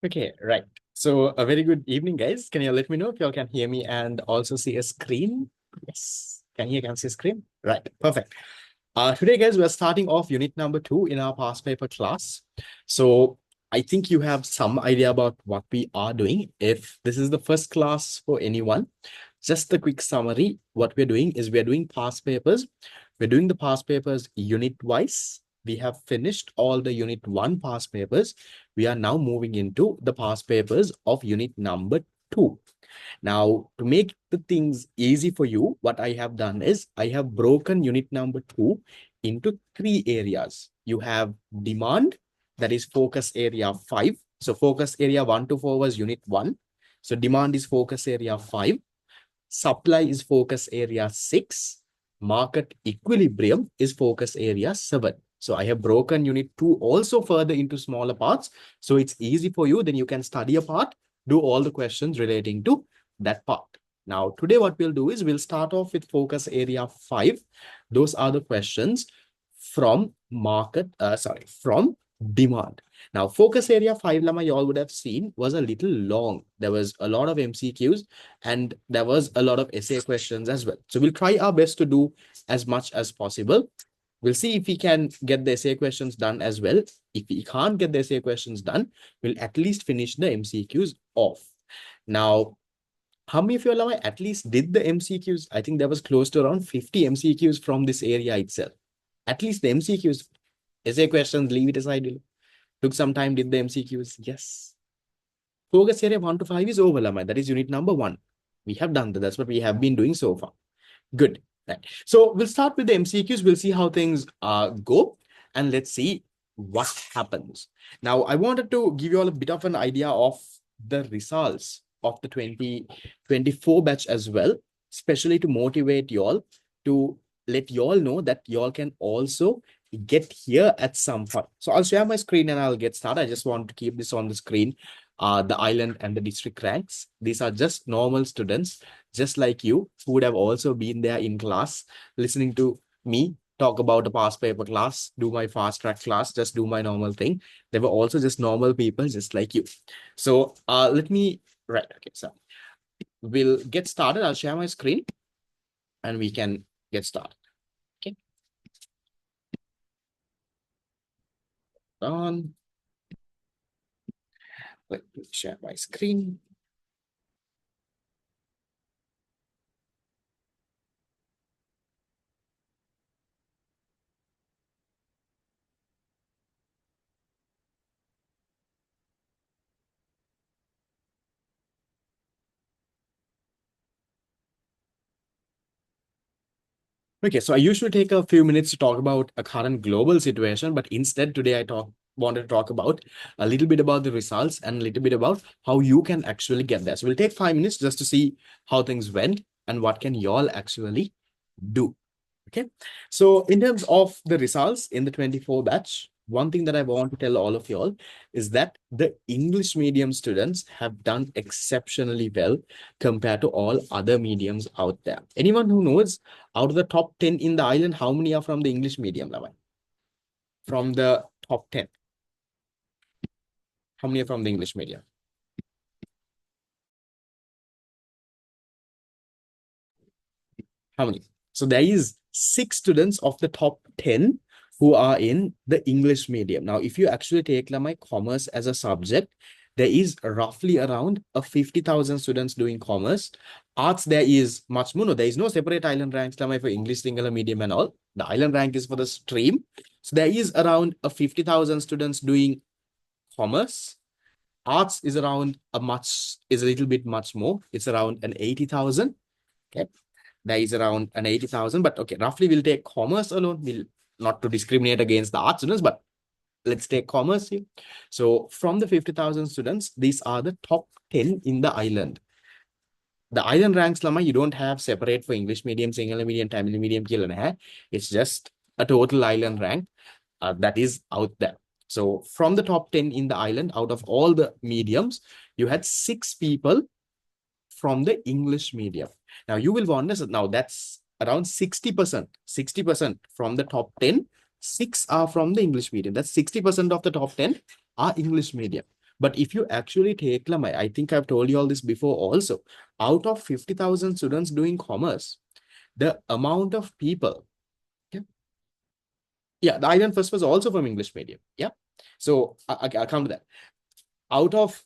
Okay, right. So a very good evening, guys. Can you let me know if y'all can hear me and also see a screen? Yes. Can see a screen? Right. Perfect. Today, guys, we're starting off unit number 2 in our past paper class. So I think you have some idea about what we are doing. If this is the first class for anyone, just a quick summary. What we're doing is we're doing past papers. We're doing the past papers unit wise. We have finished all the unit 1 past papers. We are now moving into the past papers of unit number 2. Now, to make the things easy for you, what I have done is I have broken unit number 2 into 3 areas. You have demand, that is focus area 5. So focus area 1 to 4 was unit 1. So demand is focus area 5. Supply is focus area 6. Market equilibrium is focus area 7. So I have broken unit 2 also further into smaller parts. So it's easy for you. Then you can study a part, do all the questions relating to that part. Now, today what we'll do is we'll start off with focus area 5. Those are the questions from from demand. Now, focus area 5, Lama, you all would have seen was a little long. There was a lot of MCQs and there was a lot of essay questions as well. So we'll try our best to do as much as possible. We'll see if we can get the essay questions done as well. If we can't get the essay questions done, we'll at least finish the MCQs off. Now, how many of you all at least did the MCQs? I think there was close to around 50 MCQs from this area itself. At least the MCQs, essay questions, leave it aside. Took some time, did the MCQs. Yes. Focus area 1 to 5 is over, Lamai. That is unit number 1. We have done that. That's what we have been doing so far. Good. Right. So we'll start with the MCQs. We'll see how things go. And let's see what happens. Now, I wanted to give you all a bit of an idea of the results of the 2024 batch as well, especially to motivate y'all, to let y'all know that y'all can also get here at some point. So I'll share my screen and I'll get started. I just want to keep this on the screen. The island and the district ranks. These are just normal students, just like you, who would have also been there in class, listening to me talk about a past paper class, do my fast track class, just do my normal thing. They were also just normal people, just like you. So let me, right, okay, so we'll get started. I'll share my screen and we can get started. Okay. On. Let me share my screen. Okay, so I usually take a few minutes to talk about a current global situation, but instead today wanted to talk about a little bit about the results and a little bit about how you can actually get there. So we'll take 5 minutes just to see how things went and what can y'all actually do. Okay, so in terms of the results in the 24 batch, one thing that I want to tell all of y'all is that the English medium students have done exceptionally well compared to all other mediums out there. Anyone who knows out of the top 10 in the island, how many are from the English medium level? From the top 10. How many are from the English medium? How many? So there is 6 students of the top 10 who are in the English medium. Now, if you actually take my commerce as a subject, there is roughly around 50,000 students doing commerce. Arts, there is much more. No, there is no separate island ranks for English singular medium and all. The island rank is for the stream. So there is around 50,000 students doing commerce. Arts is around a little bit much more. It's around an 80,000. Okay. There is around an 80,000, but okay, roughly we'll take commerce alone. We'll not to discriminate against the art students, but let's take commerce here. So from the 50,000 students, these are the top 10 in the island. The island ranks, Lama, you don't have separate for English medium, Sinhala medium, Tamil medium, it's just a total island rank that is out there. So from the top 10 in the island, out of all the mediums, you had 6 people from the English medium. Now you will wonder, now that's around 60%. 60% from the top 10, 6 are from the English medium. That's 60% of the top 10 are English medium. But if you actually take, Lamai, I think I've told you all this before also, out of 50,000 students doing commerce, the amount of people, yeah, yeah, the island first was also from English medium. Yeah. So I'll come to that. Out of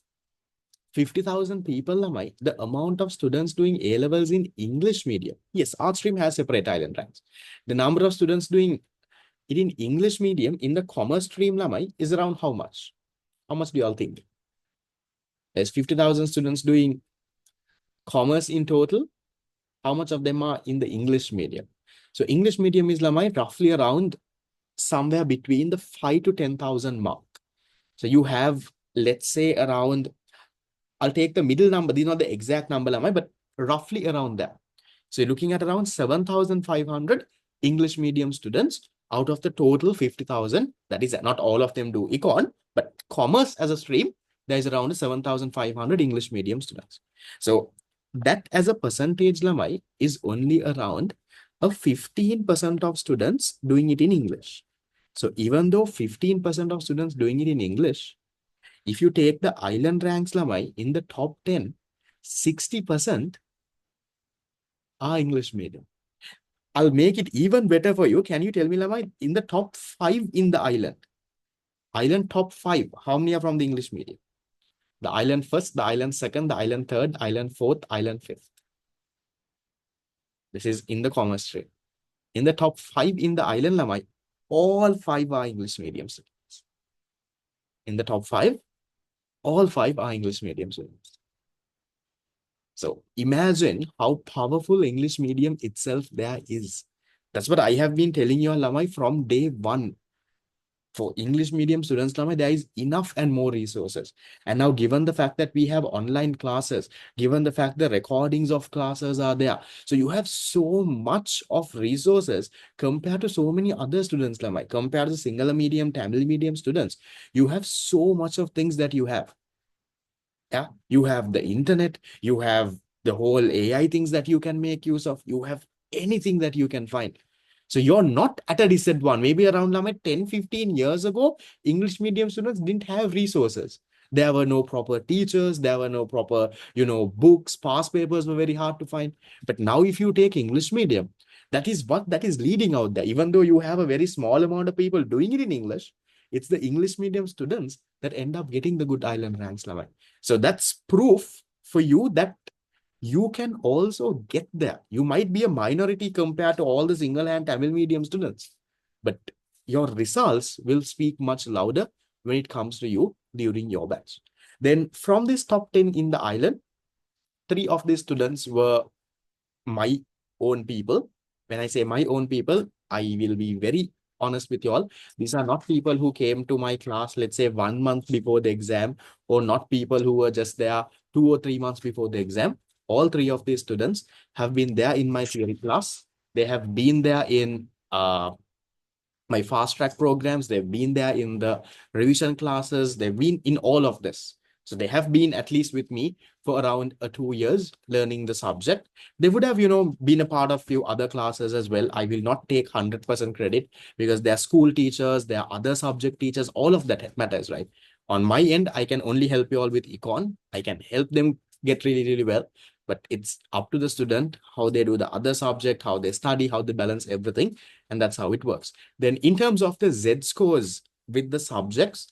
50,000 people, Lamai, the amount of students doing A levels in English medium. Yes, art stream has separate island ranks. The number of students doing it in English medium in the commerce stream, Lamai, is around how much? How much do you all think? There's 50,000 students doing commerce in total. How much of them are in the English medium? So English medium is, Lamai, roughly around somewhere between the 5 to 10,000 mark. So you have, let's say, around, I'll take the middle number, these are not the exact number, Lamai, but roughly around that. So you're looking at around 7,500 English medium students out of the total 50,000. That is, not all of them do econ, but commerce as a stream, there is around 7,500 English medium students. So that as a percentage, Lamai, is only around a 15% of students doing it in English. So even though 15% of students doing it in English, if you take the island ranks, Lamai, in the top 10, 60% are English medium. I'll make it even better for you. Can you tell me, Lamai, in the top 5 in the island top 5, how many are from the English medium? The island first, the island second, the island third, island fourth, island fifth. This is in the commerce stream. In the top 5 in the island, Lamai, all 5 are English medium students. In the top 5, all 5 are English medium students. So imagine how powerful English medium itself there is. That's what I have been telling you, Lamai, from day one. For English medium students, Lamai, there is enough and more resources. And now, given the fact that we have online classes, given the fact the recordings of classes are there, so you have so much of resources compared to so many other students, Lamai, compared to Sinhala medium, Tamil medium students. You have so much of things that you have. Yeah, you have the internet, you have the whole AI things that you can make use of, you have anything that you can find. So you're not at a disadvantage. Maybe around 10, 15 years ago, English medium students didn't have resources. There were no proper teachers, there were no proper, books, past papers were very hard to find. But now if you take English medium, that is what that is leading out there. Even though you have a very small amount of people doing it in English, it's the English medium students that end up getting the good island ranks, Lamai. So that's proof for you that you can also get there. You might be a minority compared to all the Sinhala and Tamil medium students, but your results will speak much louder when it comes to you during your batch. Then from this top 10 in the island, 3 of these students were my own people. When I say my own people, I will be very honest with you all. These are not people who came to my class, let's say 1 month before the exam, or not people who were just there 2 or 3 months before the exam. All 3 of these students have been there in my theory class. They have been there in my fast track programs. They've been there in the revision classes. They've been in all of this. So they have been at least with me for around 2 years learning the subject. They would have, been a part of few other classes as well. I will not take 100% credit because they're school teachers, they're other subject teachers, all of that matters, right? On my end, I can only help you all with econ. I can help them get really, really well, but it's up to the student, how they do the other subject, how they study, how they balance everything. And that's how it works. Then in terms of the Z scores with the subjects,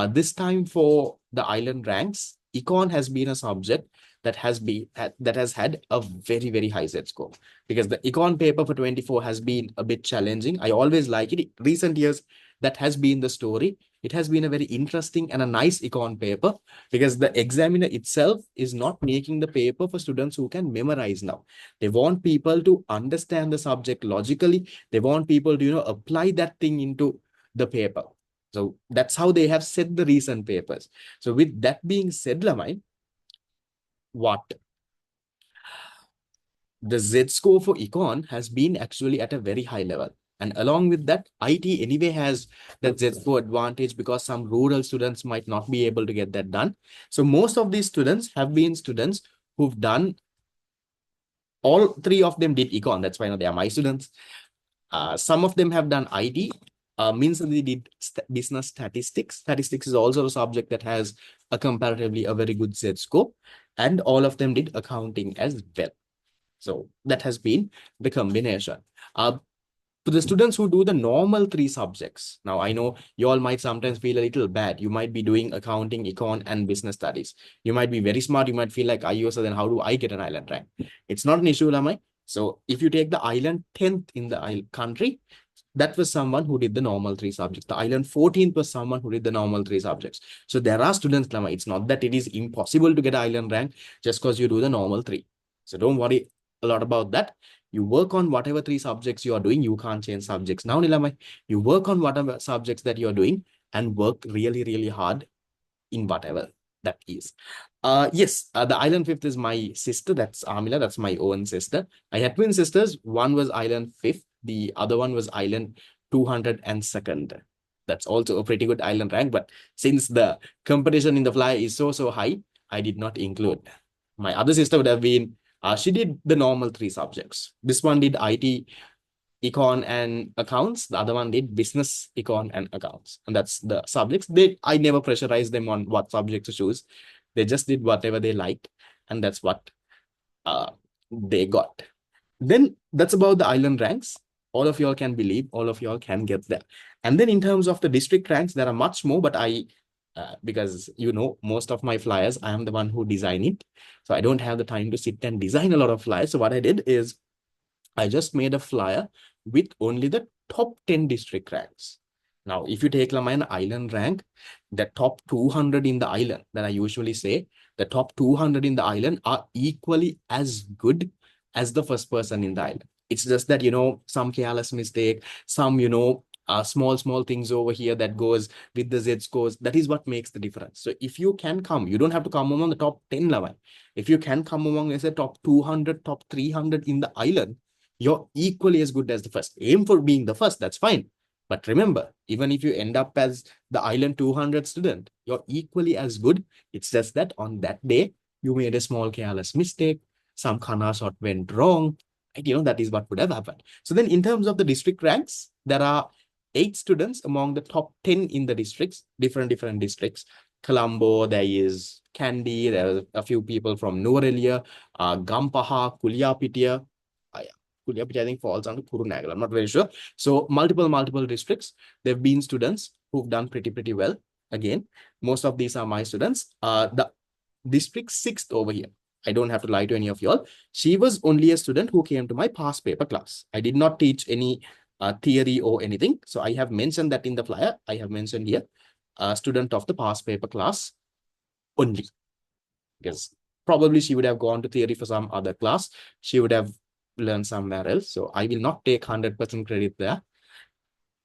this time for the island ranks, econ has been a subject that has had a very, very high Z score, because the econ paper for 24 has been a bit challenging. I always like it. Recent years, that has been the story. It has been a very interesting and a nice econ paper, because the examiner itself is not making the paper for students who can memorize now. They want people to understand the subject logically. They want people to, apply that thing into the paper. So that's how they have set the recent papers. So with that being said, Lamai, what the Z score for econ has been actually at a very high level. And along with that, IT anyway has that Z score advantage because some rural students might not be able to get that done. So most of these students have been students who've done, all 3 of them did econ. That's why now they are my students. Some of them have done IT. means that they did business statistics. Statistics is also a subject that has a comparatively a very good Z score, and all of them did accounting as well. So that has been the combination. To the students who do the normal three subjects, now I know you all might sometimes feel a little bad. You might be doing accounting, econ, and business studies. You might be very smart. You might feel like, so then how do I get an island rank? It's not an issue, Lamai. So if you take the island 10th in the country, that was someone who did the normal three subjects. The island 14th was someone who did the normal three subjects. So there are students, Lamai. It's not that it is impossible to get an island rank just because you do the normal three. So don't worry a lot about that. You work on whatever three subjects you are doing. You can't change subjects. Now, Nilamai, you work on whatever subjects that you're doing and work really, really hard in whatever that is. Yes, the island fifth is my sister. That's Amila. That's my own sister. I had twin sisters. One was island fifth. The other one was island 202nd. That's also a pretty good island rank. But since the competition in the fly is so high, I did not include. My other sister would have been, she did the normal three subjects. This one did IT, econ, and accounts. The other one did business, econ, and accounts. And that's the subjects. I never pressurized them on what subject to choose. They just did whatever they liked. And that's what they got. Then that's about the island ranks. All of y'all can believe, all of y'all can get there. And then in terms of the district ranks, there are much more, but because most of my flyers, I am the one who design it. So I don't have the time to sit and design a lot of flyers. So what I did is I just made a flyer with only the top 10 district ranks. Now, if you take an island rank, the top 200 in the island, then I usually say the top 200 in the island are equally as good as the first person in the island. It's just that, some careless mistake, some, small things over here that goes with the Z scores. That is what makes the difference. So if you can come, you don't have to come among the top 10 level. If you can come among, let's say, top 200, top 300 in the island, you're equally as good as the first. Aim for being the first, that's fine. But remember, even if you end up as the island 200 student, you're equally as good. It's just that on that day, you made a small careless mistake. Some khana shot went wrong. That is what would have happened. So then in terms of the district ranks, there are 8 students among the top 10 in the districts, different districts. Colombo, there is Kandy, there are a few people from Nuwara, Gampaha, Kuliapitia. Kuliapitia, I think, falls under Kurunagal. I'm not very sure. So multiple districts. There have been students who've done pretty well. Again, most of these are my students. The district 6th over here, I don't have to lie to any of y'all. She was only a student who came to my past paper class. I did not teach any theory or anything. So I have mentioned that in the flyer. I have mentioned here, student of the past paper class only. Because probably she would have gone to theory for some other class. She would have learned somewhere else. So I will not take 100% credit there.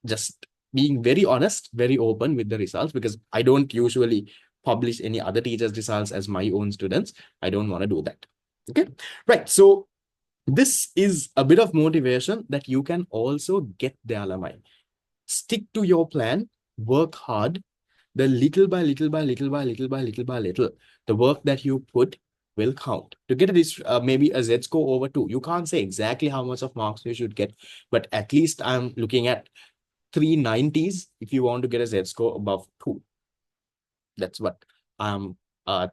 Just being very honest, very open with the results, because I don't usually publish any other teachers' results as my own students. I don't want to do that. Okay, right. So this is a bit of motivation that you can also get there, Lamai. Stick to your plan, work hard. The little by little, the work that you put will count. To get maybe a Z score over 2, you can't say exactly how much of marks you should get, but at least I'm looking at 390s if you want to get a Z score above 2. That's what I'm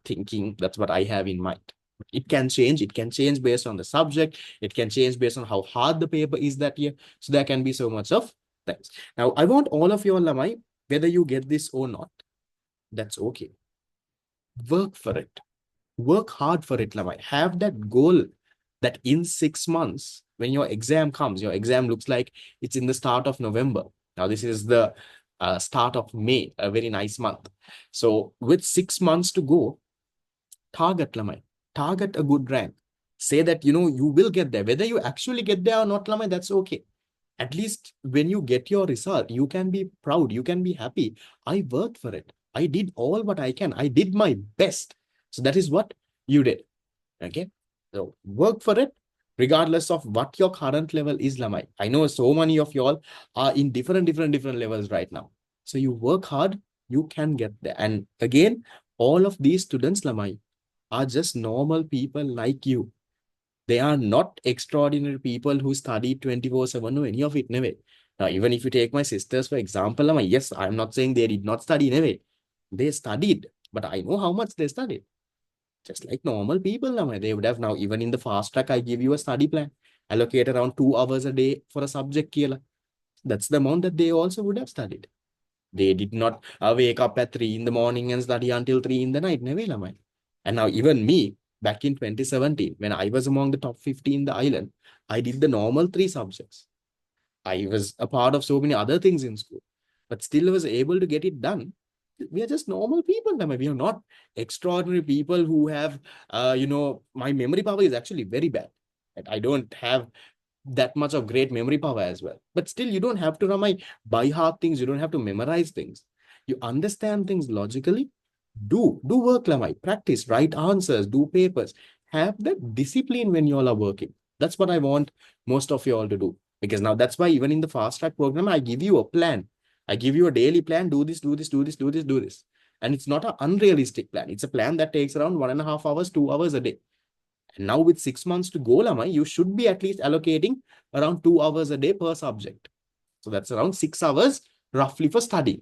thinking. That's what I have in mind. It can change. It can change based on the subject. It can change based on how hard the paper is that year. So there can be so much of things. Now, I want all of you, Lamai, whether you get this or not, that's okay. Work for it. Work hard for it, Lamai. Have that goal that in 6 months, when your exam comes, your exam looks like it's in the start of November. Now, this is the start of May, a very nice month. So with 6 months to go, target, Lamai. Target a good rank. Say that, you will get there. Whether you actually get there or not, Lamai, that's okay. At least when you get your result, you can be proud. You can be happy. I worked for it. I did all what I can. I did my best. So that is what you did. Okay. So work for it, regardless of what your current level is, Lamai. I know so many of y'all are in different levels right now. So you work hard, you can get there. And again, all of these students, Lamai, are just normal people like you. They are not extraordinary people who study 24/7 or any of it. Never. Now, even if you take my sisters, for example, yes, I'm not saying they did not study in a way. They studied, but I know how much they studied. Just like normal people, they would have now, even in the fast track, I give you a study plan. Allocate around 2 hours a day for a subject. That's the amount that they also would have studied. They did not wake up at 3 in the morning and study until 3 in the night. Never. And now even me, back in 2017, when I was among the top 50 in the island, I did the normal 3 subjects. I was a part of so many other things in school, but still was able to get it done. We are just normal people. We are not extraordinary people who have, my memory power is actually very bad. I don't have that much of great memory power as well. But still, you don't have to by heart things. You don't have to memorize things. You understand things logically. Do work, Lamai. Practice, write answers, do papers. Have that discipline when you all are working. That's what I want most of you all to do. Because now that's why even in the fast track program, I give you a plan. I give you a daily plan. Do this, do this, do this, do this, do this. And it's not an unrealistic plan. It's a plan that takes around 1.5 hours, 2 hours a day. And now with 6 months to go, Lamai, you should be at least allocating around 2 hours a day per subject. So that's around 6 hours roughly for studying.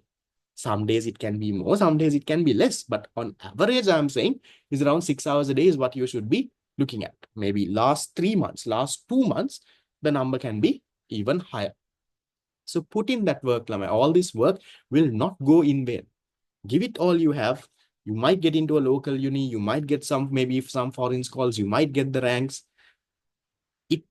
Some days it can be more, some days it can be less. But on average, I'm saying is around 6 hours a day is what you should be looking at. Maybe last 3 months, last 2 months, the number can be even higher. So put in that work, Lamai. All this work will not go in vain. Give it all you have. You might get into a local uni. You might get maybe some foreign schools. You might get the ranks. It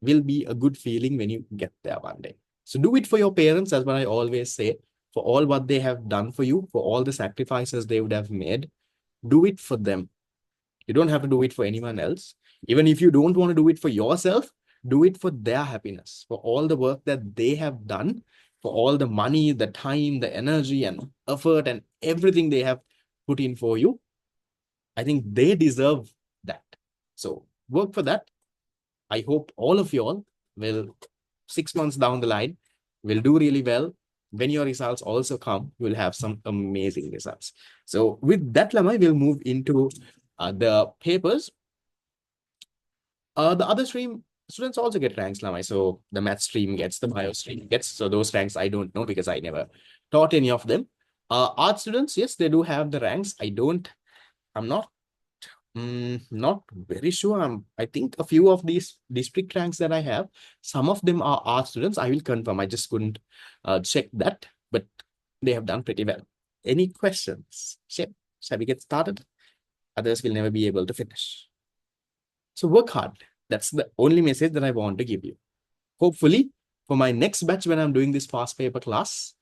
will be a good feeling when you get there one day. So do it for your parents. That's what I always say. For all what they have done for you, for all the sacrifices they would have made, do it for them. You don't have to do it for anyone else. Even if you don't want to do it for yourself, do it for their happiness, for all the work that they have done, for all the money, the time, the energy and effort and everything they have put in for you. I think they deserve that. So work for that. I hope all of you all will, 6 months down the line, will do really well. When your results also come, you will have some amazing results. So with that, Lamai, we'll move into the papers. The other stream students also get ranks, Lamai. So the math stream gets, the bio stream gets. So those ranks I don't know because I never taught any of them. Art students, yes, they do have the ranks. I'm not very sure. I think a few of these district ranks that I have, some of them are art students. I will confirm. I just couldn't check that, but they have done pretty well. Any questions? Shall we get started? Others will never be able to finish. So work hard. That's the only message that I want to give you. Hopefully, for my next batch, when I'm doing this fast paper class,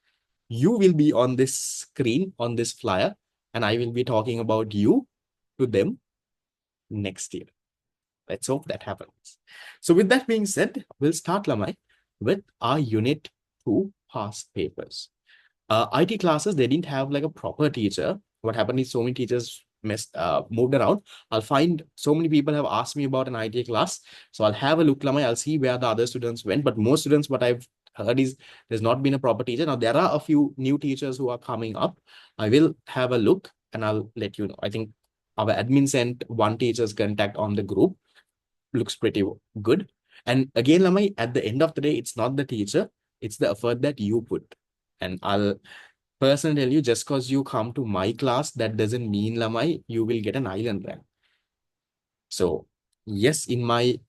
you will be on this screen, on this flyer, and I will be talking about you to them next year. Let's hope that happens. So with that being said, we'll start, Lamai, with our Unit 2 past papers. IT classes, they didn't have like a proper teacher. What happened is so many teachers moved around. I'll find so many people have asked me about an IT class. So I'll have a look, Lamai. I'll see where the other students went. But most students, what I've heard is there's not been a proper teacher. Now, there are a few new teachers who are coming up. I will have a look and I'll let you know. I think our admin sent one teacher's contact on the group. Looks pretty good. And again, Lamai, at the end of the day, it's not the teacher, it's the effort that you put. And I'll personally tell you, just because you come to my class, that doesn't mean, Lamai, you will get an island rank. So yes, in my,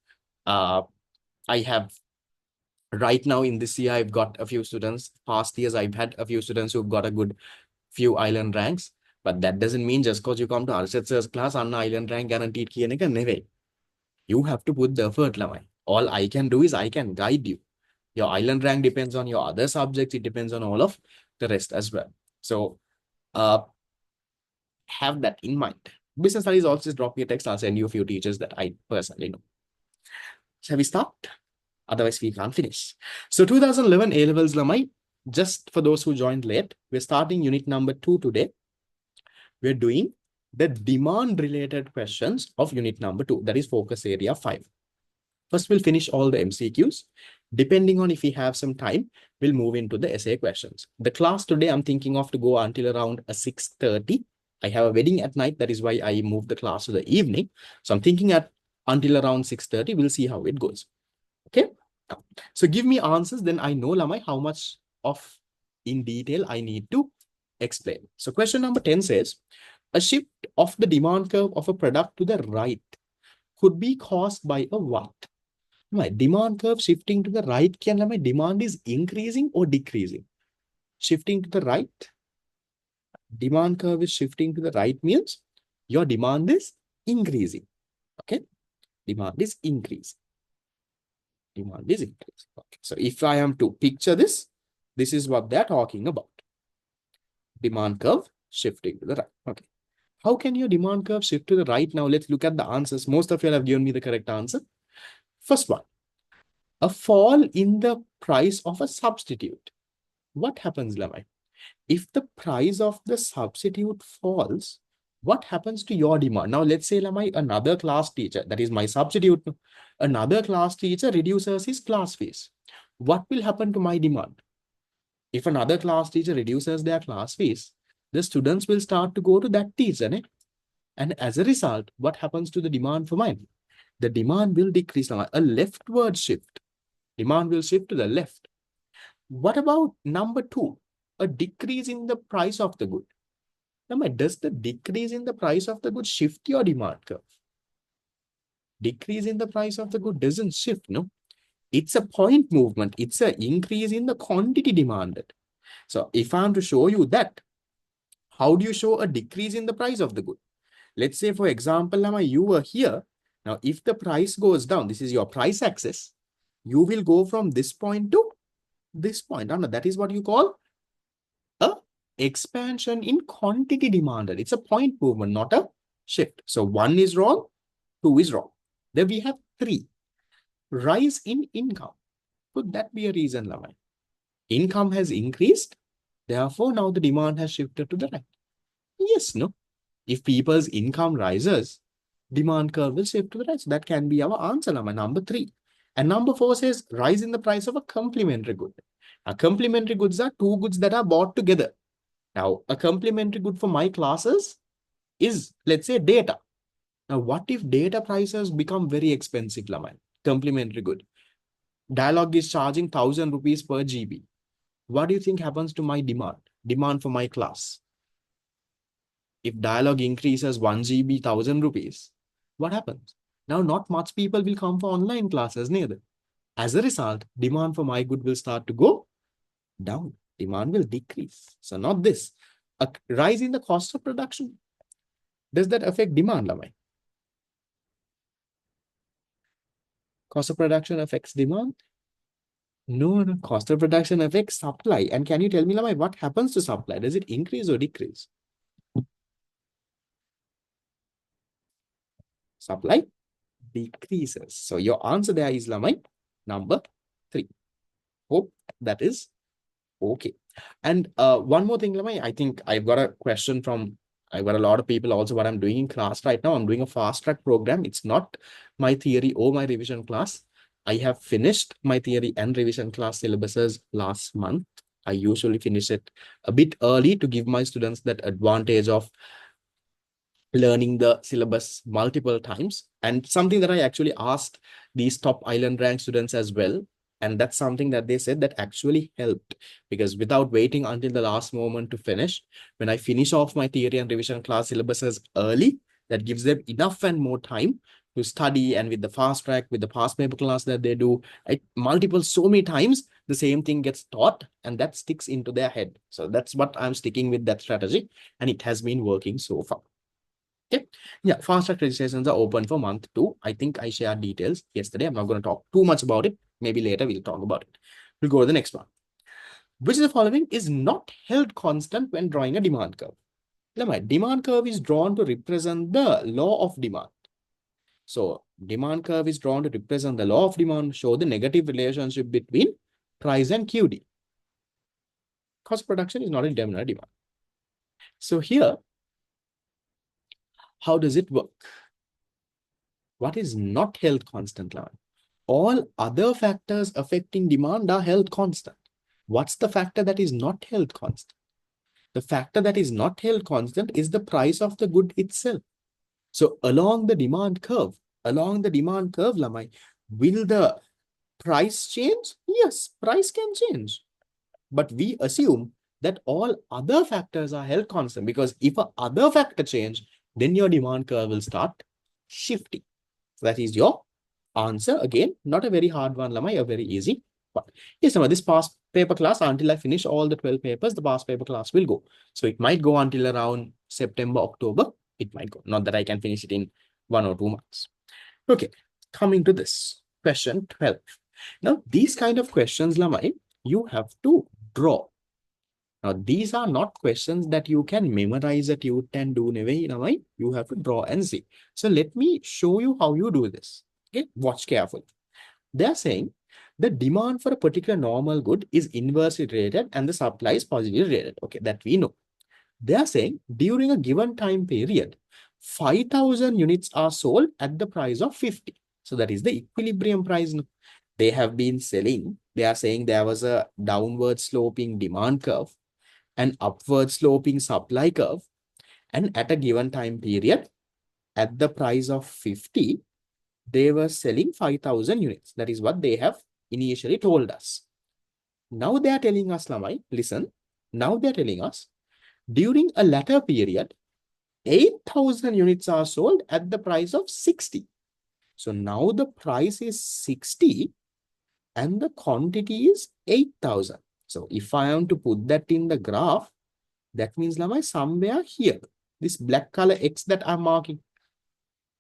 I have right now in this year, I've got a few students. Past years, I've had a few students who've got a good few island ranks. But that doesn't mean just because you come to Arshad sir's class, an island rank guaranteed ki never. You have to put the effort, Lamai. All I can do is I can guide you. Your island rank depends on your other subjects. It depends on all of the rest as well. So have that in mind. Business studies also, just drop me a text. I'll send you a few teachers that I personally know. Shall we start? Otherwise, we can't finish. So 2011 A-levels, Lamai, just for those who joined late, we're starting unit number 2 today. We're doing the demand-related questions of unit number 2. That is focus area 5. First, we'll finish all the MCQs. Depending on if we have some time, we'll move into the essay questions. The class today, I'm thinking of to go until around 6:30. I have a wedding at night. That is why I moved the class to the evening. So I'm thinking at until around 6:30. We'll see how it goes. Okay. So give me answers, then I know, Lamai, how much of in detail I need to explain. So question number 10 says, a shift of the demand curve of a product to the right could be caused by a what? My demand curve shifting to the right, can my demand is increasing or decreasing? Shifting to the right, demand curve is shifting to the right means your demand is increasing. Okay, demand is increasing. Demand is increasing. Okay, so if I am to picture this, this is what they're talking about. Demand curve shifting to the right. Okay. How can your demand curve shift to the right? Now let's look at the answers. Most of you have given me the correct answer. First one, a fall in the price of a substitute. What happens, Lamai? If the price of the substitute falls, what happens to your demand? Now, let's say, Lamai, another class teacher, that is my substitute, another class teacher reduces his class fees. What will happen to my demand? If another class teacher reduces their class fees, the students will start to go to that teacher. Eh? And as a result, what happens to the demand for mine? The demand will decrease. Now, a leftward shift. Demand will shift to the left. What about number two? A decrease in the price of the good. Now, does the decrease in the price of the good shift your demand curve? Decrease in the price of the good doesn't shift, no? It's a point movement. It's an increase in the quantity demanded. So if I'm to show you that, how do you show a decrease in the price of the good? Let's say, for example, Lama, you were here. Now, if the price goes down, this is your price axis, you will go from this point to this point. Now, that is what you call a expansion in quantity demanded. It's a point movement, not a shift. So 1 is wrong, 2 is wrong. Then we have 3. Rise in income. Could that be a reason, Lama? Income has increased. Therefore, now the demand has shifted to the right. Yes, no. If people's income rises, demand curve will shift to the right. So that can be our answer, number 3. And number 4 says rise in the price of a complementary good. Now, complementary goods are two goods that are bought together. Now, a complementary good for my classes is, let's say, data. Now, what if data prices become very expensive, Laman? Complementary good. Dialog is charging 1,000 rupees per GB. What do you think happens to my demand? Demand for my class. If dialog increases 1 GB, 1,000 rupees, what happens? Now, not much people will come for online classes neither. As a result, demand for my good will start to go down. Demand will decrease. So not this. A rise in the cost of production. Does that affect demand, Lamai? Cost of production affects demand? No, no. Cost of production affects supply. And can you tell me, Lamai, what happens to supply? Does it increase or decrease? Supply decreases. So your answer there is, Lamai, number 3. Hope that is okay. And one more thing, Lamai, I think I've got a question from, I've got a lot of people also what I'm doing in class right now. I'm doing a fast track program. It's not my theory or my revision class. I have finished my theory and revision class syllabuses last month. I usually finish it a bit early to give my students that advantage of learning the syllabus multiple times, and something that I actually asked these top island rank students as well. And that's something that they said that actually helped, because without waiting until the last moment to finish, when I finish off my theory and revision class syllabuses early, that gives them enough and more time to study. And with the fast track, with the past paper class that they do, multiple so many times, the same thing gets taught and that sticks into their head. So that's what I'm sticking with, that strategy, and it has been working so far. Okay. Yeah, fast track registrations are open for month 2. I think I shared details yesterday. I'm not going to talk too much about it. Maybe later we'll talk about it. We'll go to the next one. Which of the following is not held constant when drawing a demand curve? Demand curve is drawn to represent the law of demand. So demand curve is drawn to represent the law of demand, show the negative relationship between price and QD. Cost of production is not a determinant of demand. So here, how does it work? What is not held constant, Laman? All other factors affecting demand are held constant. What's the factor that is not held constant? The factor that is not held constant is the price of the good itself. So along the demand curve, Lamai, will the Price change? Yes, price can change. But we assume that all other factors are held constant, because if a other factor change, then your demand curve will start shifting. So that is your answer. Again, not a very hard one, Lamai, a very easy one. Yes, this past paper class, until I finish all the 12 papers, the past paper class will go. So it might go until around September, October. It might go. Not that I can finish it in 1 or 2 months. Okay, coming to this question 12. Now, these kind of questions, Lamai, you have to draw. Now, these are not questions that you can memorize at you and do. You have to draw and see. So let me show you how you do this. Okay, watch carefully. They are saying the demand for a particular normal good is inversely related and the supply is positively related. Okay, that we know. They are saying during a given time period, 5,000 units are sold at the price of 50. So that is the equilibrium price. They have been selling. They are saying there was a downward sloping demand curve, an upward sloping supply curve, and at a given time period, at the price of 50, they were selling 5,000 units. That is what they have initially told us. Now they are telling us, Lamai, listen, now they are telling us, during a latter period, 8,000 units are sold at the price of 60. So now the price is 60 and the quantity is 8,000. So if I am to put that in the graph, that means Lamai, somewhere here, this black color X that I'm marking.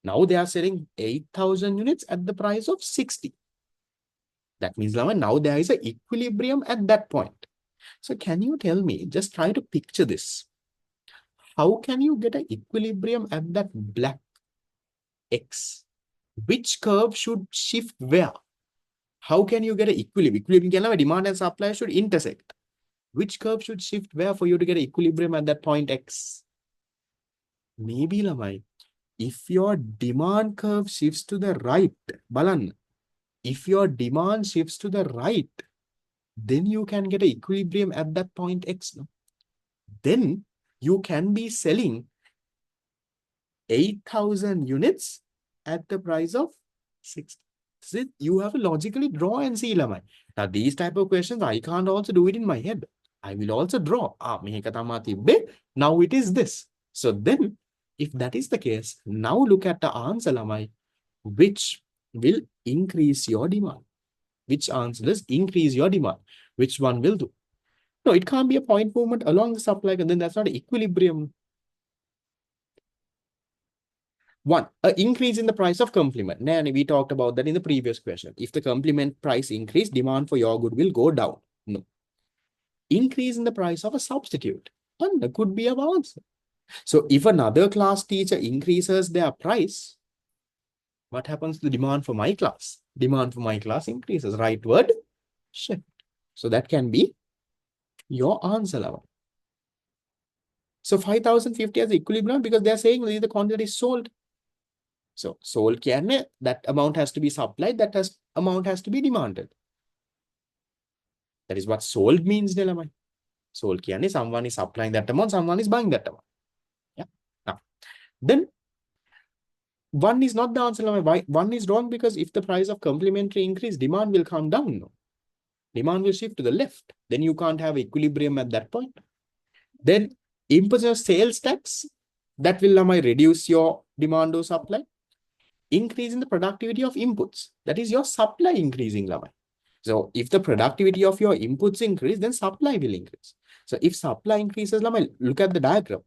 Now they are selling 8,000 units at the price of 60. That means Lamai, now there is an equilibrium at that point. So can you tell me, just try to picture this. How can you get an equilibrium at that black X? Which curve should shift where? How can you get an equilibrium? Equilibrium, demand and supply should intersect. Which curve should shift where for you to get an equilibrium at that point X? Maybe, Lamai, if your demand curve shifts to the right, Balan, if your demand shifts to the right, then you can get an equilibrium at that point X. No? Then you can be selling 8,000 units at the price of 60. So you have to logically draw and see, Lamai. Now, these type of questions, I can't also do it in my head. I will also draw. Now it is this. So then, if that is the case, now look at the answer, Lamai, which will increase your demand. Which answer does increase your demand? Which one will do? No, it can't be a point movement along the supply, and then that's not an equilibrium. One, an increase in the price of complement. And we talked about that in the previous question. If the complement price increase, demand for your good will go down. No. Increase in the price of a substitute. And that could be an answer. So if another class teacher increases their price, what happens to the demand for my class? Demand for my class increases. Rightward shift. So that can be your answer level. So 5,050 as equilibrium because they are saying the quantity is sold. So sold can that amount has to be supplied, amount has to be demanded. That is what sold means, Delamai. Sold can someone is supplying that amount, someone is buying that amount. Yeah. Now, then one is not the answer. Why? One is wrong because if the price of complementary increase, demand will come down. No? Demand will shift to the left. Then you can't have equilibrium at that point. Then impose your sales tax, that will reduce your demand or supply. Increase in the productivity of inputs. That is your supply increasing, Lamai. So if the productivity of your inputs increase, then supply will increase. So if supply increases, Lamai, look at the diagram.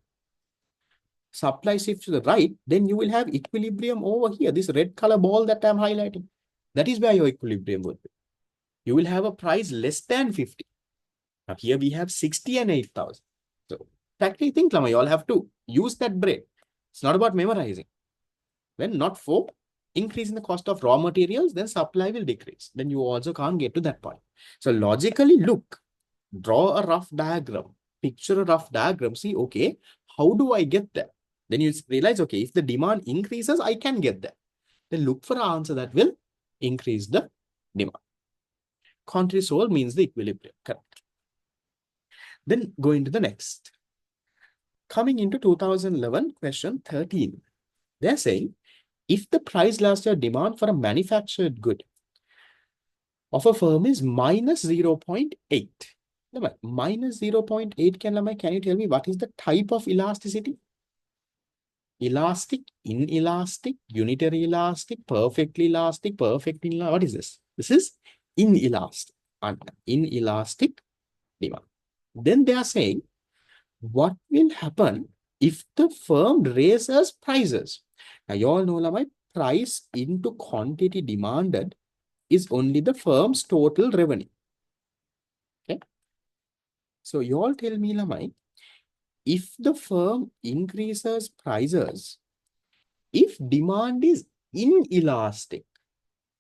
Supply shifts to the right, then you will have equilibrium over here. This red color ball that I'm highlighting. That is where your equilibrium would be. You will have a price less than 50. Now here we have 60 and 8,000. So practically think, Lamai, you all have to use that brain. It's not about memorizing. When not for increase in the cost of raw materials, then supply will decrease. Then you also can't get to that point. So logically look, draw a rough diagram, picture a rough diagram, see, okay, how do I get there? Then you realize, okay, if the demand increases, I can get there. Then look for an answer that will increase the demand. Quantity sold means the equilibrium, correct. Then going to the next. Coming into 2011, question 13. They're saying, if the price last year demand for a manufactured good of a firm is minus 0.8. Minus 0.8 can you tell me what is the type of elasticity? Elastic, inelastic, unitary elastic, perfectly elastic, perfect inelastic. What is this? This is inelastic. Inelastic demand. Then they are saying, what will happen if the firm raises prices? Now, you all know my price into quantity demanded is only the firm's total revenue. Okay. So you all tell me, Lamai, if the firm increases prices, if demand is inelastic,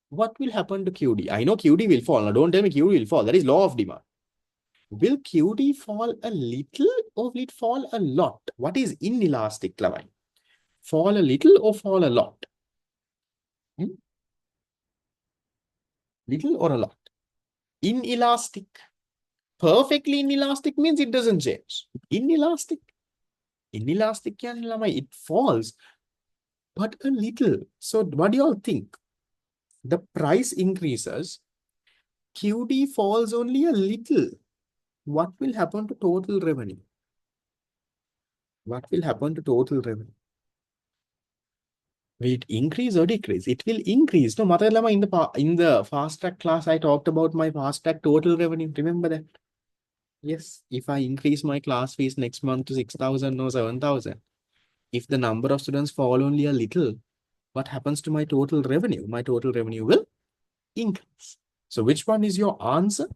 what will happen to QD? I know QD will fall. Now, don't tell me QD will fall. That is law of demand. Will QD fall a little or will it fall a lot? What is inelastic, Lamai? Fall a little or fall a lot? Little or a lot? Inelastic. Perfectly inelastic means it doesn't change. Inelastic. Inelastic, it falls, but a little. So what do you all think? The price increases, QD falls only a little. What will happen to total revenue? What will happen to total revenue? Will it increase or decrease? It will increase. No, Matalama, in the fast track class, I talked about my fast track total revenue. Remember that? Yes. If I increase my class fees next month to 6,000 or 7,000, if the number of students fall only a little, what happens to my total revenue? My total revenue will increase. So which one is your answer?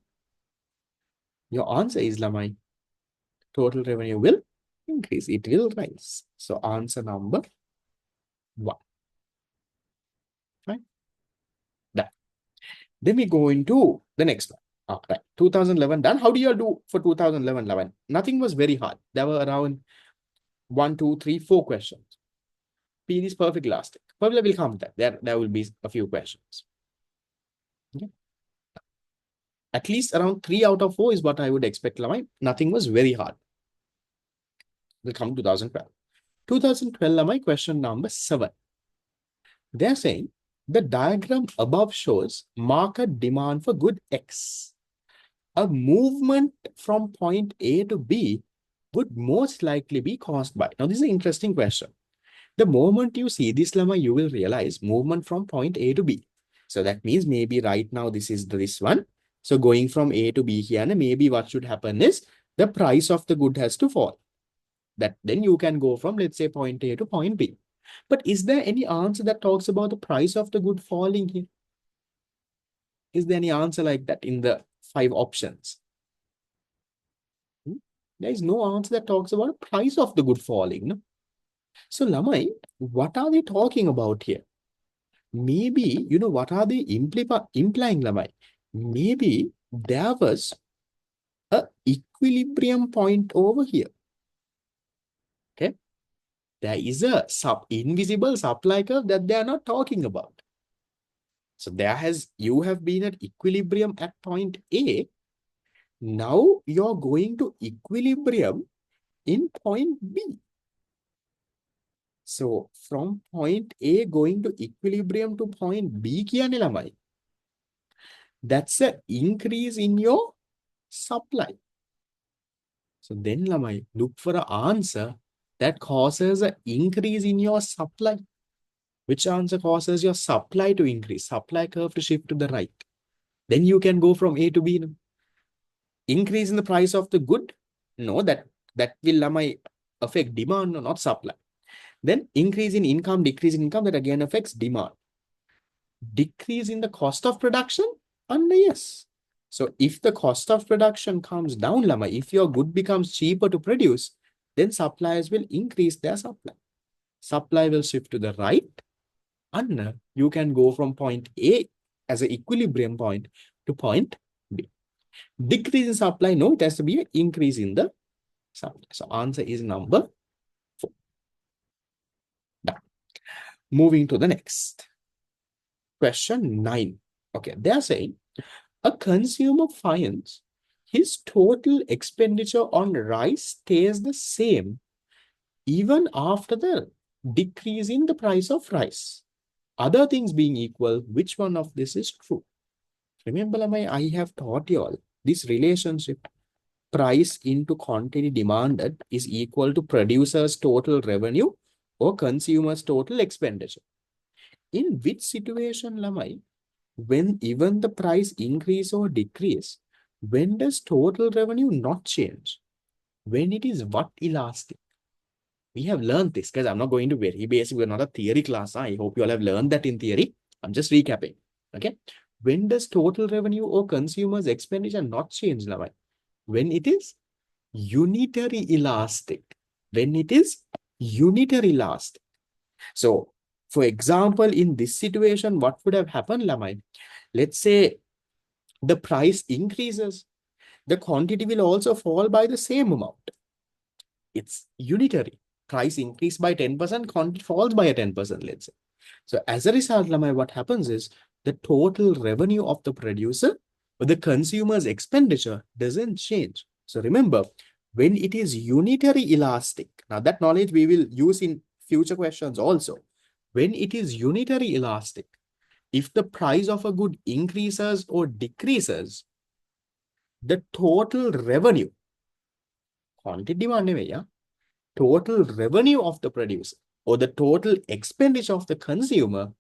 Your answer is, Lamai, total revenue will increase. It will rise. So answer number 1. Right? Done. Then we go into the next one. Right. 2011 done. How do you do for 2011? Nothing was very hard. There were around 1, 2, 3, 4 questions. P is perfect elastic. Probably will come to that. There will be a few questions. Okay. At least around 3 out of 4 is what I would expect. Nothing was very hard. We'll come to 2012. 2012, question number 7. They're saying the diagram above shows market demand for good X. A movement from point A to B would most likely be caused by. Now, this is an interesting question. The moment you see this lemma, you will realize movement from point A to B. So that means maybe right now this is this one. So going from A to B here, and maybe what should happen is the price of the good has to fall. That then you can go from, let's say, point A to point B. But is there any answer that talks about the price of the good falling here? Is there any answer like that in the 5 options? There is no answer that talks about the price of the good falling. No? So, Lamai, what are they talking about here? Maybe, what are they implying, Lamai? Maybe there was an equilibrium point over here. Okay. There is a invisible supply curve that they are not talking about. So you have been at equilibrium at point A. Now you're going to equilibrium in point B. So from point A going to equilibrium to point B, that's an increase in your supply. So then Lamai, look for an answer that causes an increase in your supply. Which answer causes your supply to increase? Supply curve to shift to the right. Then you can go from A to B. Increase in the price of the good? No, that will Lamai affect demand, no, not supply. Then increase in income, decrease in income, that again affects demand. Decrease in the cost of production? And yes. So if the cost of production comes down, Lama, if your good becomes cheaper to produce, then suppliers will increase their supply. Supply will shift to the right, and you can go from point A as an equilibrium point to point B. Decrease in supply, no, it has to be an increase in the supply. So answer is number 4. Done. Moving to the next. Question 9. Okay, they are saying a consumer finds his total expenditure on rice stays the same even after the decrease in the price of rice. Other things being equal, which one of this is true? Remember, Lamai, I have taught you all this relationship. Price into quantity demanded is equal to producer's total revenue or consumer's total expenditure. In which situation, Lamai, when even the price increase or decrease, when does total revenue not change? When it is what elastic? We have learned this because I'm not going to very basic. We're not a theory class. I hope you all have learned that in theory. I'm just recapping. Okay. When does total revenue or consumer's expenditure not change, Lamai? When it is unitary elastic. When it is unitary elastic. So, for example, in this situation, what would have happened, Lamai? Let's say the price increases. The quantity will also fall by the same amount. It's unitary. Price increase by 10%, quantity falls by a 10%, let's say. So as a result, Lamai, what happens is the total revenue of the producer or the consumer's expenditure doesn't change. So remember, when it is unitary elastic, now that knowledge we will use in future questions also. When it is unitary elastic, if the price of a good increases or decreases, the total revenue, quantity demand, total revenue of the producer or the total expenditure of the consumer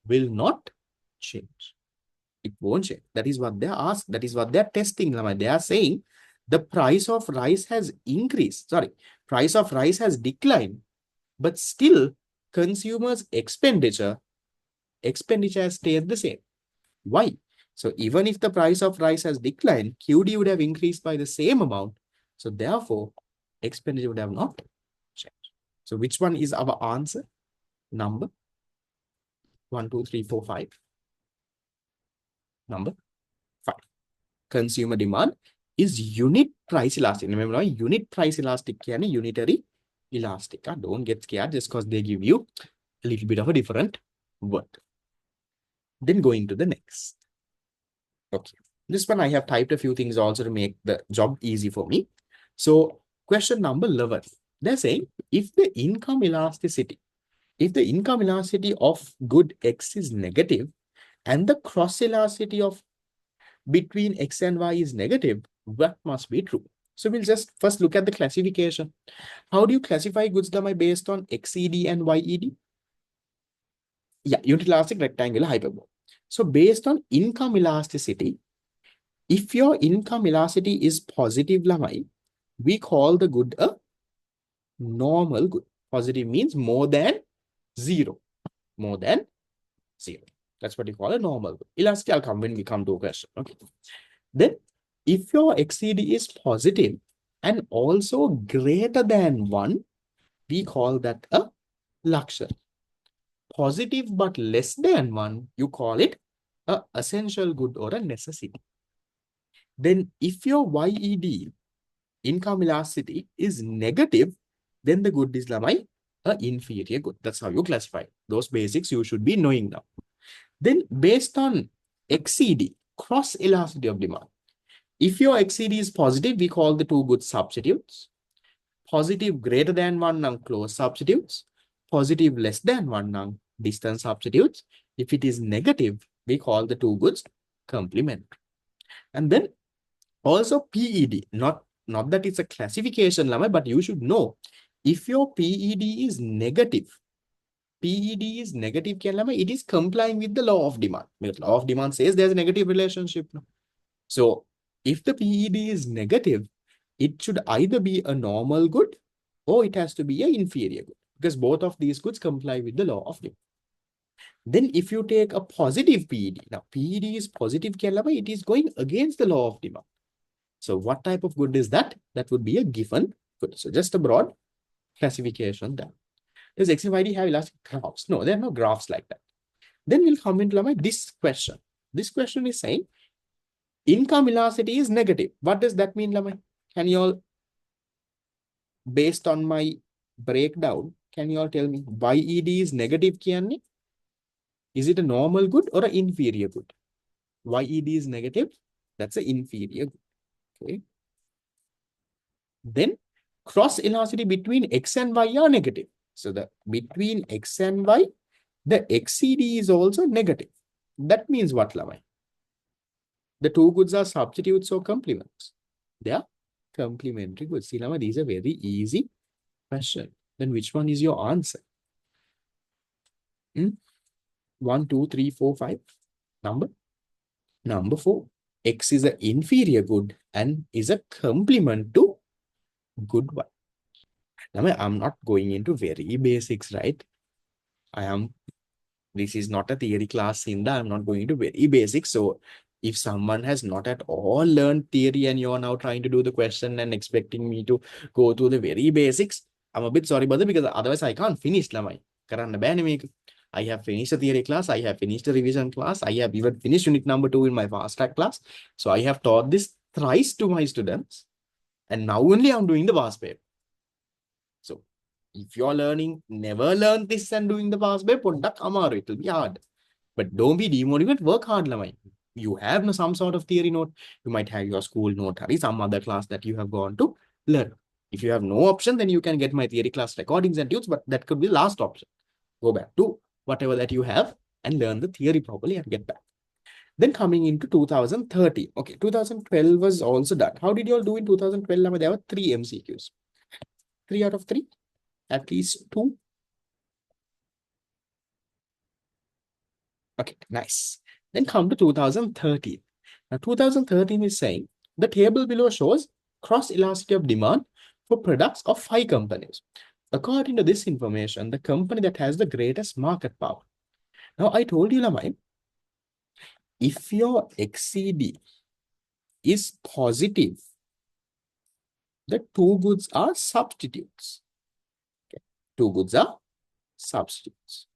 will not change. It won't change. That is what they're asked. That is what they're testing. They are saying the price of rice has increased. Sorry, price of rice has declined, but still consumers' expenditure has stayed the same. Why? So even if the price of rice has declined, QD would have increased by the same amount. So therefore, expenditure would have not changed. So which one is our answer? Number 1, 2, 3, 4, 5. Number 5. Consumer demand is unit price elastic. Remember, unit price elastic is unitary elastic. Don't get scared just because they give you a little bit of a different word. Then going to the next. Okay. This one I have typed a few things also to make the job easy for me. So question number 11. They're saying if the income elasticity of good X is negative and the cross elasticity of between X and Y is negative, what must be true? So we'll just first look at the classification. How do you classify goods based on XED and YED? Yeah, unit elastic rectangular hyperbole. So based on income elasticity, if your income elasticity is positive, Lamai, we call the good a normal good. Positive means more than 0. More than 0. That's what you call a normal good. Elasticity, I'll come when we come to a question. Okay. Then, if your XCD is positive and also greater than 1, we call that a luxury. Positive but less than 1, you call it a essential good or a necessity. Then, if your YED, income elasticity, is negative, then the good is Lamai, a inferior good. That's how you classify. Those basics you should be knowing now. Then based on XCD, cross elasticity of demand. If your XCD is positive, we call the two goods substitutes. Positive greater than 1 nang close substitutes. Positive less than 1 nang distant substitutes. If it is negative, we call the two goods complementary. And then also PED, not that it's a classification, but you should know if your PED is negative, it is complying with the law of demand. The law of demand says there's a negative relationship. So if the PED is negative, it should either be a normal good or it has to be an inferior good because both of these goods comply with the law of demand. Then if you take a positive PED, now PED is positive, it is going against the law of demand. So what type of good is that? That would be a given good. So just a broad classification there. Does X and YD have elastic graphs? No, there are no graphs like that. Then we'll come into this question. This question is saying income elasticity is negative. What does that mean, Lamai? Can you all, based on my breakdown, can you all tell me YED is negative? Is it a normal good or an inferior good? YED is negative. That's an inferior good. Okay. Then cross elasticity between X and Y are negative. So the between X and Y, the XCD is also negative. That means what, Lamai? The two goods are substitutes or complements? They are complementary goods. See, now these are very easy question. Then which one is your answer? 1, 2, 3, 4, 5. Number 4. X is an inferior good and is a complement to good one. Now, I'm not going into very basics, right? This is not a theory class, Hinda. I'm not going into very basics. So if someone has not at all learned theory and you're now trying to do the question and expecting me to go through the very basics, I'm a bit sorry about that, because otherwise I can't finish. I have finished a theory class. I have finished a revision class. I have even finished unit number 2 in my fast track class. So I have taught this thrice to my students. And now only I'm doing the past paper. So if you're learning, never learn this and doing the past paper, it will be hard. But don't be demotivated, work hard. You have some sort of theory note. You might have your school note or some other class that you have gone to learn. If you have no option, then you can get my theory class recordings and tutes, but that could be the last option. Go back to whatever that you have and learn the theory properly and get back. Then coming into 2030. Okay, 2012 was also done. How did you all do in 2012? There were 3 MCQs. 3 out of 3? At least 2? Okay, nice. Then come to 2013. Now, 2013 is saying the table below shows cross-elasticity of demand for products of 5 companies. According to this information, the company that has the greatest market power. Now, I told you, Lamai, if your XCD is positive, the 2 goods are substitutes. Okay. 2 goods are substitutes.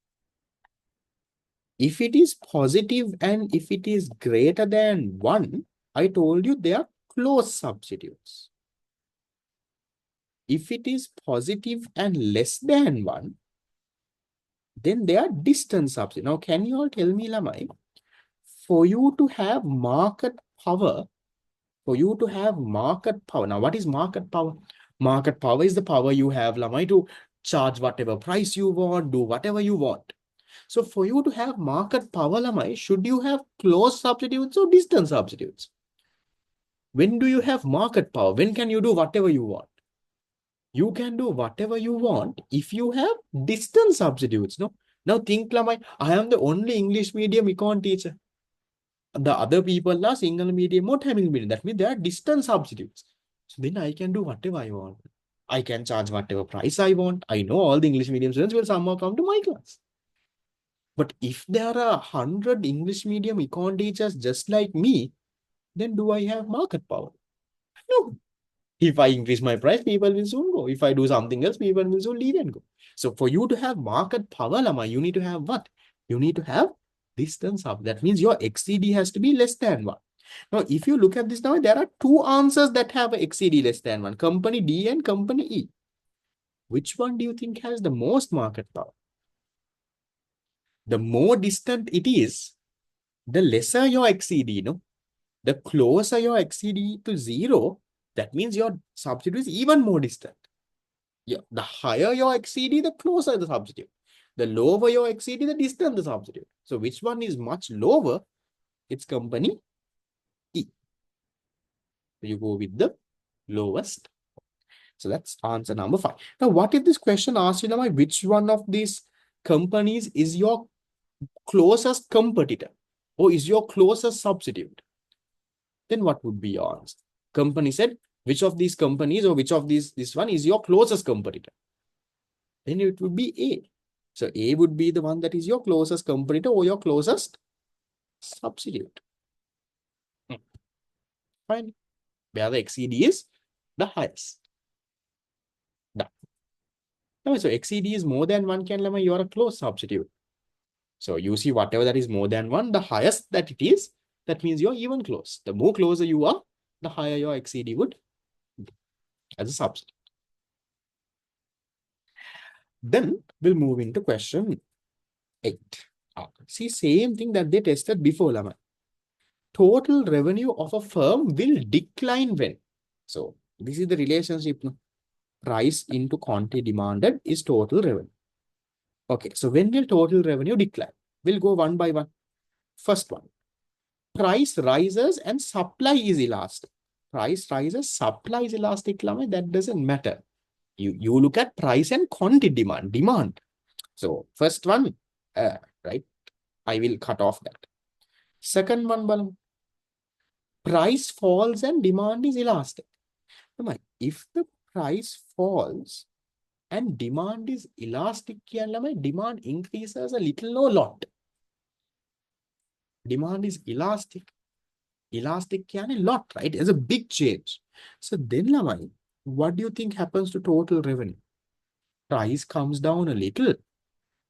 If it is positive and if it is greater than 1, I told you they are close substitutes. If it is positive and less than 1, then they are distant substitutes. Now, can you all tell me, Lamai, for you to have market power, now what is market power? Market power is the power you have, Lamai, to charge whatever price you want, do whatever you want. So for you to have market power, Lamai, should you have close substitutes or distant substitutes? When do you have market power? When can you do whatever you want? You can do whatever you want if you have distant substitutes. No? Now think, Lamai, I am the only English medium econ teacher. The other people are single medium or Tamil medium. That means they are distant substitutes. So then I can do whatever I want. I can charge whatever price I want. I know all the English medium students will somehow come to my class. But if there are 100 English medium econ teachers just like me, then do I have market power? No. If I increase my price, people will soon go. If I do something else, people will soon leave and go. So for you to have market power, Lama, you need to have what? You need to have distance up. That means your XCD has to be less than 1. Now, if you look at this now, there are 2 answers that have a XCD less than 1. Company D and company E. Which one do you think has the most market power? The more distant it is, the lesser your XCD, no? The closer your XCD to 0, that means your substitute is even more distant. Yeah, the higher your XCD, the closer the substitute. The lower your XCD, the distant the substitute. So which one is much lower? It's company E. So you go with the lowest. So that's answer number 5. Now, what if this question asks you, which one of these companies is your closest competitor or is your closest substitute? Then what would be your answer? Company said, which of these companies or which of this one is your closest competitor? Then it would be A. So A would be the one that is your closest competitor or your closest substitute. Fine. Where the XCD is the highest. Done. Now, so XCD is more than 1, you are a close substitute. So you see whatever that is more than 1, the highest that it is, that means you're even close. The more closer you are, the higher your XCD would be as a substitute. Then we'll move into question 8. See, same thing that they tested before, Lama. Total revenue of a firm will decline when? So this is the relationship. No? Price into quantity demanded is total revenue. Okay, so when will total revenue decline? We'll go one by one. First one. price rises and supply is elastic. Price rises, supply is elastic, that doesn't matter. You look at price and quantity demand. So first one, right, I will cut off that. Second one, price falls and demand is elastic. If the price falls and demand is elastic, demand increases a little or lot. Demand is elastic. Elastic a lot, right? It's a big change. So then, what do you think happens to total revenue? Price comes down a little.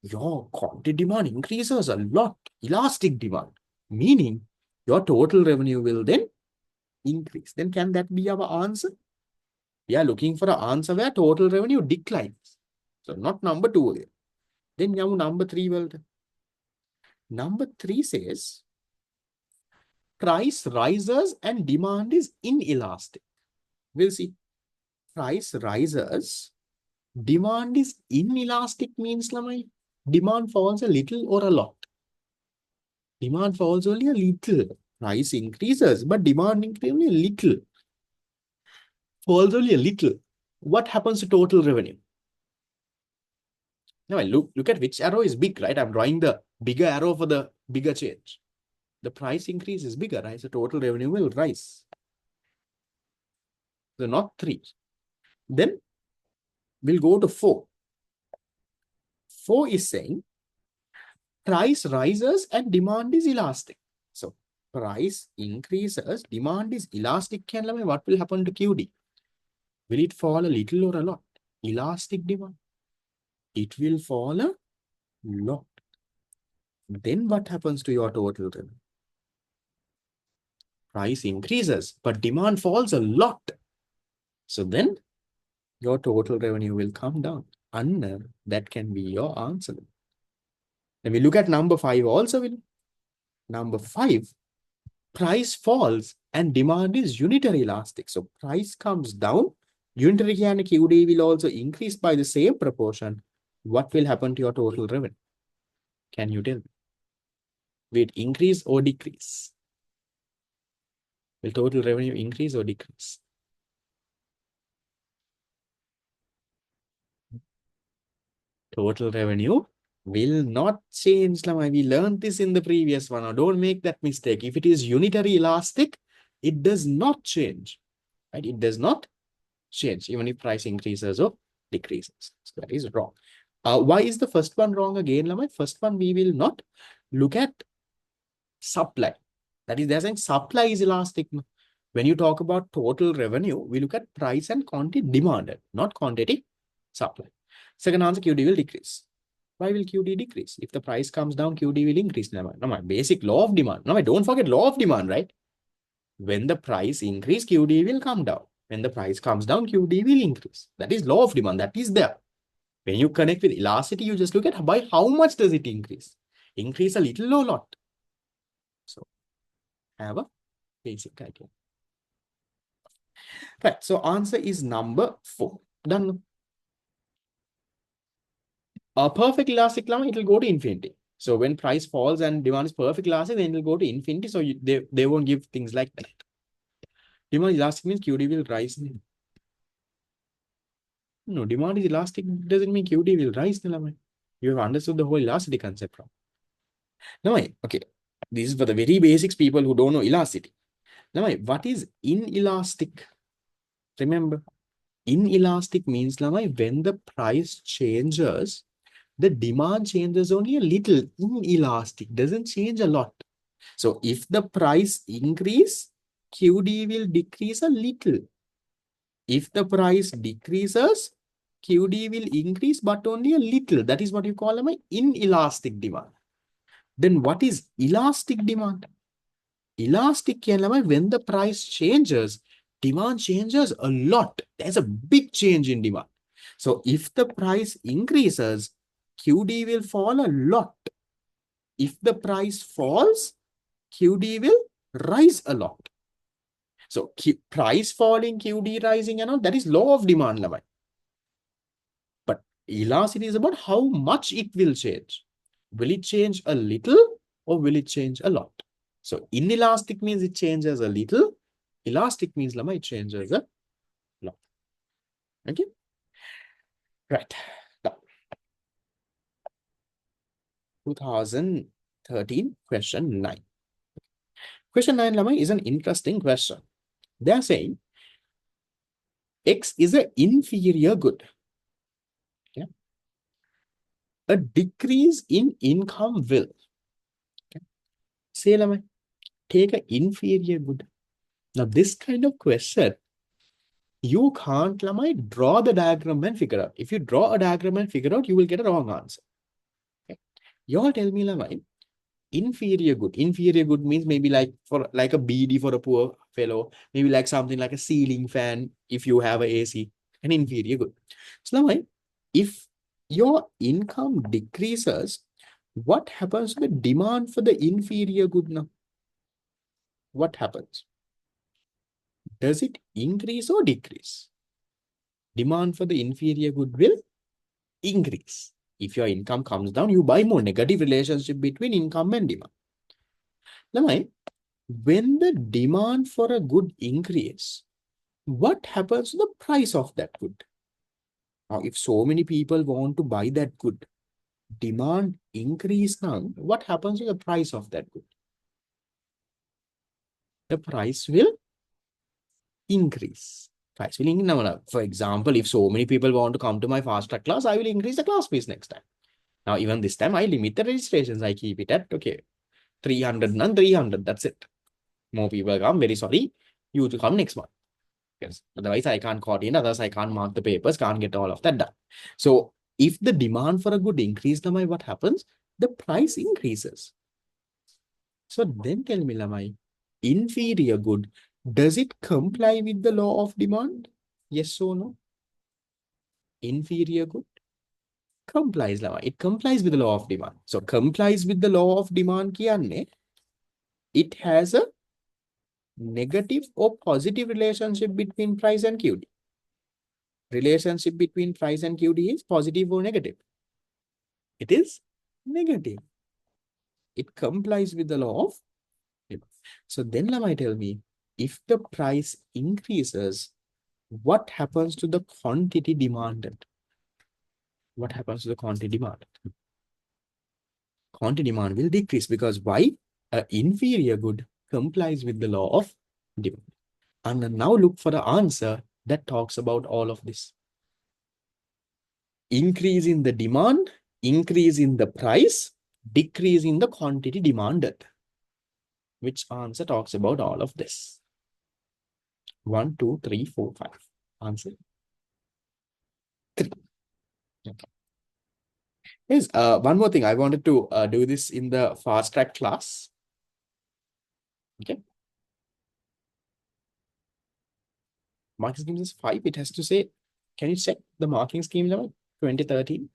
Your quantity demand increases a lot. Elastic demand. Meaning, your total revenue will then increase. Then can that be our answer? We are looking for an answer where total revenue declines. So not number 2. Then number 3 will. Number 3 says, price rises and demand is inelastic. We'll see. Price rises, demand is inelastic means demand falls a little or a lot. Demand falls only a little. Price increases, but demand increases only a little. Falls only a little. What happens to total revenue? Now look at which arrow is big, right? I'm drawing the bigger arrow for the bigger change. The price increase is bigger, right? So total revenue will rise. So not 3. Then we'll go to 4. 4 is saying price rises and demand is elastic. So price increases, demand is elastic. What will happen to QD? Will it fall a little or a lot? Elastic demand. It will fall a lot. Then what happens to your total revenue? Price increases, but demand falls a lot. So then your total revenue will come down. And that can be your answer. Then we look at number 5 also. Number 5, price falls and demand is unitary elastic. So price comes down. Unitary and QD will also increase by the same proportion. What will happen to your total revenue? Can you tell me? Will it increase or decrease? Will total revenue increase or decrease? Total revenue will not change. We learned this in the previous one. Now, don't make that mistake. If it is unitary elastic, it does not change. Right? It does not change, even if price increases or decreases. So that is wrong. Why is the first one wrong again? First one, we will not look at supply. That is, they're saying supply is elastic. When you talk about total revenue, we look at price and quantity demanded, not quantity supply. Second answer, QD will decrease. Why will QD decrease? If the price comes down, QD will increase. My basic law of demand. Don't forget law of demand, right? When the price increase, QD will come down. When the price comes down, QD will increase. That is law of demand. That is there. When you connect with elasticity, you just look at by how much does it increase. Increase a little or lot. So have a basic idea. Right. So answer is number 4. Done. A perfect elastic, it will go to infinity. So when price falls and demand is perfect elastic, then it will go to infinity. So they won't give things like that. Demand elastic means QD will rise. No, demand is elastic doesn't mean QD will rise. You have understood the whole elasticity concept wrong. No, okay. This is for the very basics people who don't know elasticity. Now, what is inelastic? Remember, inelastic means when the price changes, the demand changes only a little. Inelastic doesn't change a lot. So if the price increase, QD will decrease a little. If the price decreases, QD will increase, but only a little. That is what you call an inelastic demand. Then what is elastic demand? Elastic when the price changes, demand changes a lot. There's a big change in demand. So if the price increases, QD will fall a lot. If the price falls, QD will rise a lot. So price falling, QD rising, that is law of demand. But elasticity is about how much it will change. Will it change a little or will it change a lot? So inelastic means it changes a little. Elastic means lama, it changes a lot. Okay. Right. Now, 2013 question 9. Question 9 lama is an interesting question. They are saying X is an inferior good. Okay. A decrease in income will. Okay. Say lama, take an inferior good. Now this kind of question, you can't lama, draw the diagram and figure out. If you draw a diagram and figure out, you will get a wrong answer. Okay. You all tell me lama, inferior good. Inferior good means maybe like for like a BD for a poor fellow, maybe like something like a ceiling fan if you have a AC, an inferior good. So now, if your income decreases, what happens to the demand for the inferior good now? What happens? Does it increase or decrease? Demand for the inferior good will increase. If your income comes down, you buy more. Negative relationship between income and demand. Now, when the demand for a good increase, what happens to the price of that good? Now, if so many people want to buy that good, demand increase now, what happens to the price of that good? The price will increase. Price will increase. Now, for example, if so many people want to come to my fast track class, I will increase the class fees next time. Now, even this time, I limit the registrations. I keep it at, okay, 300 and 300. That's it. More people come, very sorry. You to come next month. Yes. Otherwise, I can't coordinate. Otherwise, I can't mark the papers, can't get all of that done. So, if the demand for a good increase, Lamai, what happens? The price increases. So, then tell me, Lamai, inferior good, does it comply with the law of demand? Yes or no? Inferior good complies, Lamai. It complies with the law of demand. So, complies with the law of demand, kiyanne, it has a negative or positive relationship between price and QD. Relationship between price and QD is positive or negative? It is negative. It complies with the law of demand. So then Lamai tell me, if the price increases, what happens to the quantity demanded? What happens to the quantity demanded? Quantity demand will decrease because why? An inferior good complies with the law of demand. And now look for the answer that talks about all of this. Increase in the demand, increase in the price, decrease in the quantity demanded. Which answer talks about all of this? 1, 2, 3, 4, 5. Answer 3. Okay. Yes, one more thing. I wanted to do this in the fast track class. Okay. Marking scheme is 5. It has to say, can you check the marking scheme level? 2013.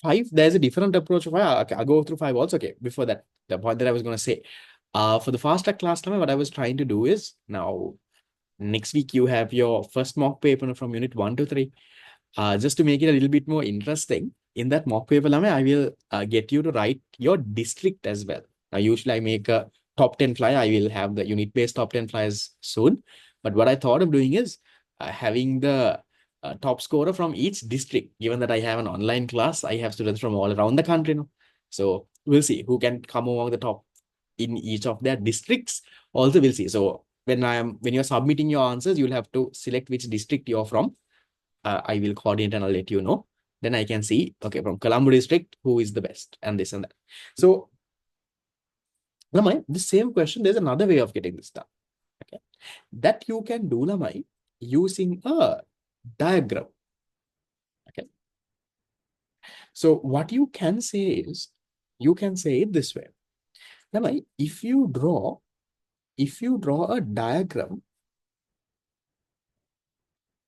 5, there's a different approach. Okay, I'll go through 5 also. Okay, before that, the point that I was going to say, for the fast track class, what I was trying to do is, now, next week you have your first mock paper from unit 1 to 3. Just to make it a little bit more interesting, in that mock paper, I will get you to write your district as well. Now, usually I make a top 10 flyer. I will have the unit-based top 10 flyers soon. But what I thought of doing is having the top scorer from each district. Given that I have an online class, I have students from all around the country now. So we'll see who can come among the top in each of their districts. Also, we'll see. So when you're submitting your answers, you'll have to select which district you're from. I will coordinate and I'll let you know. Then I can see, okay, from Colombo district, who is the best and this and that. So, Lamai, the same question, there's another way of getting this done. Okay, that you can do, Lamai, using a diagram. Okay. So what you can say is, you can say it this way. Lamai, if you draw a diagram,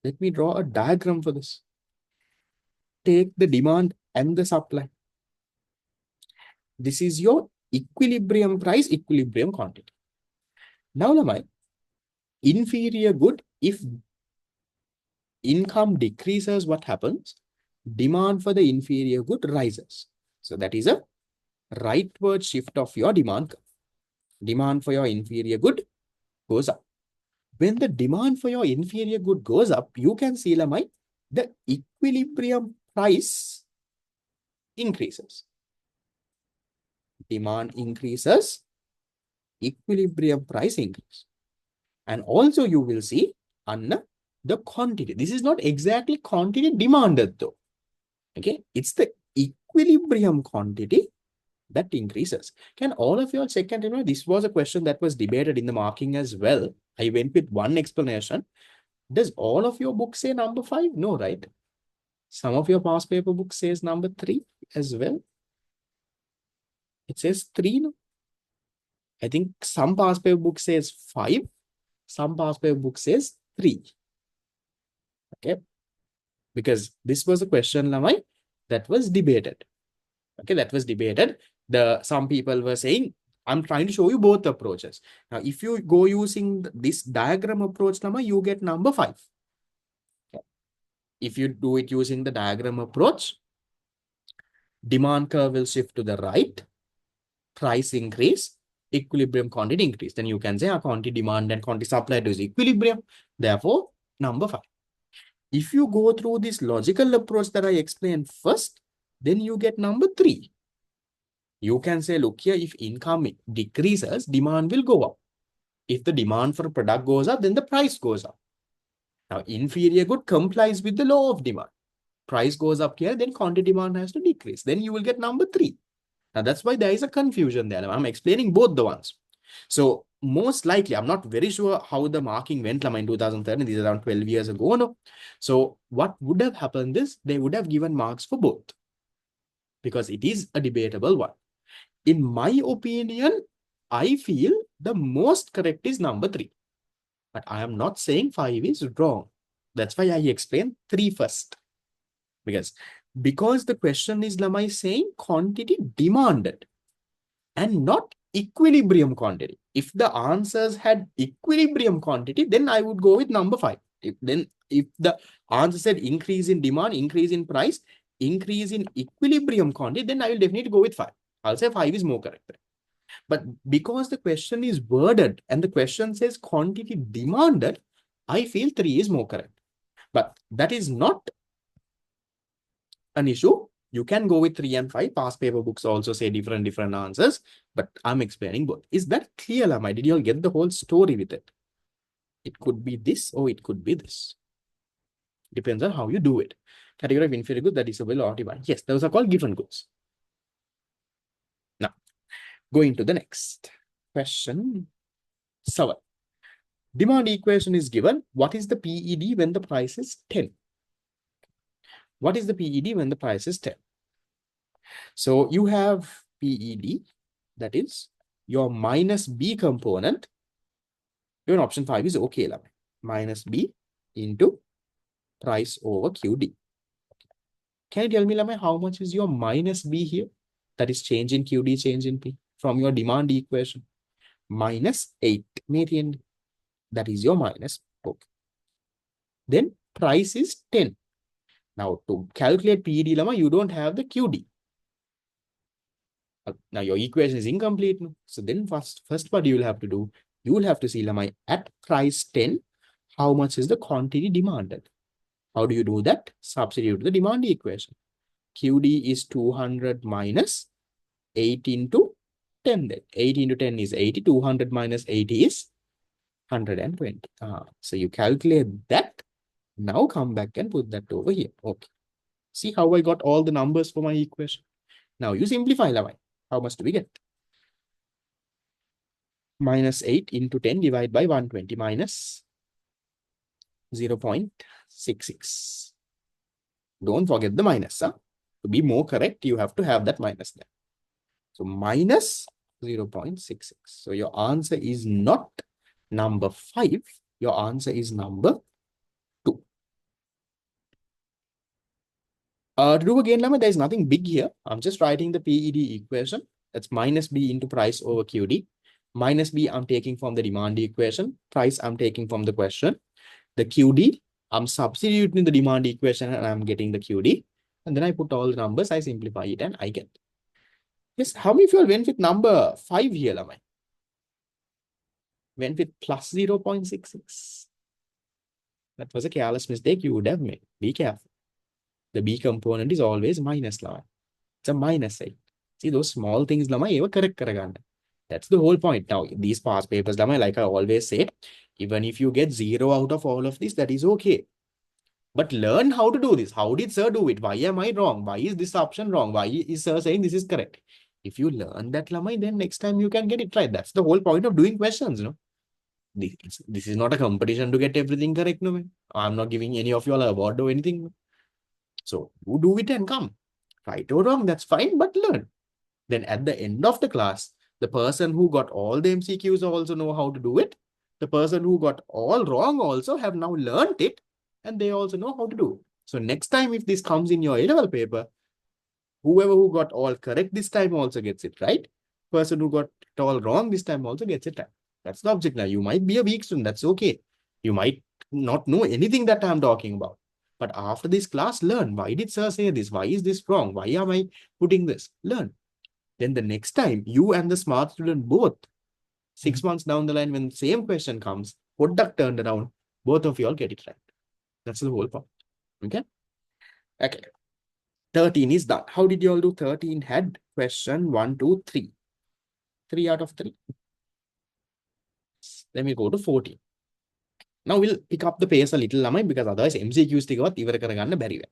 let me draw a diagram for this. Take the demand and the supply. This is your equilibrium price, equilibrium quantity. Now, Lamai, inferior good, if income decreases, what happens? Demand for the inferior good rises. So that is a rightward shift of your demand curve. Demand for your inferior good goes up. When the demand for your inferior good goes up, you can see the equilibrium price increases. Demand increases, equilibrium price increase. And also you will see the quantity. This is not exactly quantity demanded though. Okay, it's the equilibrium quantity that increases. Can all of you all check and remember? This was a question that was debated in the marking as well. I went with one explanation. Does all of your books say number 5? No, right? Some of your past paper book says number 3 as well. It says 3, no? I think some past paper book says 5. Some past paper book says 3. Okay. Because this was a question that was debated. Okay, that was debated. Some people were saying, I'm trying to show you both approaches. Now, if you go using this diagram approach, you get number 5. Okay. If you do it using the diagram approach, demand curve will shift to the right, price increase, equilibrium quantity increase. Then you can say quantity demand and quantity supply is equilibrium. Therefore, number 5. If you go through this logical approach that I explained first, then you get number 3. You can say, look here, if income decreases, demand will go up. If the demand for a product goes up, then the price goes up. Now, inferior good complies with the law of demand. Price goes up here, then quantity demand has to decrease. Then you will get number 3. Now, that's why there is a confusion there. I'm explaining both the ones. So, most likely, I'm not very sure how the marking went in 2013. This is around 12 years ago. No? So, what would have happened is they would have given marks for both because it is a debatable one. In my opinion, I feel the most correct is number 3. But I am not saying 5 is wrong. That's why I explained 3 first. Because the question is saying quantity demanded and not equilibrium quantity. If the answers had equilibrium quantity, then I would go with number 5. If the answer said increase in demand, increase in price, increase in equilibrium quantity, then I will definitely go with 5. I'll say 5 is more correct. But because the question is worded and the question says quantity demanded, I feel 3 is more correct. But that is not an issue. You can go with 3 and 5. Past paper books also say different answers, but I'm explaining both. Is that clear, Lamai? Did you all get the whole story with it? It could be this or it could be this. Depends on how you do it. Category of inferior good, that is a well or demand. Yes, those are called given goods. Now, going to the next question. 7. Demand equation is given. What is the PED when the price is 10? What is the PED when the price is 10? So you have PED, that is your minus B component. Even option 5 is okay. Minus B into price over QD. Can you tell me, Lama, how much is your minus B here? That is change in QD, change in P from your demand equation. Minus 8. That is your minus. Okay. Then price is 10. Now to calculate PED, Lama, you don't have the QD. Now your equation is incomplete. So then first what you will have to do, you will have to see, Lama, at price 10, how much is the quantity demanded? How do you do that? Substitute the demand equation. QD is 200 minus 8 into 10. Then 8 into 10 is 80. 200 minus 80 is 120. So you calculate that. Now come back and put that over here. Okay. See how I got all the numbers for my equation. Now you simplify, Lavai. How much do we get? Minus 8 into 10 divided by 120 minus 0.66. Don't forget the minus. To be more correct, you have to have that minus there. So minus 0.66. So your answer is not number 5. Your answer is number 2. To do again, Lama, there is nothing big here. I'm just writing the PED equation. That's minus B into price over QD. Minus B I'm taking from the demand equation. Price I'm taking from the question. The QD, I'm substituting the demand equation and I'm getting the QD. And then I put all the numbers, I simplify it and I get. Yes, how many of you all went with number 5 here, Lamai? Went with plus 0.66. That was a careless mistake you would have made. Be careful. The B component is always minus, Lamai. It's a minus sign. See those small things, Lamai, you correct karaganda. That's the whole point. Now, these past papers, Lamai, like I always said, even if you get 0 out of all of this, that is okay. But learn how to do this. How did sir do it? Why am I wrong? Why is this option wrong? Why is sir saying this is correct? If you learn that, Lamai, then next time you can get it right. That's the whole point of doing questions, no? This is not a competition to get everything correct, no, man. I'm not giving any of you all a award or anything. So you do it and come. Right or wrong, that's fine, but learn. Then at the end of the class, the person who got all the MCQs also know how to do it. The person who got all wrong also have now learned it, and they also know how to do it. So next time, if this comes in your A-level paper, whoever who got all correct this time also gets it right. Person who got it all wrong this time also gets it right. That's the object now. You might be a weak student. That's okay. You might not know anything that I'm talking about. But after this class, learn. Why did sir say this? Why is this wrong? Why am I putting this? Learn. Then the next time, you and the smart student both, 6 months down the line, when the same question comes, product turned around, both of you all get it right. That's the whole point. Okay? Okay. 13 is done. How did you all do 13 had? Question 1, 2, 3. 3 out of 3. Let me go to 14. Now we'll pick up the pace a little, Lamai, because otherwise MCQs tigavat ivara karaganna bari ve.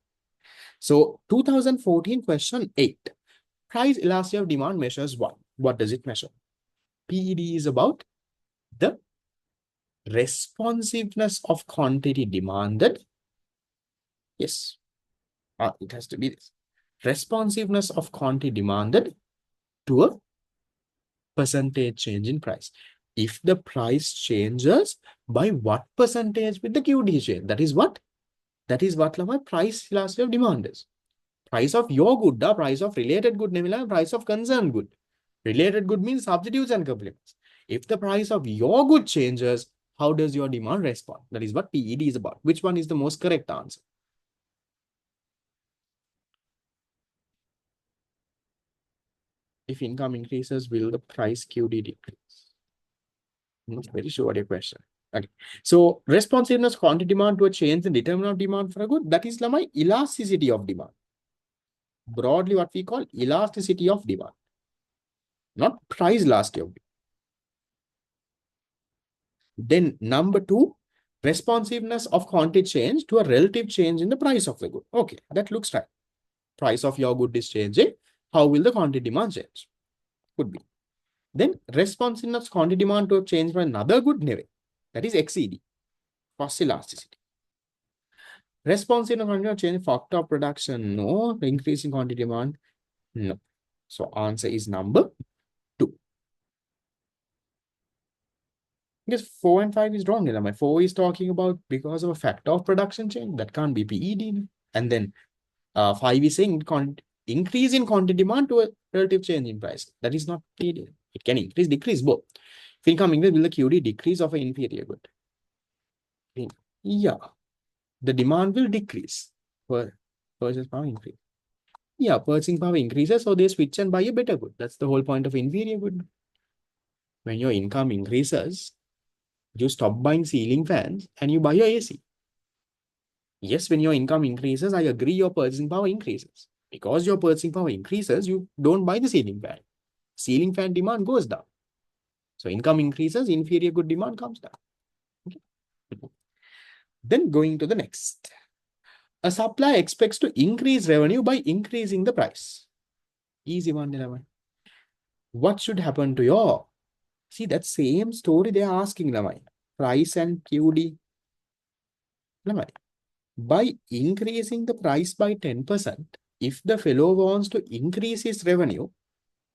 So 2014 question 8. Price elasticity of demand measures what? What does it measure? PED is about the responsiveness of quantity demanded. Yes, it has to be this. Responsiveness of quantity demanded to a percentage change in price. If the price changes, by what percentage with the QD change? That is what? That is what my price elasticity of demand is. Price of your good, the price of related good, price of concerned good. Related good means substitutes and complements. If the price of your good changes, how does your demand respond? That is what PED is about. Which one is the most correct answer? If income increases, will the price QD decrease? I'm not very sure what your question. Okay. So responsiveness, quantity demand to a change in determinant of demand for a good, that is my elasticity of demand. Broadly, what we call elasticity of demand, not price elasticity of demand. Then number 2, responsiveness of quantity change to a relative change in the price of the good. Okay, that looks right. Price of your good is changing. How will the quantity demand change? Could be. Then responsiveness quantity demand to a change for another good, that is XED, cost elasticity. Responsiveness quantity change factor of production, no. Increase in quantity demand, no. So answer is number 2. Because 4 and 5 is wrong. My 4 is talking about because of a factor of production change. That can't be PED. And then 5 is saying increase in quantity demand to a relative change in price. That is not PED. It can increase, decrease both. If income increase, will the QD decrease of an inferior good? Yeah. The demand will decrease. Purchase power increase. Yeah, purchasing power increases, so they switch and buy a better good. That's the whole point of inferior good. When your income increases, you stop buying ceiling fans and you buy your AC. Yes, when your income increases, I agree your purchasing power increases. Because your purchasing power increases, you don't buy the ceiling fan. Ceiling fan demand goes down. So income increases, inferior good demand comes down. Okay. Then going to the next. A supplier expects to increase revenue by increasing the price. Easy one, 11. What should happen to your? See, that same story they are asking, Lamai. Price and QD. Lamai. By increasing the price by 10%, if the fellow wants to increase his revenue,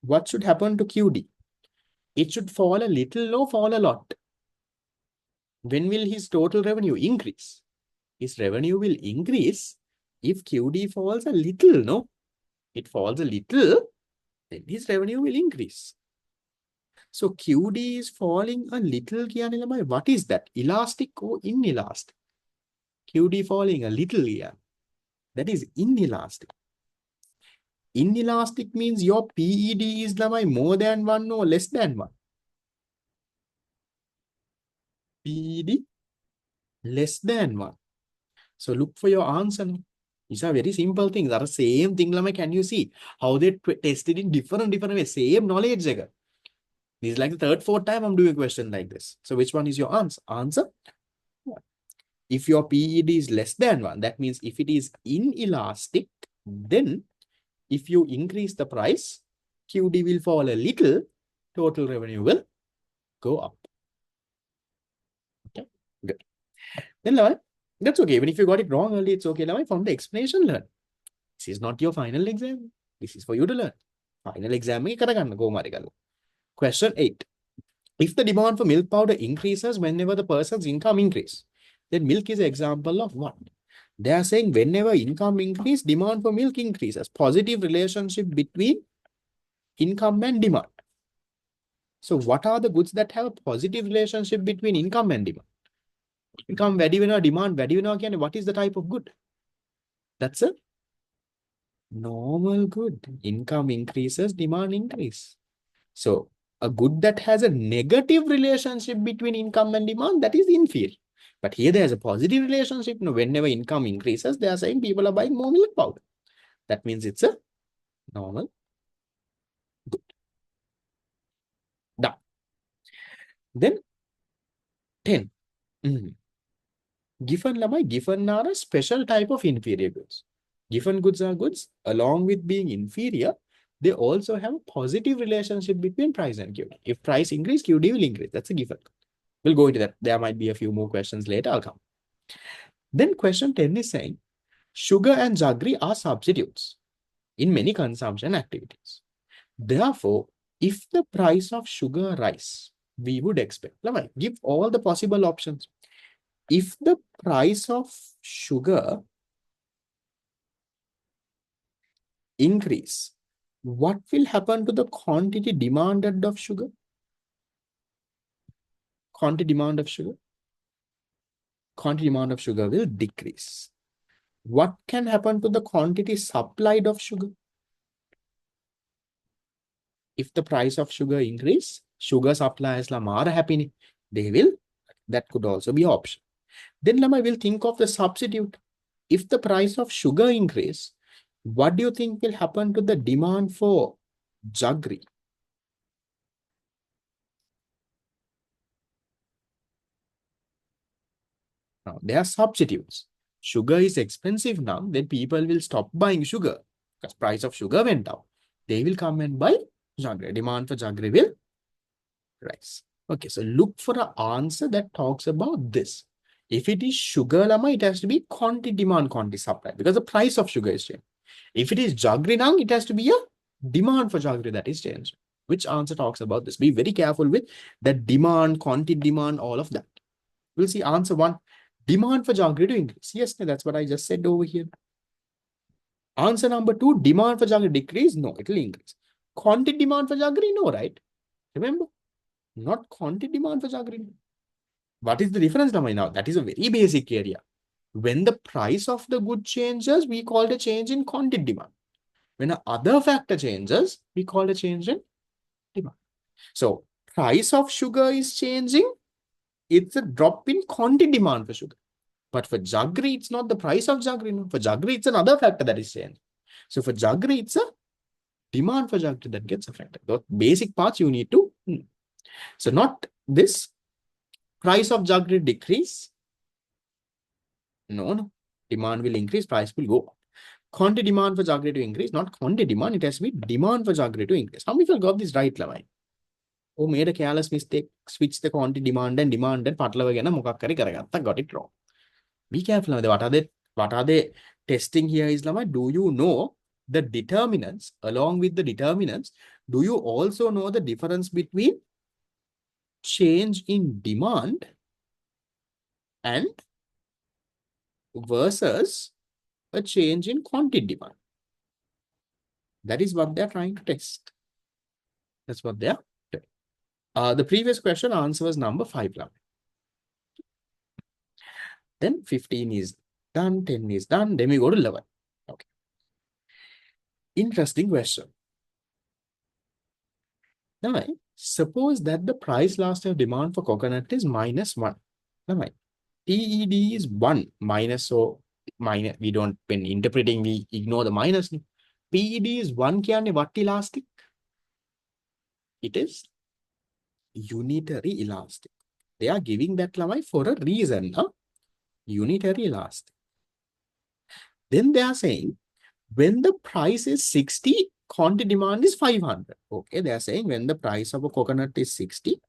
what should happen to QD? It should fall a little or fall a lot. When will his total revenue increase? His revenue will increase if QD falls a little, no? It falls a little, then his revenue will increase. So QD is falling a little. What is that? Elastic or inelastic? QD falling a little here. That is inelastic. Inelastic means your PED is more than 1 or less than 1. PED less than 1. So look for your answer now. These are very simple things. Are the same thing. Can you see how they tested in different ways? Same knowledge. This is like the third, fourth time I'm doing a question like this. So which one is your answer? Answer. If your PED is less than 1, that means if it is inelastic, then if you increase the price, QD will fall a little, total revenue will go up. Okay, good. Then that's okay. Even if you got it wrong early, it's okay. From the explanation, learn. This is not your final exam. This is for you to learn. Final exam. Question 8. If the demand for milk powder increases whenever the person's income increases, then milk is an example of what? They are saying whenever income increases, demand for milk increases. Positive relationship between income and demand. So what are the goods that have a positive relationship between income and demand? Income, demand, what is the type of good? That's a normal good. Income increases, demand increase. So a good that has a negative relationship between income and demand, that is inferior. But here there is a positive relationship. Whenever income increases, they are saying people are buying more milk powder. That means it's a normal good. Done. Then 10. Given are a special type of inferior goods. Given goods are goods, along with being inferior, they also have a positive relationship between price and QD. If price increase, QD will increase. That's a given. We'll go into that. There might be a few more questions later. I'll come. Then question 10 is saying, sugar and jaggery are substitutes in many consumption activities. Therefore, if the price of sugar rise, we would expect, give all the possible options. If the price of sugar increase, what will happen to the quantity demanded of sugar? Quantity demand of sugar? Quantity demand of sugar will decrease. What can happen to the quantity supplied of sugar? If the price of sugar increase, sugar suppliers are happy. They will, that could also be an option. Then we'll think of the substitute. If the price of sugar increase, what do you think will happen to the demand for jaggery? Now, they are substitutes. Sugar is expensive now, then people will stop buying sugar because price of sugar went down. They will come and buy jaggery. Demand for jaggery will rise. Okay, so look for an answer that talks about this. If it is sugar, it has to be quantity demand, quantity supply, because the price of sugar is changed. If it is jaggery now, it has to be a demand for jaggery that is changed. Which answer talks about this? Be very careful with the demand, quantity demand, all of that. We'll see answer 1. Demand for jaggery to increase. Yes, that's what I just said over here. Answer number 2, demand for jaggery decrease. No, it will increase. Quantity demand for jaggery, no, right? Remember, not quantity demand for jaggery. What is the difference now? That is a very basic area. When the price of the good changes, we call it a change in quantity demand. When a other factor changes, we call it a change in demand. So price of sugar is changing. It's a drop in quantity demand for sugar. But for jaggery, it's not the price of jaggery. No. For jaggery, it's another factor that is changed. So for jaggery, it's a demand for jaggery that gets affected. Those basic parts you need to know. So not this. Price of jaggery decrease. No. Demand will increase, price will go up. Quantity demand for jaggery to increase, not quantity demand. It has to be demand for jaggery to increase. How many people got this right, Lavai? Oh, made a careless mistake, switch the quantity demand and patla got it wrong. Be careful. What are they testing here is, do you know the determinants? Along with the determinants, do you also know the difference between change in demand and versus a change in quantity demand? That is what they're trying to test. That's what they're doing. The previous question answer was number 5. Then 15 is done, 10 is done. Then we go to 11. Okay. Interesting question. Now, suppose that the price last of demand for coconut is -1. Now, PED is 1 minus, so minus, we don't, when interpreting, we ignore the minus. PED is 1 kya what elastic? It is unitary elastic. They are giving that lamai for a reason. Huh? Unitary elastic. Then they are saying when the price is 60, quantity demand is 500. Okay, they are saying when the price of a coconut is 60,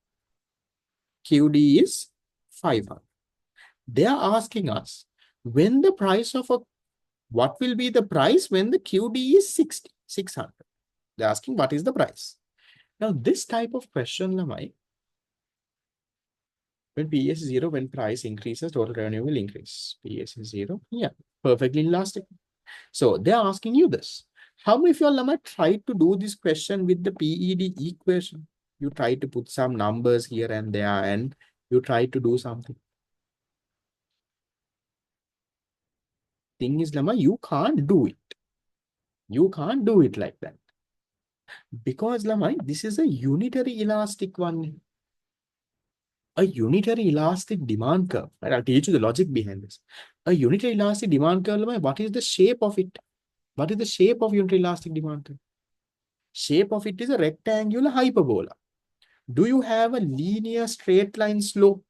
QD is 500. They are asking us when the price of a, what will be the price when the QD is 60, 600? They're asking what is the price. Now, this type of question, Lamai, when PS is 0, when price increases, total revenue will increase. PS is 0. Yeah, perfectly elastic. So they're asking you this. How many of y'all might try to do this question with the PED equation? You try to put some numbers here and there and you try to do something. Thing is, Lama, you can't do it. You can't do it like that. Because, Lama, this is a unitary elastic one. A unitary elastic demand curve. Right? I'll teach you the logic behind this. A unitary elastic demand curve, Lama, what is the shape of it? What is the shape of unitary elastic demand curve? Shape of it is a rectangular hyperbola. Do you have a linear straight line slope?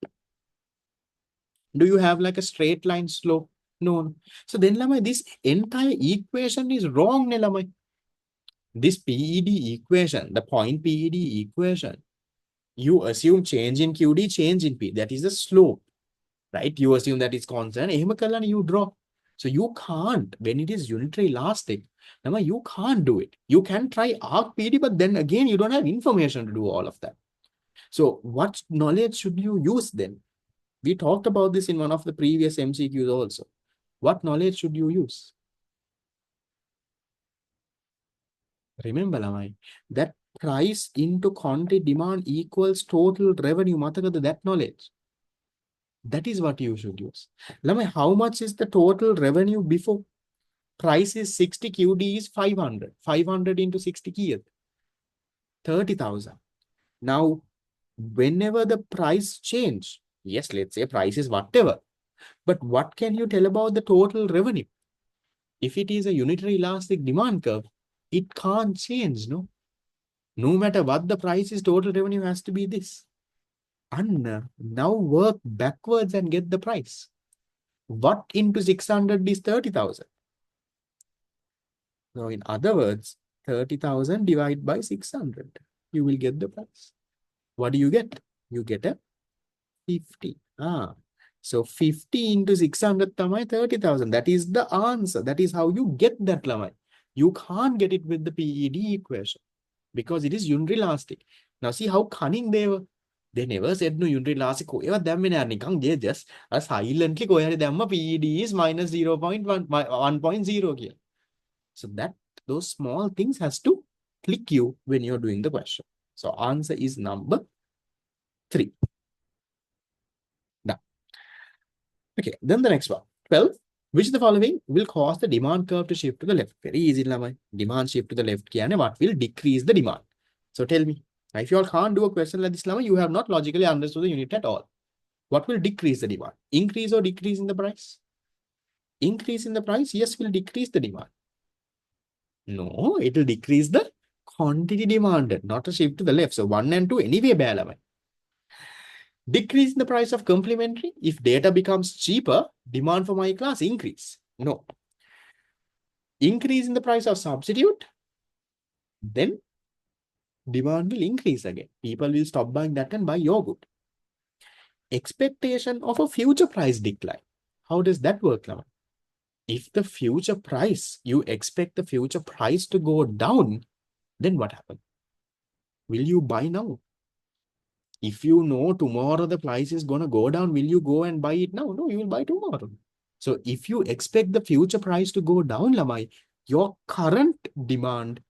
Do you have like a straight line slope? No. So then, Lamai, this entire equation is wrong, Lamai. This PED equation, the point PED equation, you assume change in QD, change in P. That is the slope, right? You assume that it's constant. You draw. So you can't, when it is unitary elastic, Lamai, you can't do it. You can try arc PD, but then again, you don't have information to do all of that. So what knowledge should you use then? We talked about this in one of the previous MCQs also. What knowledge should you use? Remember, Lamai, that price into quantity demand equals total revenue. Matakada, that knowledge. That is what you should use. Lamai, how much is the total revenue before? Price is 60, QD is 500. 500 into 60 kiyat. 30,000. Now, whenever the price change, yes, let's say price is whatever. But what can you tell about the total revenue? If it is a unitary elastic demand curve, it can't change, no? No matter what the price is, total revenue has to be this. And now work backwards and get the price. What into 600 is 30,000? So in other words, 30,000 divided by 600. You will get the price. What do you get? You get a 50. So 50 into 600 tamai 30,000. That is the answer. That is how you get that lamai. You can't get it with the PED equation because it is unitary elastic. Now see how cunning they were. They never said no unitary elastic. They just silently PED is minus 1.0 here. So that those small things has to click you when you're doing the question. So answer is number 3. Okay, then the next one. 12. Which of the following will cause the demand curve to shift to the left? Very easy, Lamai. Demand shift to the left. What will decrease the demand? So tell me. If you all can't do a question like this, Lamai, you have not logically understood the unit at all. What will decrease the demand? Increase or decrease in the price? Increase in the price, yes, will decrease the demand. No, it will decrease the quantity demanded, not a shift to the left. So 1 and 2 anyway, Lamai. Decrease in the price of complementary. If data becomes cheaper, demand for my class increase. No. Increase in the price of substitute, then demand will increase again. People will stop buying that and buy your good. Expectation of a future price decline. How does that work now? If the future price, you expect the future price to go down, then what happens? Will you buy now? If you know tomorrow the price is going to go down, will you go and buy it now? No, you will buy tomorrow. So if you expect the future price to go down, Lamai, your current demand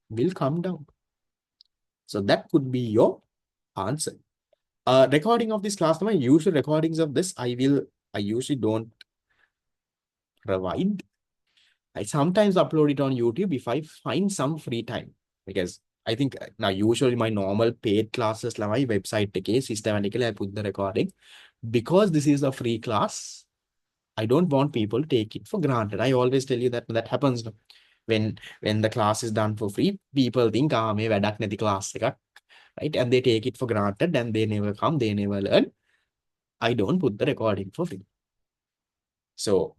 will come down. So that could be your answer. Recording of this class, Lamai, usual recordings of this, I usually don't provide. I sometimes upload it on YouTube if I find some free time, because I think now usually my normal paid classes la my website take systematically I put the recording because this is a free class. I don't want people to take it for granted. I always tell you that that happens when the class is done for free. People think මේ වැඩක් නැති class එකක්, right? And they take it for granted and they never come, they never learn. I don't put the recording for free. So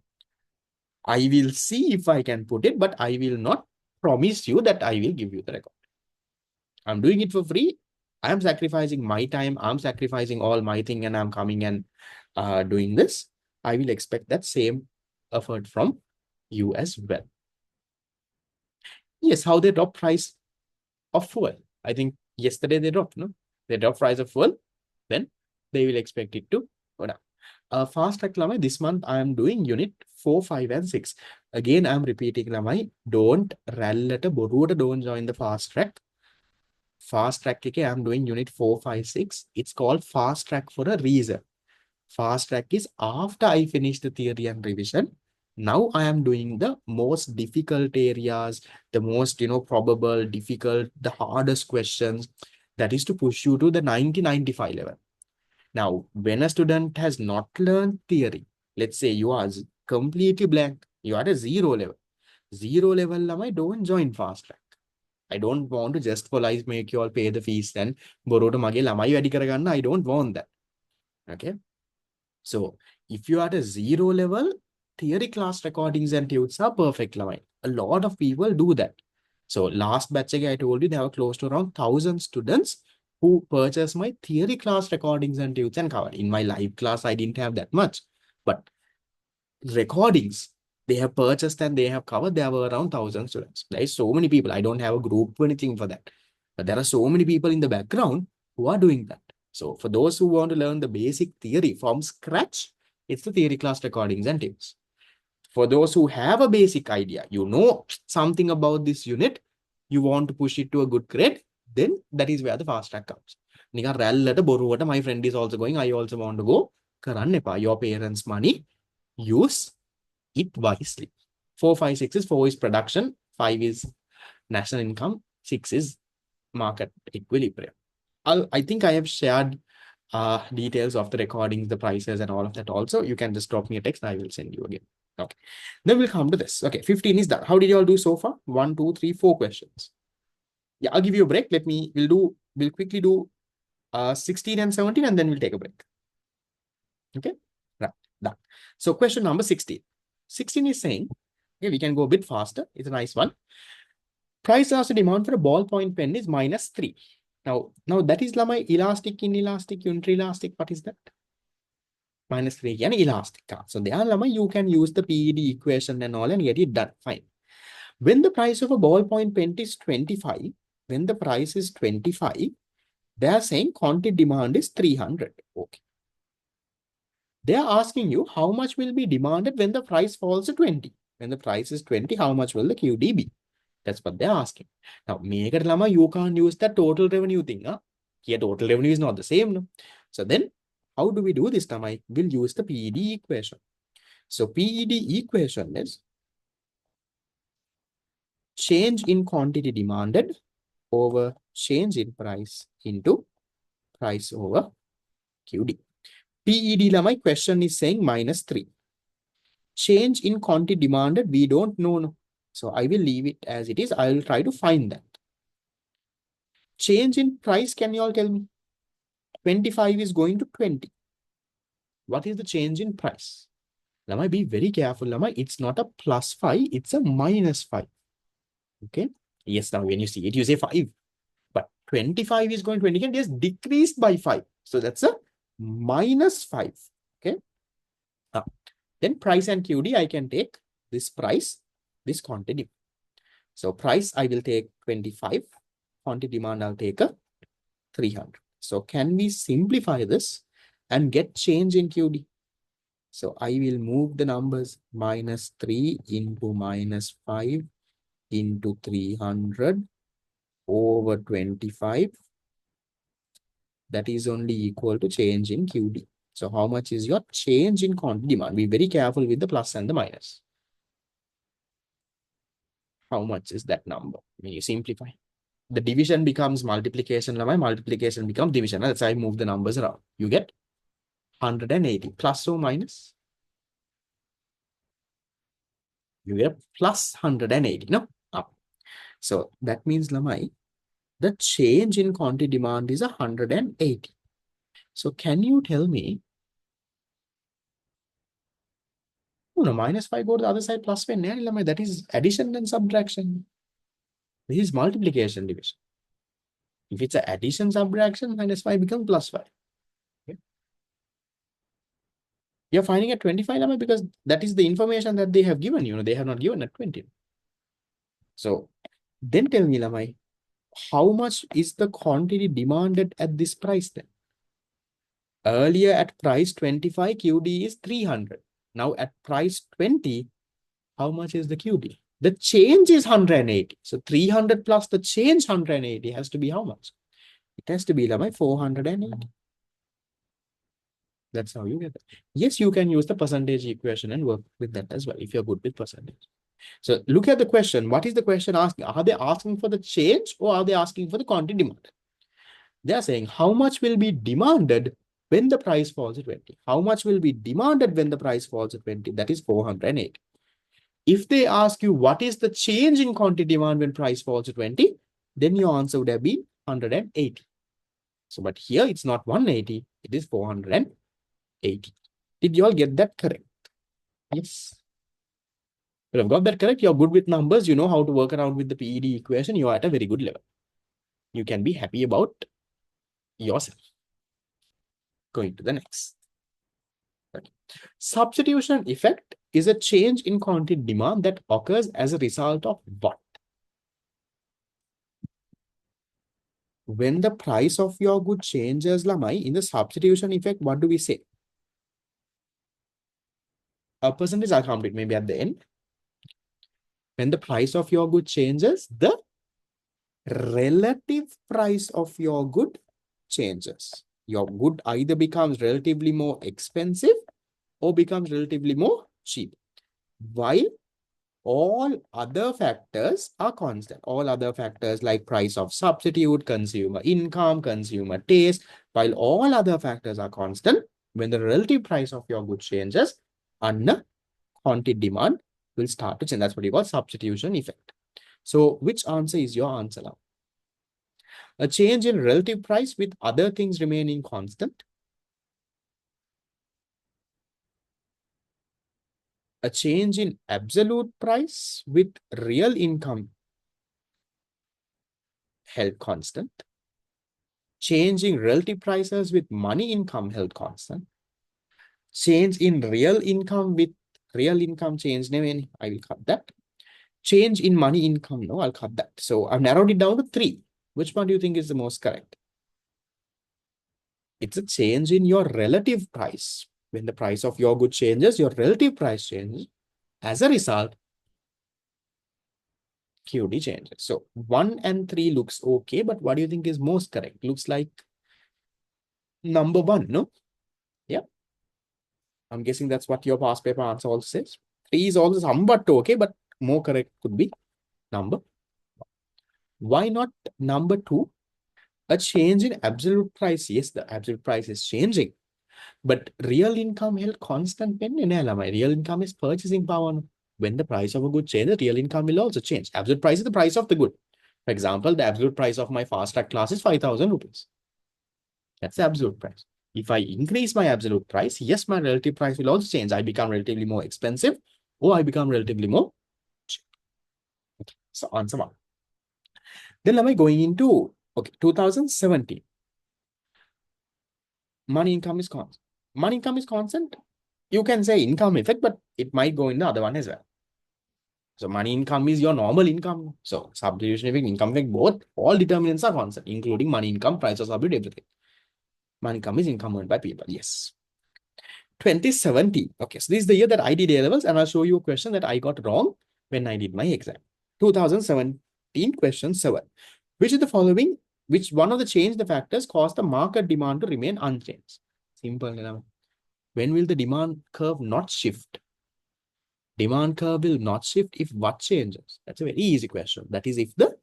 I will see if I can put it, but I will not promise you that I will give you the record. I'm doing it for free. I'm sacrificing my time. I'm sacrificing all my thing and I'm coming and doing this. I will expect that same effort from you as well. Yes, how they drop price of fuel. I think yesterday they dropped, no? They dropped price of fuel, then they will expect it to go down. Fast track lamai, this month I am doing unit 4, 5, and 6. Again, I am repeating lamai, don't rallata boruwata, don't join the fast track. Fast track I am doing unit 4, 5, 6. It's called fast track for a reason. Fast track is after I finish the theory and revision. Now I am doing the most difficult areas, the most, probable, difficult, the hardest questions. That is to push you to the 90-95 level. Now, when a student has not learned theory, let's say you are completely blank, you are at a 0 level. 0 level, I don't join fast track. I don't want to just for life make you all pay the fees and borrow to mage lamai වැඩි කරගන්න. I don't want that. Okay. So if you are at a 0 level, theory class recordings and tutes are perfect lamai. A lot of people do that. So last batch I told you there were close to around 1,000 students who purchased my theory class recordings and tutes and covered. In my live class, I didn't have that much, but recordings they have purchased and they have covered. There were around 1,000 students. There is so many people. I don't have a group or anything for that, but there are so many people in the background who are doing that. So for those who want to learn the basic theory from scratch, it's the theory class recordings and tips. For those who have a basic idea, you know something about this unit, you want to push it to a good grade, then that is where the fast track comes. My friend is also going, I also want to go. Your parents' money, use it wisely. 4, 5, 6 is 4 is production, 5 is national income, 6 is market equilibrium. I think I have shared details of the recordings, the prices and all of that also. You can just drop me a text. I will send you again. Okay. Then we'll come to this. Okay. 15 is done. How did you all do so far? 1, 2, 3, 4 questions. Yeah, I'll give you a break. We'll quickly do 16 and 17 and then we'll take a break. Okay. Right. Done. So question number 16. 16 is saying, okay, we can go a bit faster. It's a nice one. Price after demand for a ballpoint pen is -3. Now that is my elastic, inelastic, unitary elastic. What is that? -3 and elastic. So there you can use the PED equation and all and get it done. Fine. When the price of a ballpoint pen is 25, when the price is 25, they are saying quantity demand is 300. Okay. They are asking you how much will be demanded when the price falls to 20. When the price is 20, how much will the QD be? That's what they're asking. Now, you can't use that total revenue thing. Here, total revenue is not the same. No? So then, how do we do this? Now, we'll use the PED equation. So PED equation is change in quantity demanded over change in price into price over QD. PED, my question is saying -3. Change in quantity demanded, we don't know. No. So I will leave it as it is. I will try to find that. Change in price, can you all tell me? 25 is going to 20. What is the change in price? Lama, be very careful, Lama. It's not a +5, it's a -5. Okay. Yes, now when you see it, you say 5. But 25 is going 20 and just decreased by 5. So that's a -5. Okay. Then price and QD, I can take this price, this quantity. So price, I will take 25. Quantity demand, I'll take a 300. So can we simplify this and get change in QD? So I will move the numbers -3 into -5 into 300 over 25. That is only equal to change in QD. So how much is your change in quantity demand? Be very careful with the plus and the minus. how much is that number? When you simplify, the division becomes multiplication. Multiplication becomes division. That's why I move the numbers around. You get 180 plus or minus. You get plus 180. No, up. So that means Lamai, the change in quantity demand is 180. So can you tell me? Oh, no, minus 5 go to the other side, plus 5. That is addition and subtraction. This is multiplication division. If it's an addition subtraction, minus 5 becomes plus 5. Okay. You're finding at 25 because that is the information that they have given you. They have not given at 20. So then tell me, Lamai, how much is the quantity demanded at this price then? Earlier at price 25, QD is 300. Now at price 20, how much is the QD? The change is 180. So 300 plus the change 180 has to be how much? It has to be Lamai 480. That's how you get it. Yes, you can use the percentage equation and work with that as well if you're good with percentage. So look at the question. What is the question asking? Are they asking for the change or are they asking for the quantity demand? They are saying how much will be demanded when the price falls to 20. How much will be demanded when the price falls to 20? That is 408. If they ask you what is the change in quantity demand when price falls to 20, then your answer would have been 180. So, but here it's not 180, it is 480. Did you all get that correct? Yes. If you've got that correct, you're good with numbers, you know how to work around with the PED equation, you're at a very good level. You can be happy about yourself. Going to the next. Okay. Substitution effect is a change in quantity demand that occurs as a result of what? When the price of your good changes, Lamai, in the substitution effect, what do we say? A percentage I'll count it maybe at the end. When the price of your good changes, the relative price of your good changes. Your good either becomes relatively more expensive or becomes relatively more cheap. While all other factors are constant. All other factors like price of substitute, consumer income, consumer taste, while all other factors are constant, when the relative price of your good changes, and quantity demand will start to change. That's what you call substitution effect. So which answer is your answer now? A change in relative price with other things remaining constant. A change in absolute price with real income held constant. Changing relative prices with money income held constant. Change in real income with real income change. I will cut that. Change in money income. No, I'll cut that. So I've narrowed it down to 3. Which one do you think is the most correct? It's a change in your relative price. When the price of your good changes, your relative price changes. As a result, QD changes. So 1 and 3 looks okay, but what do you think is most correct? Looks like number 1, no? Yeah. I'm guessing that's what your past paper answer also says. 3 is also somewhat okay, but more correct could be number 1. Why not number 2? A change in absolute price. Yes, the absolute price is changing. But real income held constant. Real income is purchasing power. When the price of a good changes, real income will also change. Absolute price is the price of the good. For example, the absolute price of my fast track class is 5,000 rupees. That's the absolute price. If I increase my absolute price, yes, my relative price will also change. I become relatively more expensive or I become relatively more cheap. Okay. So answer 1. Then am I going into, okay, 2017. Money income is constant. Money income is constant. You can say income effect, but it might go in the other one as well. So money income is your normal income. So substitution effect, income effect, both, all determinants are constant, including money income, price of substitute, everything. Money income is income earned by people. Yes. 2017. Okay, so this is the year that I did A levels, and I'll show you a question that I got wrong when I did my exam. 2017, question 7. Which of the following, which one of the change the factors cause the market demand to remain unchanged? Simple. When will the demand curve not shift? Demand curve will not shift if what changes? That's a very easy question. That is if the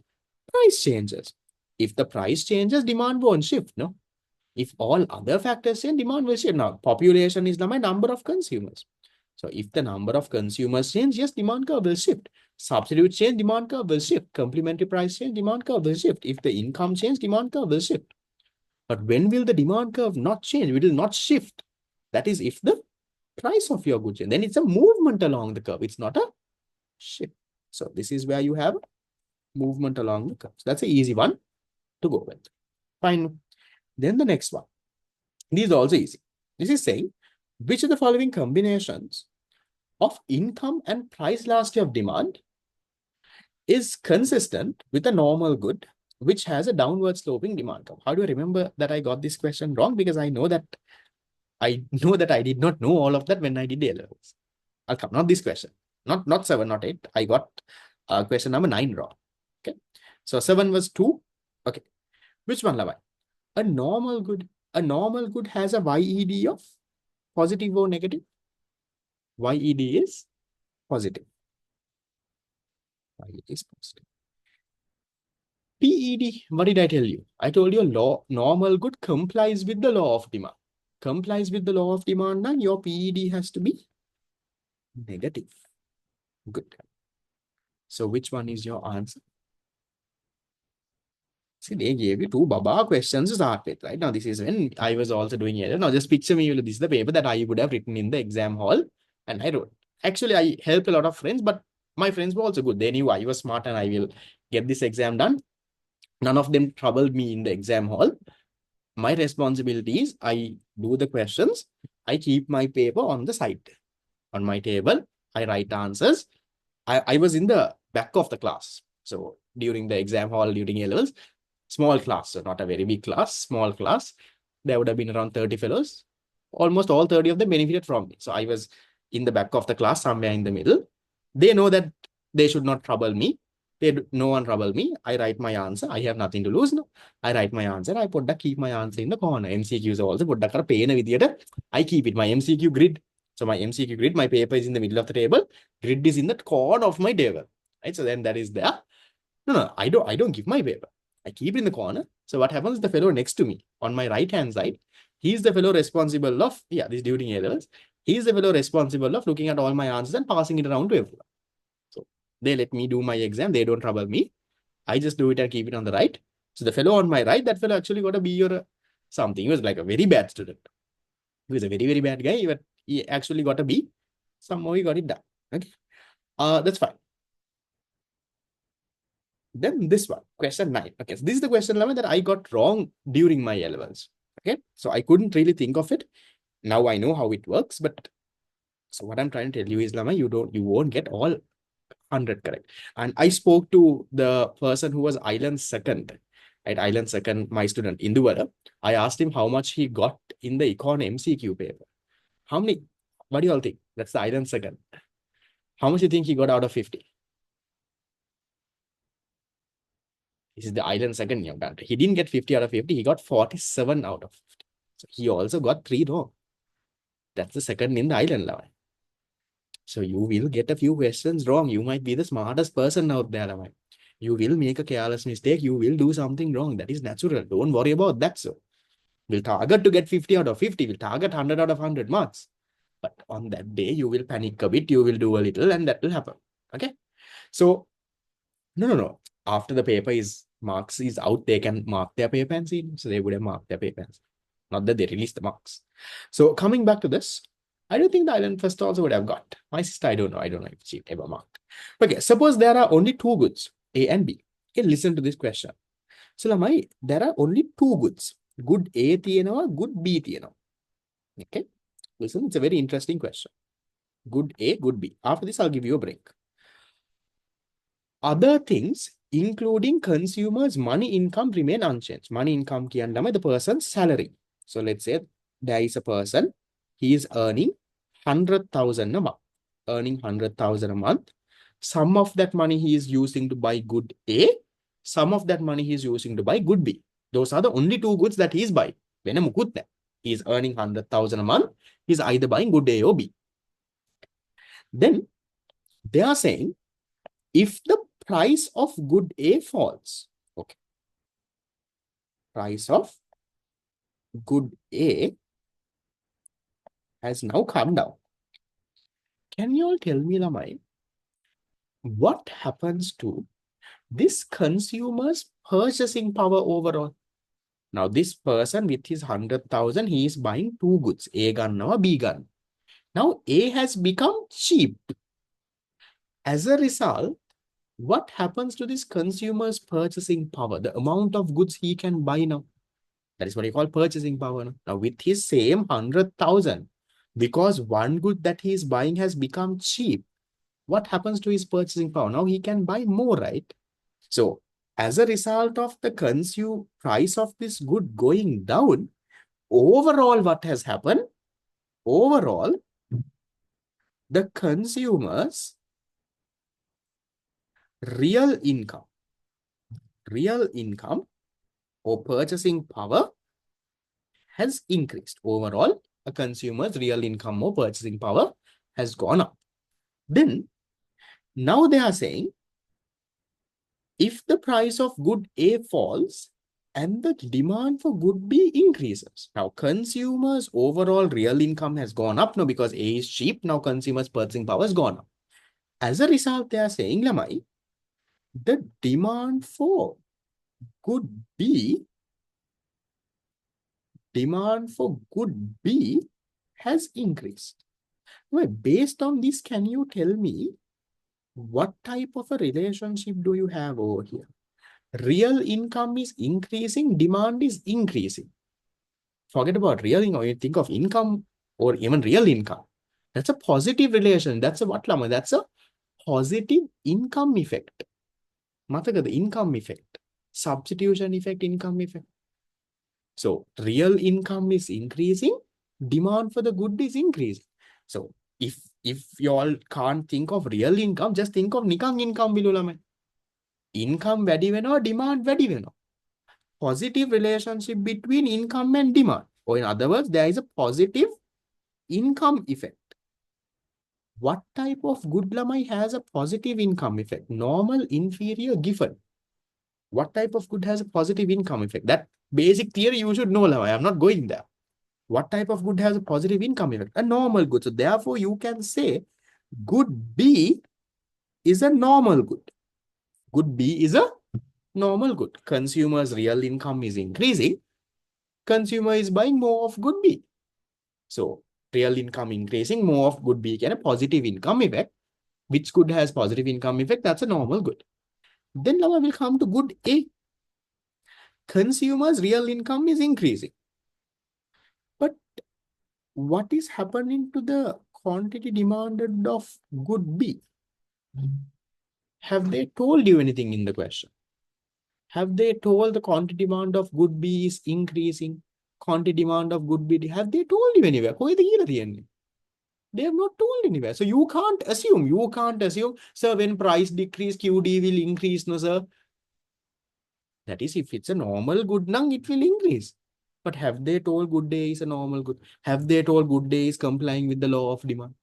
price changes. If the price changes, demand won't shift, no? If all other factors change, demand will shift. Now, population is the number of consumers. So if the number of consumers change, yes, demand curve will shift. Substitute change, demand curve will shift. Complementary price change, demand curve will shift. If the income change, demand curve will shift. But when will the demand curve not change? It will not shift. That is if the price of your good change. Then it's a movement along the curve. It's not a shift. So this is where you have movement along the curve. So that's an easy one to go with. Fine. Then the next one. These are also easy. This is saying, which of the following combinations of income and price elasticity of demand is consistent with a normal good which has a downward sloping demand curve? How do I remember that I got this question wrong? Because I know that I did not know all of that when I did A levels. I'll come, not this question, not 7, not 8. I got question number 9 wrong. Okay, so 7 was 2. Okay, which one, Lavai? A normal good has a YED of positive or negative? YED is positive. YED is positive. PED, what did I tell you? I told you normal good complies with the law of demand. Complies with the law of demand, now your PED has to be negative. Good. So which one is your answer? See, they gave you 2 Baba questions to start with, right? Now, this is when I was also doing it. Now, just picture me, this is the paper that I would have written in the exam hall, and I wrote. Actually, I helped a lot of friends, but my friends were also good. They knew I was smart and I will get this exam done. None of them troubled me in the exam hall. My responsibility is I do the questions. I keep my paper on the side. On my table, I write answers. I was in the back of the class. So during the exam hall, during A levels, small class, so not a very big class, small class. There would have been around 30 fellows. Almost all 30 of them benefited from me. So I was in the back of the class, somewhere in the middle. They know that they should not trouble me. No one trouble me. I write my answer. I have nothing to lose. No, I write my answer. I keep my answer in the corner. MCQs also put the I keep it. My MCQ grid. So my MCQ grid, my paper is in the middle of the table. Grid is in the corner of my table. Right. So then that is there. No, I don't give my paper. I keep it in the corner. So what happens is the fellow next to me on my right hand side, he's the fellow responsible of, this during A levels. He's the fellow responsible of looking at all my answers and passing it around to everyone. So they let me do my exam. They don't trouble me. I just do it and keep it on the right. So the fellow on my right, that fellow actually got a B or something. He was like a very bad student. He was a very, very bad guy, but he actually got a B. Somehow he got it done. Okay. That's fine. Then this one, question 9. Okay, so this is the question 11 that I got wrong during my A levels. Okay, so I couldn't really think of it. Now I know how it works, but so what I'm trying to tell you is, Lama, you won't get all 100 correct. And I spoke to the person who was Island second, right? Island second, my student, Induvara. I asked him how much he got in the Econ MCQ paper. How many? What do you all think? That's the Island second. How much do you think he got out of 50? This is the Island second young man. He didn't get 50 out of 50. He got 47 out of 50. So he also got 3 wrong. That's the second in the Island level. So you will get a few questions wrong. You might be the smartest person out there. You will make a careless mistake. You will do something wrong. That is natural. Don't worry about that. So we'll target to get 50 out of 50. We'll target 100 out of 100 marks. But on that day, you will panic a bit. You will do a little and that will happen. Okay. So no. After the paper marks is out, they can mark their paper and see. So they would have marked their paper and see. Not that they released the marks. So coming back to this, I don't think the Island first also would have got. My sister, I don't know if she ever marked. Okay, suppose there are only 2 goods, A and B. Okay, listen to this question. So there are only 2 goods. Good A or good B. Okay, listen, it's a very interesting question. Good A, good B. After this, I'll give you a break. Other things, including consumers' money income, remain unchanged. Money income is the person's salary. So let's say there is a person, he is earning 100,000 a month. Earning 100,000 a month. Some of that money he is using to buy good A. Some of that money he is using to buy good B. Those are the only 2 goods that he is buying. When he is earning 100,000 a month, he is either buying good A or B. Then They are saying if the price of good A falls, okay, price of good A has now come down. Can you all tell me, Lamai, what happens to this consumer's purchasing power overall? Now, this person with his 100,000, he is buying two goods, A gun or B gun. Now, A has become cheap. As a result, what happens to this consumer's purchasing power, the amount of goods he can buy now? That is what you call purchasing power. Now, with his same 100,000, because one good that he is buying has become cheap, what happens to his purchasing power? Now he can buy more, right? So, as a result of the consume price of this good going down, overall, what has happened? Overall, the consumer's real income or purchasing power has increased. Overall, a consumer's real income or purchasing power has gone up. Then, now they are saying, if the price of good A falls and the demand for good B increases. Now, consumers' overall real income has gone up now because A is cheap. Now, consumers' purchasing power has gone up. As a result, they are saying, Lamai, the demand for good B has increased. Well, based on this, can you tell me what type of a relationship do you have over here? Real income is increasing, demand is increasing. Forget about real income. You think of income or even real income. That's a positive relation. That's a what, Lama? That's a positive income effect. The income effect. Substitution effect, income effect. So real income is increasing, demand for the good is increasing. So if you all can't think of real income, just think of nikang income bilulame. Income වැඩි වෙනවා, demand වැඩි වෙනවා. Positive relationship between income and demand. Or in other words, there is a positive income effect. What type of good lamai has a positive income effect? Normal, inferior, given. What type of good has a positive income effect? That basic theory you should know, lamai. I'm not going there. What type of good has a positive income effect? A normal good. So therefore, you can say good B is a normal good. Good B is a normal good. Consumer's real income is increasing. Consumer is buying more of good B. So real income increasing, more of good B can a positive income effect. Which good has positive income effect? That's a normal good. Then now I will come to good A. Consumer's real income is increasing. But what is happening to the quantity demanded of good B? Have they told you anything in the question? Have they told the quantity demand of good B is increasing? Quantity demand of good B, have they told you anywhere? They have not told anywhere. So you can't assume, sir, when price decrease, QD will increase, no, sir. That is, if it's a normal good, nang, it will increase. But have they told good day is a normal good? Have they told good day is complying with the law of demand?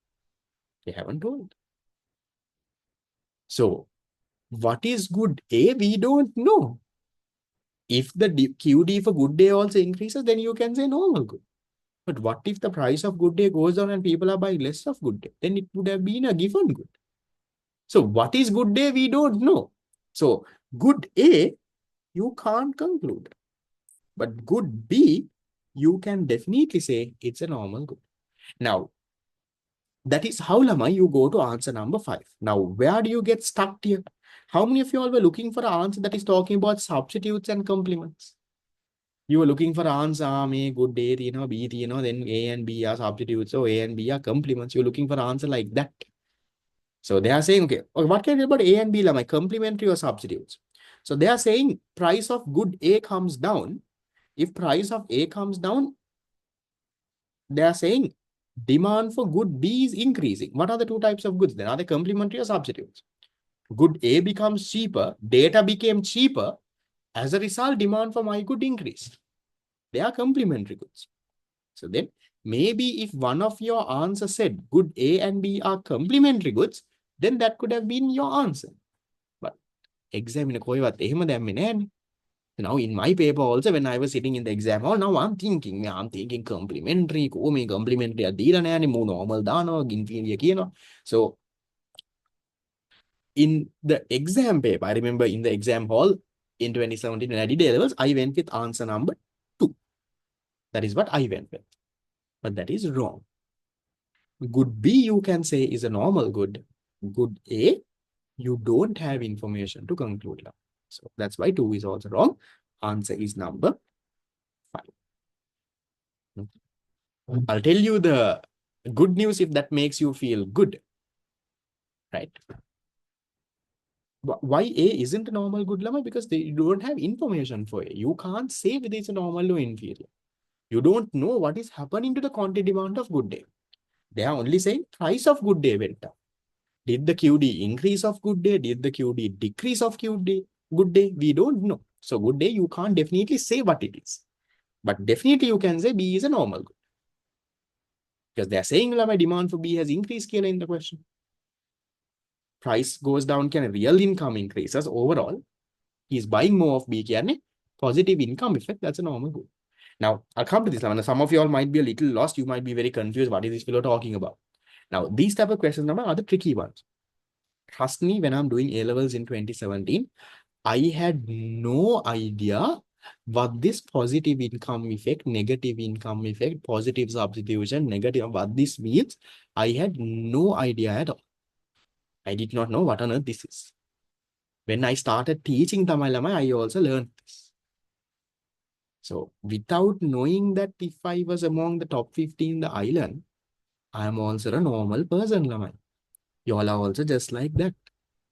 They haven't told. So, what is good A? We don't know. If the QD for good day also increases, then you can say normal good. But what if the price of good day goes down and people are buying less of good day? Then it would have been a given good. So what is good day? We don't know. So good A, you can't conclude. But good B, you can definitely say it's a normal good. Now, that is how, Lama, you go to answer number 5. Now, where do you get stuck here? How many of you all were looking for an answer that is talking about substitutes and complements? You were looking for an answer, good A, B, then A and B are substitutes, so A and B are complements. You're looking for an answer like that. So they are saying, okay, what can I do about A and B, Lama, complementary or substitutes? So they are saying price of good A comes down. If price of A comes down, they are saying demand for good B is increasing. What are the two types of goods then? Are they complementary or substitutes? Good A becomes cheaper, data became cheaper. As a result, demand for my good increased. They are complementary goods. So then, maybe if one of your answers said good A and B are complementary goods, then that could have been your answer. But examiner කොයිවත් එහෙම දැම්මේ නෑනේ. Now in my paper also, when I was sitting in the exam hall, now I'm thinking complementary, මේ complementary දීලා නෑනේ, මූ normal දානවා, inferior කියනවා. So in the exam paper, I remember in the exam hall in 2017 when I did A-levels, I went with answer number 2. That is what I went with. But that is wrong. Good B, you can say, is a normal good. Good A, you don't have information to conclude. So that's why 2 is also wrong. Answer is number 5. I'll tell you the good news if that makes you feel good, right? Why A isn't a normal good lemma? Because they don't have information for A. You can't say whether it's a normal or inferior. You don't know what is happening to the quantity demand of good day. They are only saying price of good day went up. Did the QD increase of good day? Did the QD decrease of QD? Good day? We don't know. So good day, you can't definitely say what it is. But definitely you can say B is a normal good. Because they are saying my demand for B has increased in the question. Price goes down, real income increases overall. He's buying more of B, positive income effect. That's a normal good. Now, I'll come to this. Some of you all might be a little lost. You might be very confused. What is this fellow talking about? Now, these type of questions are the tricky ones. Trust me, when I'm doing A-levels in 2017, I had no idea what this positive income effect, negative income effect, positive substitution, negative, what this means. I had no idea at all. I did not know what on earth this is. When I started teaching Tamil, I also learned this. So without knowing that if I was among the top 50 in the island, I am also a normal person. You all are also just like that.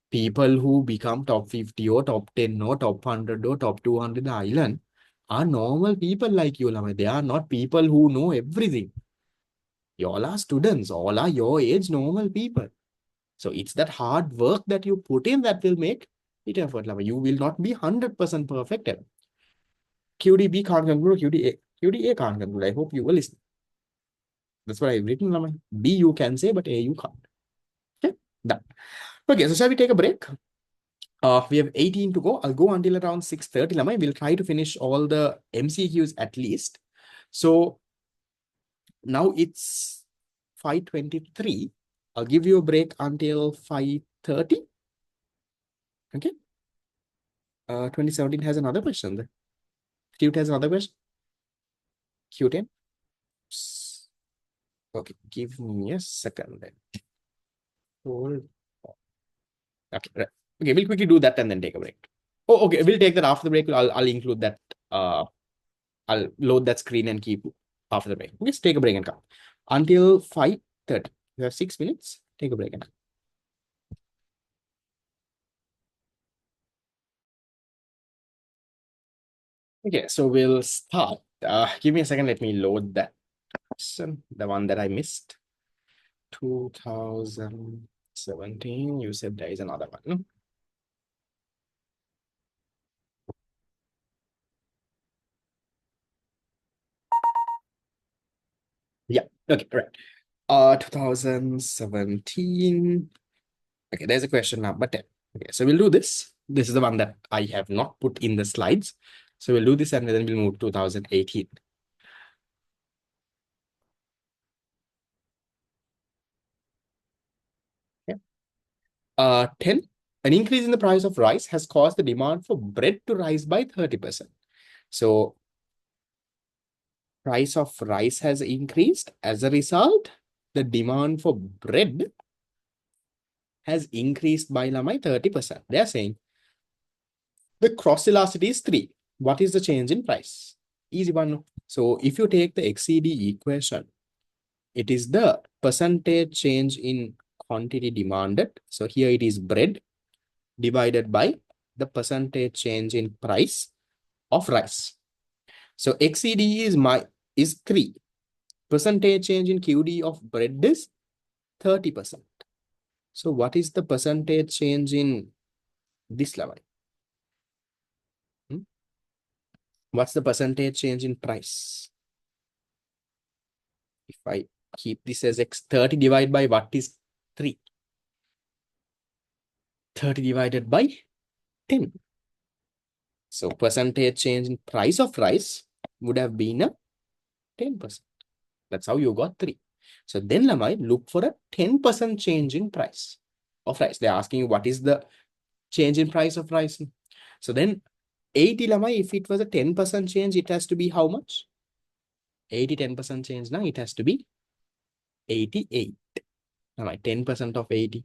People who become top 50 or top 10 or top 100 or top 200 in the island are normal people like you. They are not people who know everything. You all are students. All are your age normal people. So it's that hard work that you put in that will make it effort. You will not be 100% perfect. QDB can't conclude, QDA can't conclude. I hope you will listen. That's what I've written. B you can say, but A you can't. Okay, done. Okay, so shall we take a break? We have 18 to go. I'll go until around 6:30. We'll try to finish all the MCQs at least. So now it's 5:23. I'll give you a break until 5:30. Okay. 2017 has another question. Qt has another question. Q10. Okay, give me a second then. Hold. Okay, right. Okay, we'll quickly do that and then take a break. Oh, okay, we'll take that after the break. I'll include that. I'll load that screen and keep after the break. Just take a break and come. Until 5:30. You have 6 minutes. Take a break and come. Okay, so we'll start. Give me a second. Let me load that question, the one that I missed. 2017. You said there is another one. No? Yeah. Okay. Right. 2017. Okay, there's a question number 10. Okay, so we'll do this. This is the one that I have not put in the slides. So we'll do this and then we'll move to 2018. Okay. 10. An increase in the price of rice has caused the demand for bread to rise by 30%. So price of rice has increased. As a result, the demand for bread has increased by 30%. They are saying the cross elasticity is 3. What is the change in price? Easy one. So if you take the XCD equation, it is the percentage change in quantity demanded. So here it is bread divided by the percentage change in price of rice. So XCD is 3. Percentage change in QD of bread is 30%. So what is the percentage change in this level? What's the percentage change in price? If I keep this as X, 30 divided by what is 3? 30 divided by 10. So percentage change in price of rice would have been a 10%. That's how you got 3. So then Lamai, look for a 10% change in price of rice. They're asking you what is the change in price of rice. So then 80 Lamai, if it was a 10% change, it has to be how much? 80, 10% change now, it has to be 88. Lamai, 10% of 80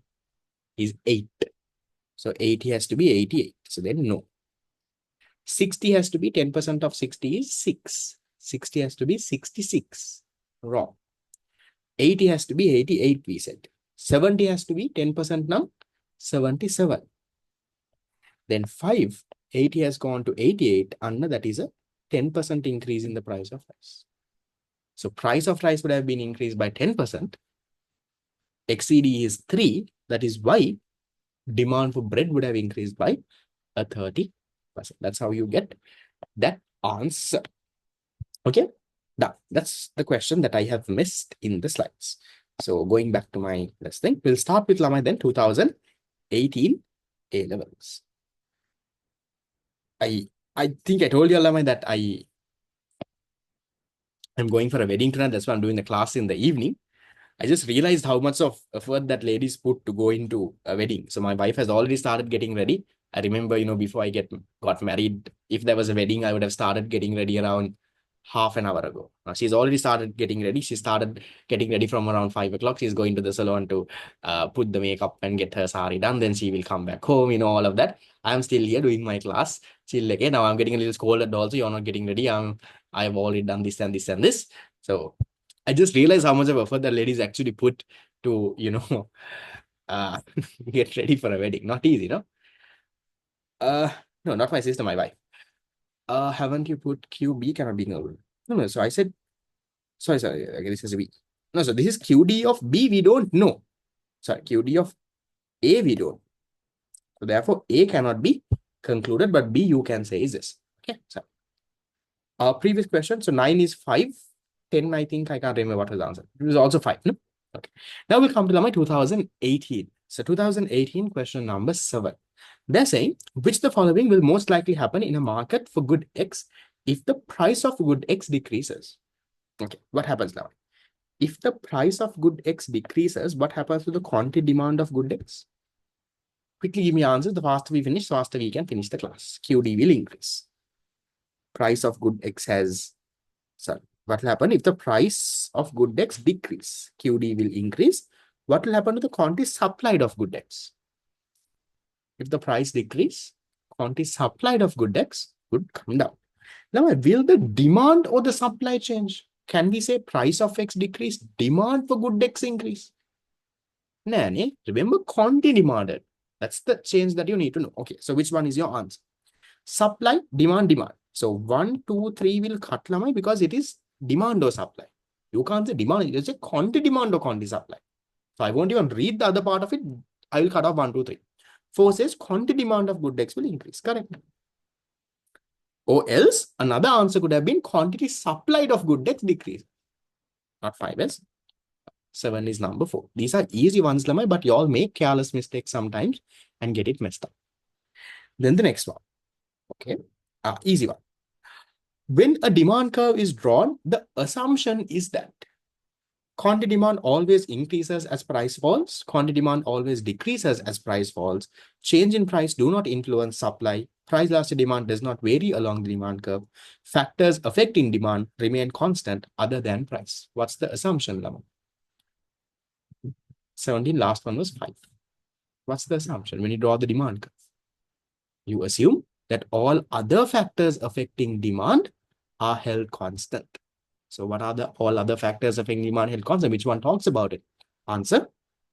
is 8. So 80 has to be 88. So then no. 60 has to be 10% of 60 is 6. 60 has to be 66. Wrong. 80 has to be 88, we said. 70 has to be 10% now, 77. Then 5, 80 has gone to 88, and that is a 10% increase in the price of rice. So price of rice would have been increased by 10%. XCD is 3, that is why demand for bread would have increased by a 30%. That's how you get that answer. Okay, that's the question that I have missed in the slides. So going back to my last thing, we'll start with Lamai then 2018 A-levels. I think I told you, Lamai, that I'm going for a wedding tonight. That's why I'm doing the class in the evening. I just realized how much of effort that ladies put to go into a wedding. So my wife has already started getting ready. I remember, before I got married, if there was a wedding, I would have started getting ready around half an hour ago. Now she's already started getting ready. She started getting ready from around 5 o'clock. She's going to the salon to put the makeup and get her sari done. Then she will come back home, all of that. I'm still here doing my class. She's like, hey, now I'm getting a little scolded also. You're not getting ready. I've already done this and this and this. So I just realized how much of effort the ladies actually put to, get ready for a wedding. Not easy, no? No, not my sister, my wife. Haven't you put QB cannot be null? No. So I said, sorry. Okay, this is B. No, so this is QD of B, we don't know. Sorry, QD of A, we don't. So therefore, A cannot be concluded, but B you can say is this. Okay, so previous question. So 9 is 5. 10, I think I can't remember what was the answer. It was also 5. No? Okay. Now we'll come to my 2018. So 2018 question number 7. They're saying, which the following will most likely happen in a market for good X if the price of good X decreases? Okay, what happens now? If the price of good X decreases, what happens to the quantity demand of good X? Quickly give me answers. The faster we finish, the faster we can finish the class. QD will increase. Price of good X has, sorry, what will happen if the price of good X decrease? QD will increase. What will happen to the quantity supplied of good X? If the price decrease, quantity supplied of good X would come down. Now, will the demand or the supply change? Can we say price of X decrease, demand for good X increase? No, remember quantity demanded. That's the change that you need to know. Okay, so which one is your answer? Supply, demand. So 1, 2, 3 will cut Lamai because it is demand or supply. You can't say demand, you say quantity demand or quantity supply. So I won't even read the other part of it. I will cut off 1, 2, 3. 4 says quantity demand of good X will increase. Correct. Or else another answer could have been quantity supplied of good X decrease. Not 5S. 7 is number 4. These are easy ones, Lamai, but you all make careless mistakes sometimes and get it messed up. Then the next one. Okay. Easy one. When a demand curve is drawn, the assumption is that quantity demand always increases as price falls. Quantity demand always decreases as price falls. Change in price do not influence supply. Price elastic demand does not vary along the demand curve. Factors affecting demand remain constant other than price. What's the assumption, Lama? 17, last one was 5. What's the assumption when you draw the demand curve? You assume that all other factors affecting demand are held constant. So what are the all other factors affecting demand held constant? Which one talks about it? Answer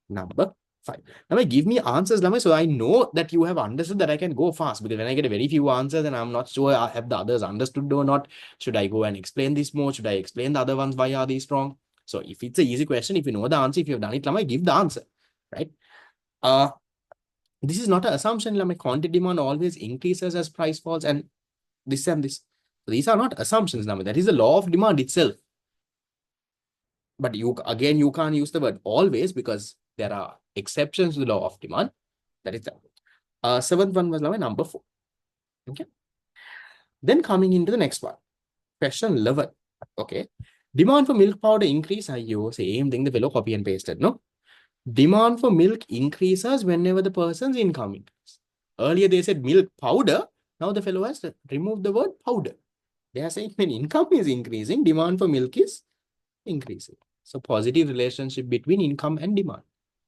number 5. Now give me answers, Lamai, so I know that you have understood that I can go fast, because when I get a very few answers and I'm not sure I have the others understood or not, should I go and explain this more? Should I explain the other ones? Why are these wrong? So if it's an easy question, if you know the answer, if you've done it, Lamai, give the answer, right? This is not an assumption, Lamai. Quantity demand always increases as price falls and this and this. So these are not assumptions, Lamai. That is the law of demand itself. But you can't use the word always because there are exceptions to the law of demand. That is that. Seventh one was number 4. Okay. Then coming into the next one. Question 11. Okay. Demand for milk powder increase. Same thing the fellow copy and pasted, no? Demand for milk increases whenever the person's income increases. Earlier they said milk powder. Now the fellow has removed the word powder. They are saying when income is increasing, demand for milk is increasing. So positive relationship between income and demand.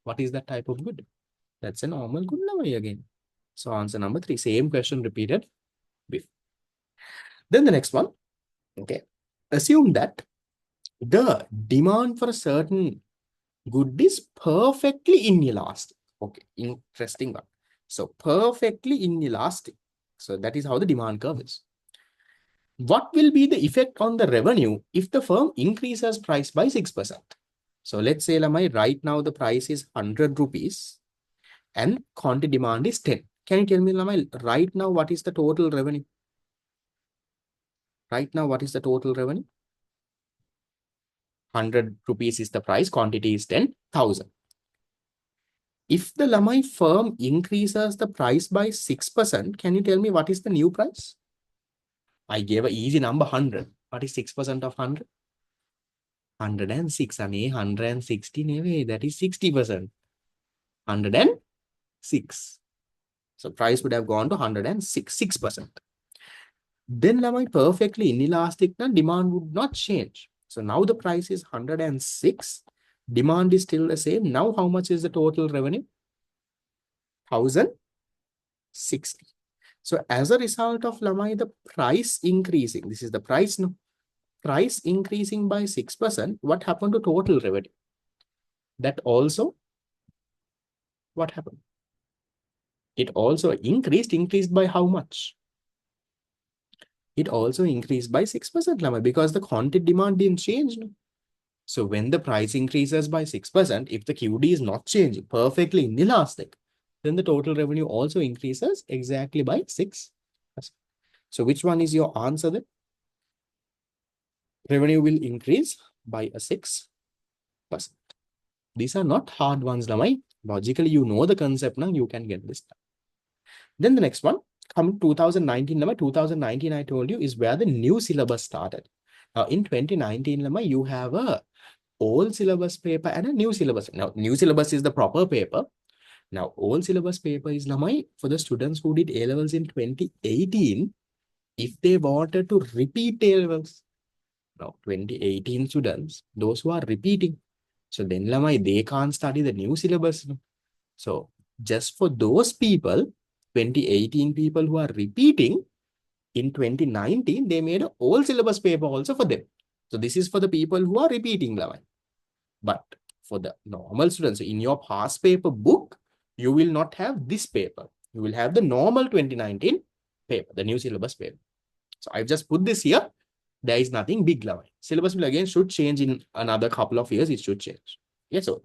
What is that type of good? That's a normal good number again. So answer number 3. Same question repeated before. Then the next one. Okay. Assume that the demand for a certain good is perfectly inelastic. Okay, interesting one. So perfectly inelastic. So that is how the demand curve is. What will be the effect on the revenue if the firm increases price by 6%? So let's say, Lamai, right now the price is 100 rupees and quantity demand is 10. Can you tell me, Lamai, right now what is the total revenue? Right now, what is the total revenue? 100 rupees is the price, quantity is 10,000. If the Lamai firm increases the price by 6%, can you tell me what is the new price? I gave an easy number 100. What is 6% of 100? 106. 160. That is 60%. 106. So price would have gone to 106. 6%. Then Lamai perfectly inelastic, and demand would not change. So now the price is 106. Demand is still the same. Now how much is the total revenue? 1060. So as a result of Lamai, the price increasing, this is the price, no? Price increasing by 6%, what happened to total revenue? That also, what happened? It also increased by how much? It also increased by 6%, Lamai, because the quantity demand didn't change, no? So when the price increases by 6%, if the QD is not changing, perfectly inelastic, then the total revenue also increases exactly by 6%. So which one is your answer then? Revenue will increase by a 6%. These are not hard ones, Lamai. Logically, you know the concept now, you can get this done. Then the next one, coming 2019, Lamai, 2019, I told you, is where the new syllabus started. Now in 2019, Lamai, you have a old syllabus paper and a new syllabus. Now, new syllabus is the proper paper. Now, old syllabus paper is Lamai for the students who did A-levels in 2018, if they wanted to repeat A-levels. Now, 2018 students, those who are repeating. So then Lamai, they can't study the new syllabus. So just for those people, 2018 people who are repeating, in 2019, they made an old syllabus paper also for them. So this is for the people who are repeating, Lamai. But for the normal students, in your past paper book, you will not have this paper. You will have the normal 2019 paper, the new syllabus paper. So I've just put this here. There is nothing big, Lamai. Syllabus will again should change in another couple of years. It should change. Yes, so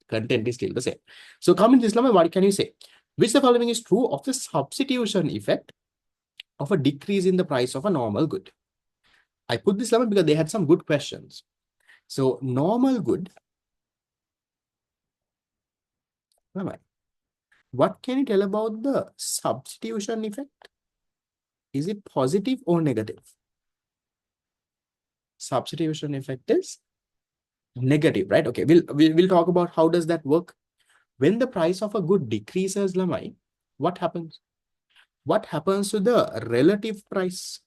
content is still the same. So coming to this, Lamai, what can you say? Which the following is true of the substitution effect of a decrease in the price of a normal good? I put this, Lamai, because they had some good questions. So normal good, Lamai, what can you tell about the substitution effect? Is it positive or negative? Substitution effect is negative, right? Okay, we'll talk about how does that work. When the price of a good decreases, Lamai, what happens? What happens to the relative price?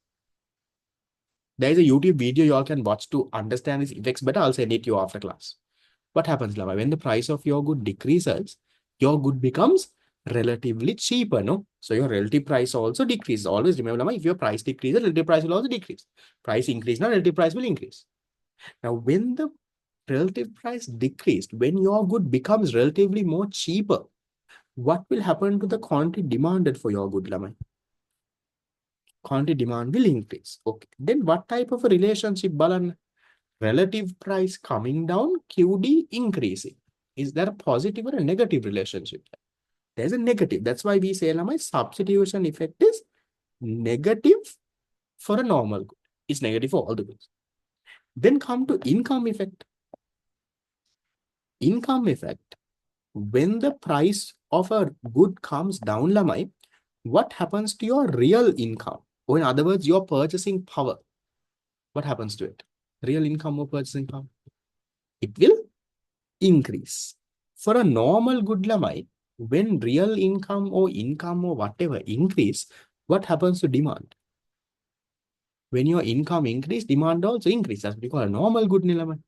There is a YouTube video you all can watch to understand these effects better. I'll send it to you after class. What happens, Lamai? When the price of your good decreases, your good becomes relatively cheaper, no? So your relative price also decreases. Always remember, Lamai, if your price decreases, relative price will also decrease. Price increase, now relative price will increase. Now, when the relative price decreased, when your good becomes relatively more cheaper, what will happen to the quantity demanded for your good, Lamai? Quantity demand will increase. Okay. Then what type of a relationship, Balan? Relative price coming down, QD increasing. Is there a positive or a negative relationship? There's a negative. That's why we say, Lamai, substitution effect is negative for a normal good. It's negative for all the goods. Then come to income effect. Income effect. when the price of a good comes down, Lamai, what happens to your real income? Or in other words, your purchasing power. What happens to it? Real income or purchasing power? It will increase. For a normal good, Lamai, when real income or whatever increase, what happens to demand? When your income increase, demand also increase. That's what we call a normal good, Lamai.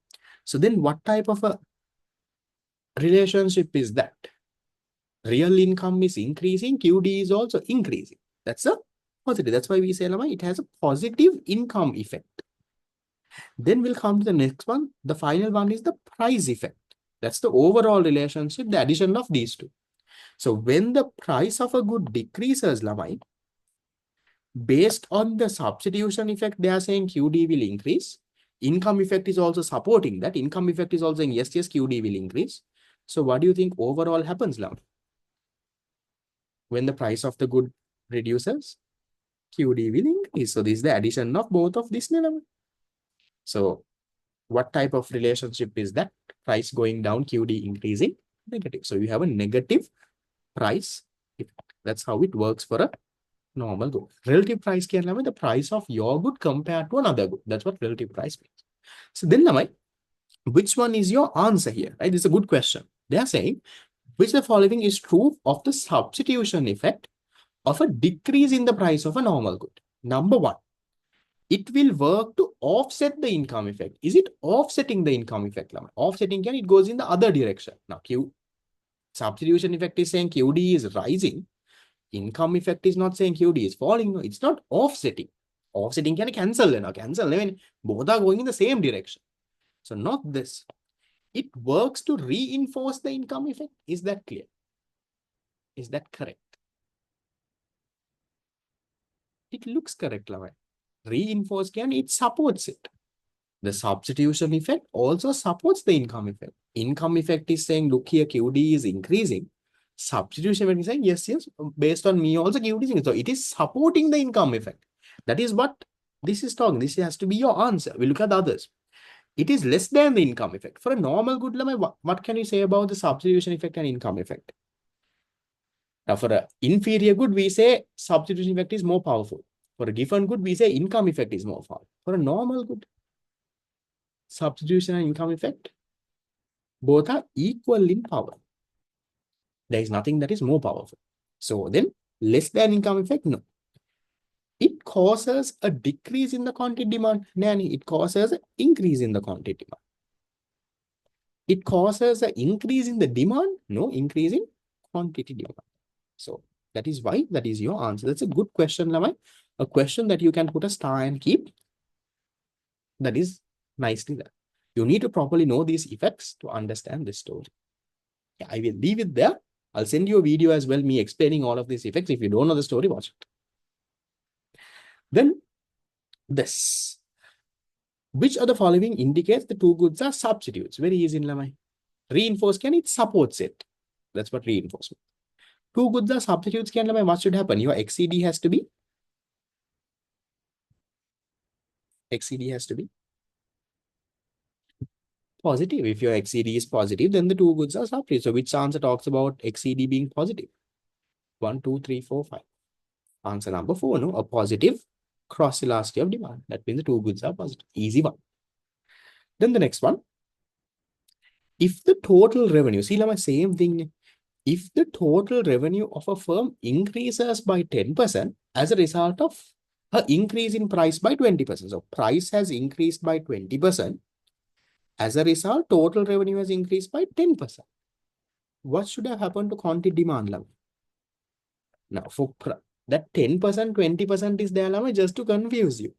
So then what type of a relationship is that? Real income is increasing, QD is also increasing. That's a positive. That's why we say, Lamai, it has a positive income effect. Then we'll come to the next one. The final one is the price effect. That's the overall relationship, the addition of these two. So when the price of a good decreases, Lamai, based on the substitution effect, they are saying QD will increase. Income effect is also supporting that. Income effect is also saying, yes, QD will increase. So what do you think overall happens, Lamai? When the price of the good reduces, QD will increase. So this is the addition of both of these elements. So what type of relationship is that? Price going down, QD increasing, negative. So you have a negative price effect. That's how it works for a normal good. Relative price can have the price of your good compared to another good. That's what relative price means. So then, Lamai, which one is your answer here? Right? This is a good question. They are saying, which of the following is true of the substitution effect of a decrease in the price of a normal good? Number one, it will work to offset the income effect. Is it offsetting the income effect? Offsetting can, it goes in the other direction. Now, substitution effect is saying QD is rising. Income effect is not saying QD is falling. No, it's not offsetting. Offsetting can cancel. Cancel. I mean, both are going in the same direction. So not this. It works to reinforce the income effect. Is that clear? Is that correct? It looks correct, Lavai. Reinforce can, it supports it. The substitution effect also supports the income effect. Income effect is saying, look here, QD is increasing. Substitution effect is saying, yes, based on me also QD is increasing. So it is supporting the income effect. That is what this is talking. This has to be your answer. We look at the others. It is less than the income effect. For a normal good, what can you say about the substitution effect and income effect? Now, for an inferior good, we say substitution effect is more powerful. For a given good, we say income effect is more powerful. For a normal good, substitution and income effect, both are equal in power. There is nothing that is more powerful. So then, less than income effect, no. It causes a decrease in the quantity demand. Nanny, it causes an increase in the quantity demand. It causes an increase in the demand, no increase in quantity demand. So that is why that is your answer. That's a good question, Lamai. A question that you can put a star and keep. That is nicely there. You need to properly know these effects to understand this story. Yeah, I will leave it there. I'll send you a video as well, me explaining all of these effects. If you don't know the story, watch it. Then this. Which of the following indicates the two goods are substitutes? Very easy in Lamai. Reinforce can, it supports it. That's what reinforcement. Two goods are substitutes can, Lamai, what should happen? Your XCD has to be positive. If your XCD is positive, then the two goods are substitutes. So which answer talks about XCD being positive? 1, 2, 3, 4, 5. Answer number 4, no? A positive cross elasticity of demand. That means the two goods are positive. Easy one. Then the next one. If the total revenue, see, Lama, same thing. If the total revenue of a firm increases by 10% as a result of an increase in price by 20%. So price has increased by 20%. As a result, total revenue has increased by 10%. What should have happened to quantity demand, Lama? Now, for that 10%, 20% is there, Lama, just to confuse you.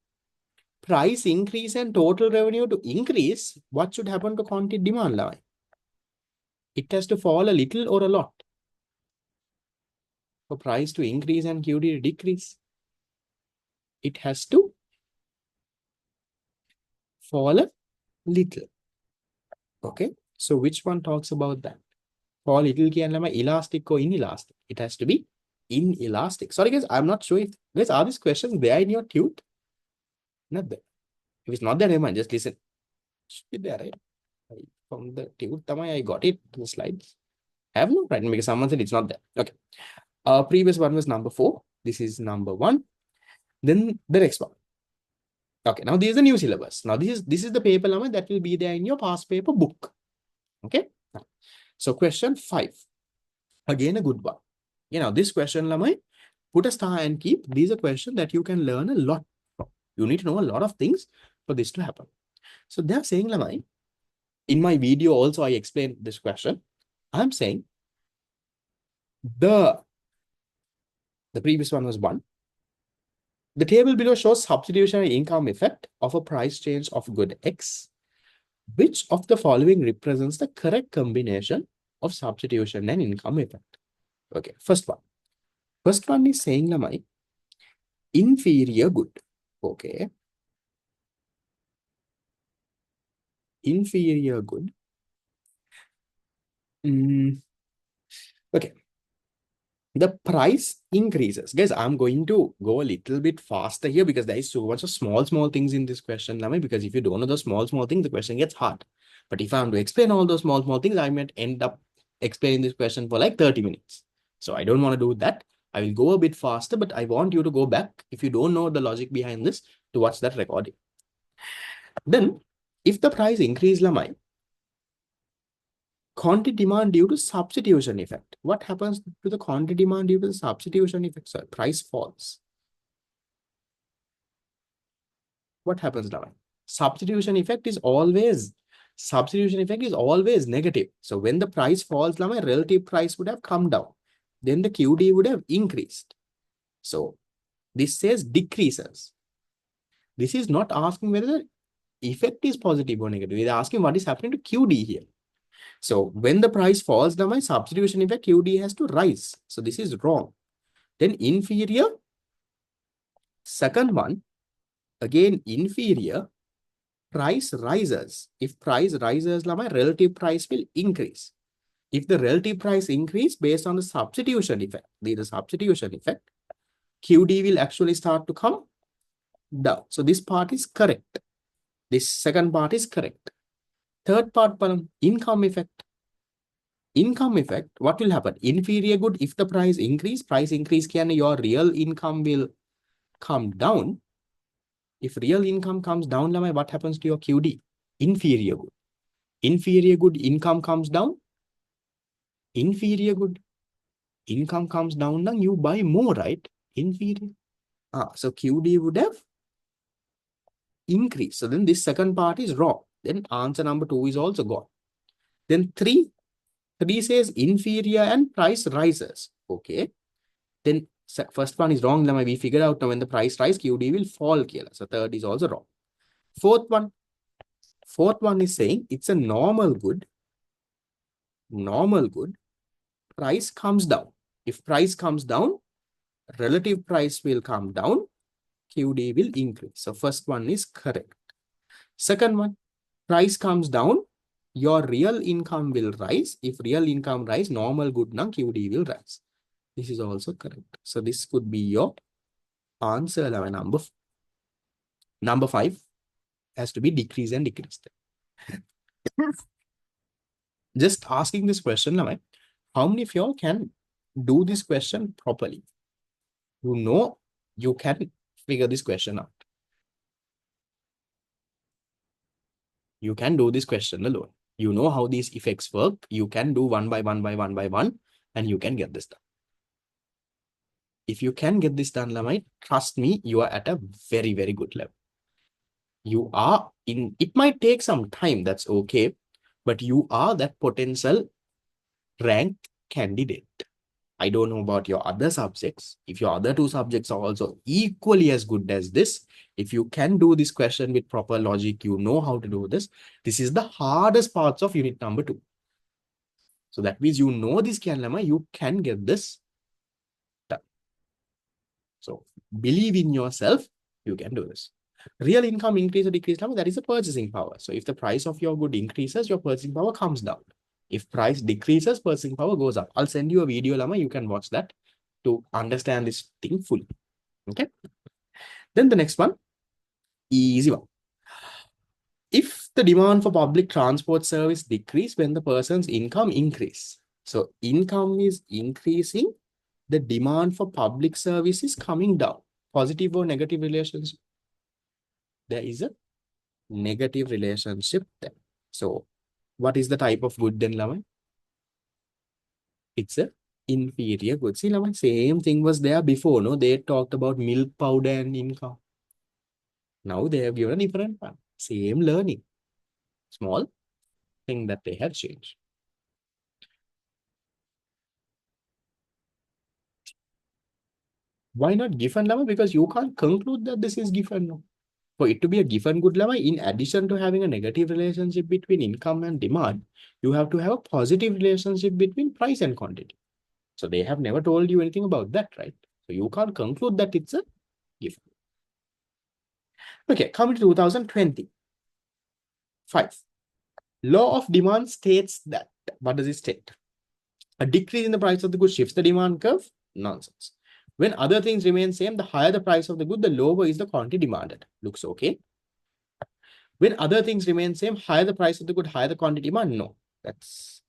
Price increase and total revenue to increase, what should happen to quantity demand, Lama? It has to fall a little or a lot. For price to increase and QD to decrease, it has to fall a little. Okay, so which one talks about that? Fall little can elastic or inelastic? It has to be inelastic. Sorry guys, I'm not sure if guys are these questions there in your tute. Not there. If it's not there, never mind. Just listen. Should be there, right? From the tute, I got it. The slides. Have no, right? Because someone said it's not there. Okay. Previous one was number 4. This is number 1. Then the next one. Okay, now this is the new syllabus. Now this is the paper lamma that will be there in your past paper book. Okay. So question 5. Again, a good one. This question lamma, put a star and keep. These are questions that you can learn a lot from. You need to know a lot of things for this to happen. So they are saying lamma, in my video also I explained this question. I'm saying the previous one was 1. The table below shows substitutionary income effect of a price change of good X. Which of the following represents the correct combination of substitution and income effect? Okay, first one. First one is saying lamai, inferior good. Okay. Inferior good. Okay. The price increases. Guys, I'm going to go a little bit faster here because there is so much of small things in this question, lamai, because if you don't know the small things, the question gets hard. But if I am to explain all those small things, I might end up explaining this question for like 30 minutes. So I don't want to do that. I will go a bit faster, but I want you to go back, if you don't know the logic behind this, to watch that recording. Then, if the price increase lamai, quantity demand due to substitution effect. What happens to the quantity demand due to the substitution effect? Sorry, price falls. What happens now? Substitution effect is always negative. So when the price falls, now my relative price would have come down. Then the QD would have increased. So this says decreases. This is not asking whether the effect is positive or negative. It is asking what is happening to QD here. So when the price falls, now my substitution effect QD has to rise. So this is wrong. Then inferior. Second one, again inferior. Price rises. If price rises, my relative price will increase. If the relative price increase based on the substitution effect, QD will actually start to come down. So this part is correct. This second part is correct. Third part, income effect. Income effect, what will happen? Inferior good, if the price increase can your real income will come down. If real income comes down, what happens to your QD? Inferior good. Inferior good, income comes down. Inferior good, income comes down, then you buy more, right? Inferior. So QD would have increased. So then this second part is wrong. Then answer number 2 is also gone. Then 3 says inferior and price rises. Okay. Then first one is wrong. We figured out now when the price rise, QD will fall. So third is also wrong. Fourth one is saying it's a normal good. Normal good. Price comes down. If price comes down, relative price will come down. QD will increase. So first one is correct. Second one, price comes down, your real income will rise. If real income rise, normal good now QD will rise. This is also correct. So this could be your answer. Number 5 has to be decrease and decrease. Just asking this question, how many of y'all can do this question properly? You know you can figure this question out. You can do this question alone. You know how these effects work. You can do one by one, and you can get this done. If you can get this done, Lamai, trust me, you are at a very, very good level. You are in, it might take some time, that's okay, but you are that potential ranked candidate. I don't know about your other subjects. If your other 2 subjects are also equally as good as this, if you can do this question with proper logic, you know how to do this. This is the hardest parts of unit number 2. So that means you know this lemma, you can get this done. So believe in yourself, you can do this. Real income increase or decrease, that is the purchasing power. So if the price of your good increases, your purchasing power comes down. If price decreases, purchasing power goes up. I'll send you a video, Lama. You can watch that to understand this thing fully. Okay. Then the next one, easy one. If the demand for public transport service decrease when the person's income increase, So income is increasing. The demand for public service is coming down. Positive or negative relationship? There is a negative relationship there. So what is the type of good then, Laman? It's a inferior good. See, Laman, same thing was there before, no? They talked about milk powder and income. Now they have given a different one. Same learning. Small thing that they have changed. Why not given, Lama? Because you can't conclude that this is given. No? For it to be a given good, Lama, in addition to having a negative relationship between income and demand, you have to have a positive relationship between price and quantity. So they have never told you anything about that, right? So you can't conclude that it's a given. Okay, coming to 2025. Law of demand states that, what does it state? A decrease in the price of the good shifts the demand curve? Nonsense. When other things remain same, the higher the price of the good, the lower is the quantity demanded. Looks okay. When other things remain same, higher the price of the good, higher the quantity demand? No. That's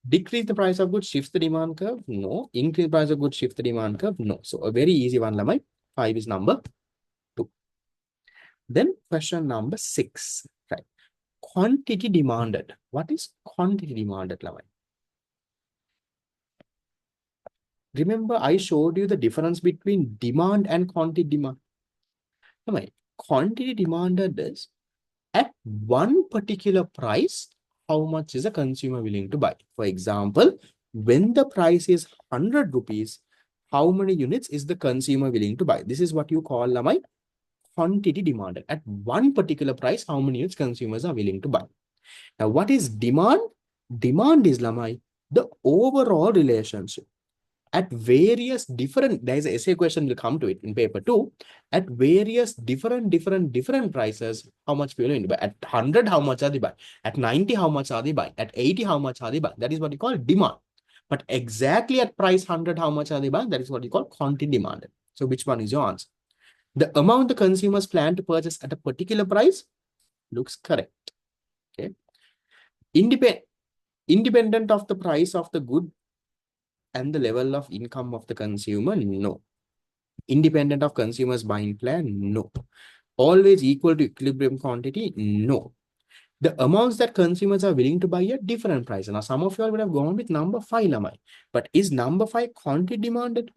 decrease the price of good, shifts the demand curve? No. Increase the price of good, shift the demand curve? No. So a very easy one, Lamai. 5 is number 2. Then question number 6. Right. Quantity demanded. What is quantity demanded, Lamai? Remember, I showed you the difference between demand and quantity demand. Lamai, quantity demanded is at one particular price, how much is a consumer willing to buy? For example, when the price is 100 rupees, how many units is the consumer willing to buy? This is what you call Lamai quantity demanded. At one particular price, how many units consumers are willing to buy? Now, what is demand? Demand is Lamai the overall relationship. At various different, there is a essay question will come to it in paper 2. At various different prices, how much people will buy? At 100, how much are they buy? At 90, how much are they buy? At 80, how much are they buy? That is what you call demand. But exactly at price 100, how much are they buy? That is what you call quantity demanded. So which one is your answer? The amount the consumers plan to purchase at a particular price looks correct. Okay. Independent of the price of the good and the level of income of the consumer, no. Independent of consumers buying plan, no. Always equal to equilibrium quantity, no. The amounts that consumers are willing to buy at different prices. Now, some of you all would have gone with number 5, Lamai. But is number 5 quantity demanded?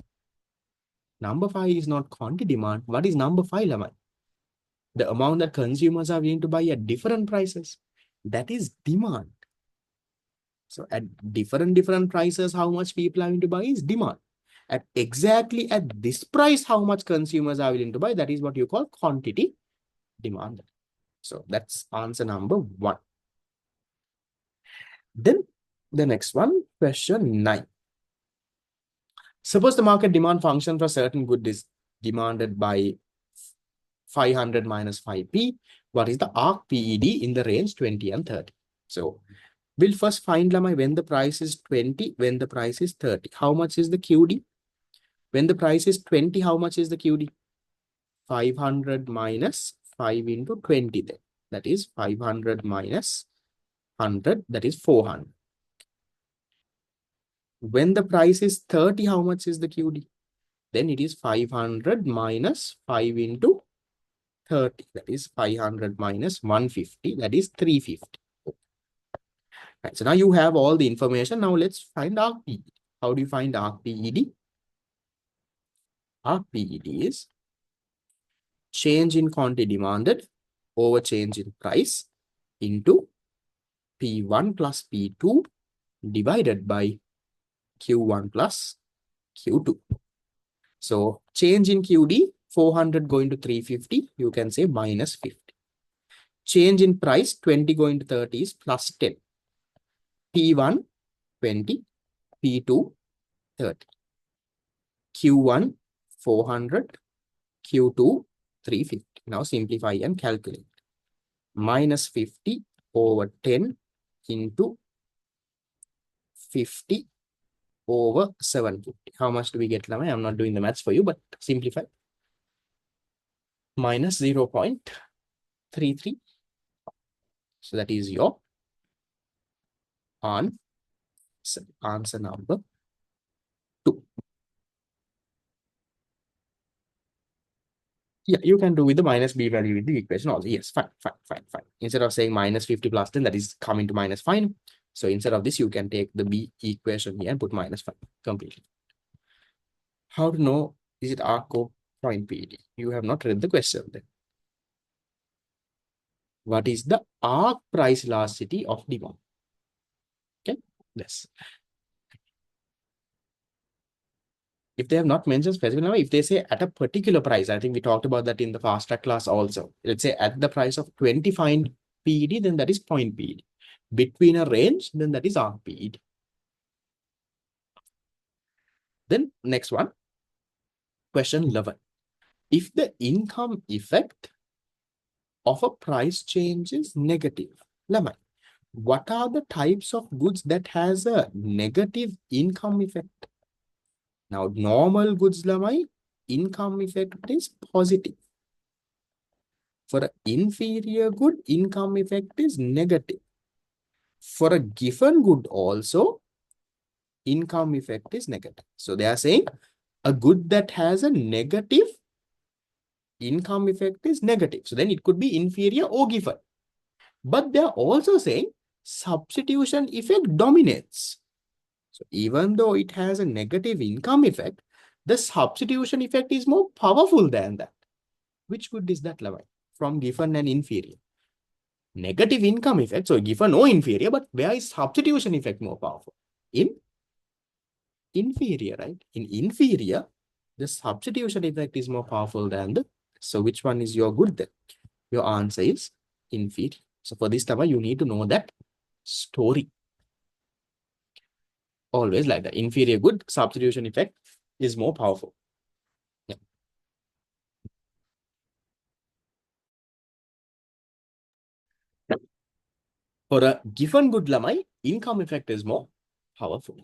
Number 5 is not quantity demand. What is number 5, Lamai? The amount that consumers are willing to buy at different prices. That is demand. So at different prices, how much people are willing to buy is demand. At exactly at this price, how much consumers are willing to buy, that is what you call quantity demand. So that's answer number 1. Then the next one, question 9. Suppose the market demand function for a certain good is demanded by 500 minus 5p. What is the arc PED in the range 20 and 30? So we'll first find Lamai when the price is 20, when the price is 30. How much is the QD? When the price is 20, how much is the QD? 500 minus 5 into 20 then. That is 500 minus 100, that is 400. When the price is 30, how much is the QD? Then it is 500 minus 5 into 30. That is 500 minus 150. That is 350. Right, so now you have all the information. Now let's find RPED. How do you find RPED? RPED is change in quantity demanded over change in price into P1 plus P2 divided by Q1 plus Q2. So change in QD, 400 going to 350, you can say minus 50. Change in price, 20 going to 30 is plus 10. P1, 20, P2, 30. Q1, 400, Q2, 350. Now simplify and calculate. Minus 50 over 10 into 50 over 750. How much do we get, Lama? I'm not doing the maths for you, but simplify. Minus 0.33. So that is your answer. So answer number 2. Yeah, you can do with the minus b value with the equation also. Yes, fine. Instead of saying minus 50 plus 10, that is coming to minus 5. So instead of this, you can take the b equation here and put minus 5 completely. How to know is it arc or point PD? You have not read the question then. What is the arc price elasticity of demand? Okay, yes. If they have not mentioned specific number, if they say at a particular price, I think we talked about that in the fast track class also. Let's say at the price of 20 find PED, then that is point PED. Between a range, then that is arc PED. Then next one, question 11. If the income effect of a price change is negative, what are the types of goods that has a negative income effect? Now, normal goods, income effect is positive. For an inferior good, income effect is negative. For a given good also, income effect is negative. So they are saying a good that has a negative income effect is negative. So then it could be inferior or given. But they are also saying substitution effect dominates. So even though it has a negative income effect, the substitution effect is more powerful than that. Which good is that, Lavai? From given and inferior. Negative income effect, so given or inferior, but where is substitution effect more powerful? In inferior, right? In inferior, the substitution effect is more powerful than the, so which one is your good then? Your answer is inferior. So for this, you need to know that story. Always like that. Inferior good, substitution effect is more powerful. Yeah. For a given good, income effect is more powerful.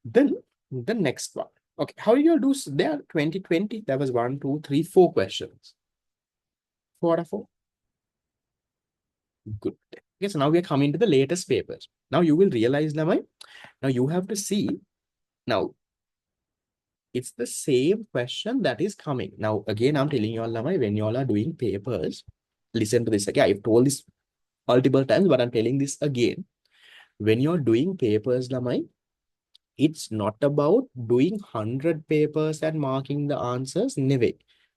Then the next one. Okay, how do you do? There 2020, there was 1, 2, 3, 4 questions. 4 out of 4. Good. Okay, so now we are coming to the latest papers. Now you will realize, now you have to see, now it's the same question that is coming. Now, again, I'm telling you all, when you all are doing papers, listen to this again. I've told this multiple times, but I'm telling this again. When you're doing papers, it's not about doing 100 papers and marking the answers. Never.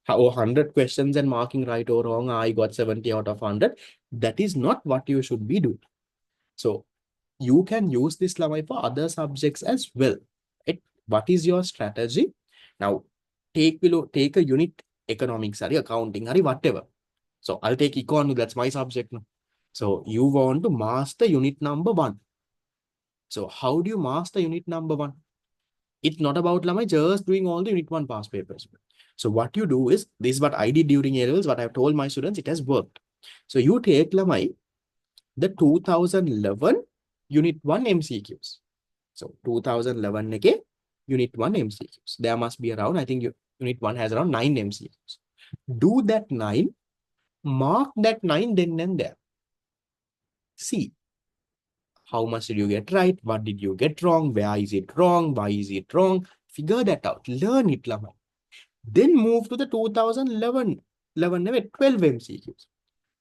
Or 100 questions and marking right or wrong. I got 70 out of 100. That is not what you should be doing. So you can use this for other subjects as well. Right? What is your strategy? Now, take a unit economics, accounting, whatever. So I'll take econ, that's my subject. So you want to master unit number 1. So how do you master unit number 1? It's not about just doing all the unit 1 past papers. So what you do is, this is what I did during A-levels, what I've told my students, it has worked. So you take the 2011 unit 1 MCQs. So 2011 again, unit 1 MCQs. There must be around, I think unit 1 has around 9 MCQs. Do that 9, mark that 9 then and there. See, how much did you get right? What did you get wrong? Where is it wrong? Why is it wrong? Figure that out. Learn it, Then move to the 2011, 12 MCQs.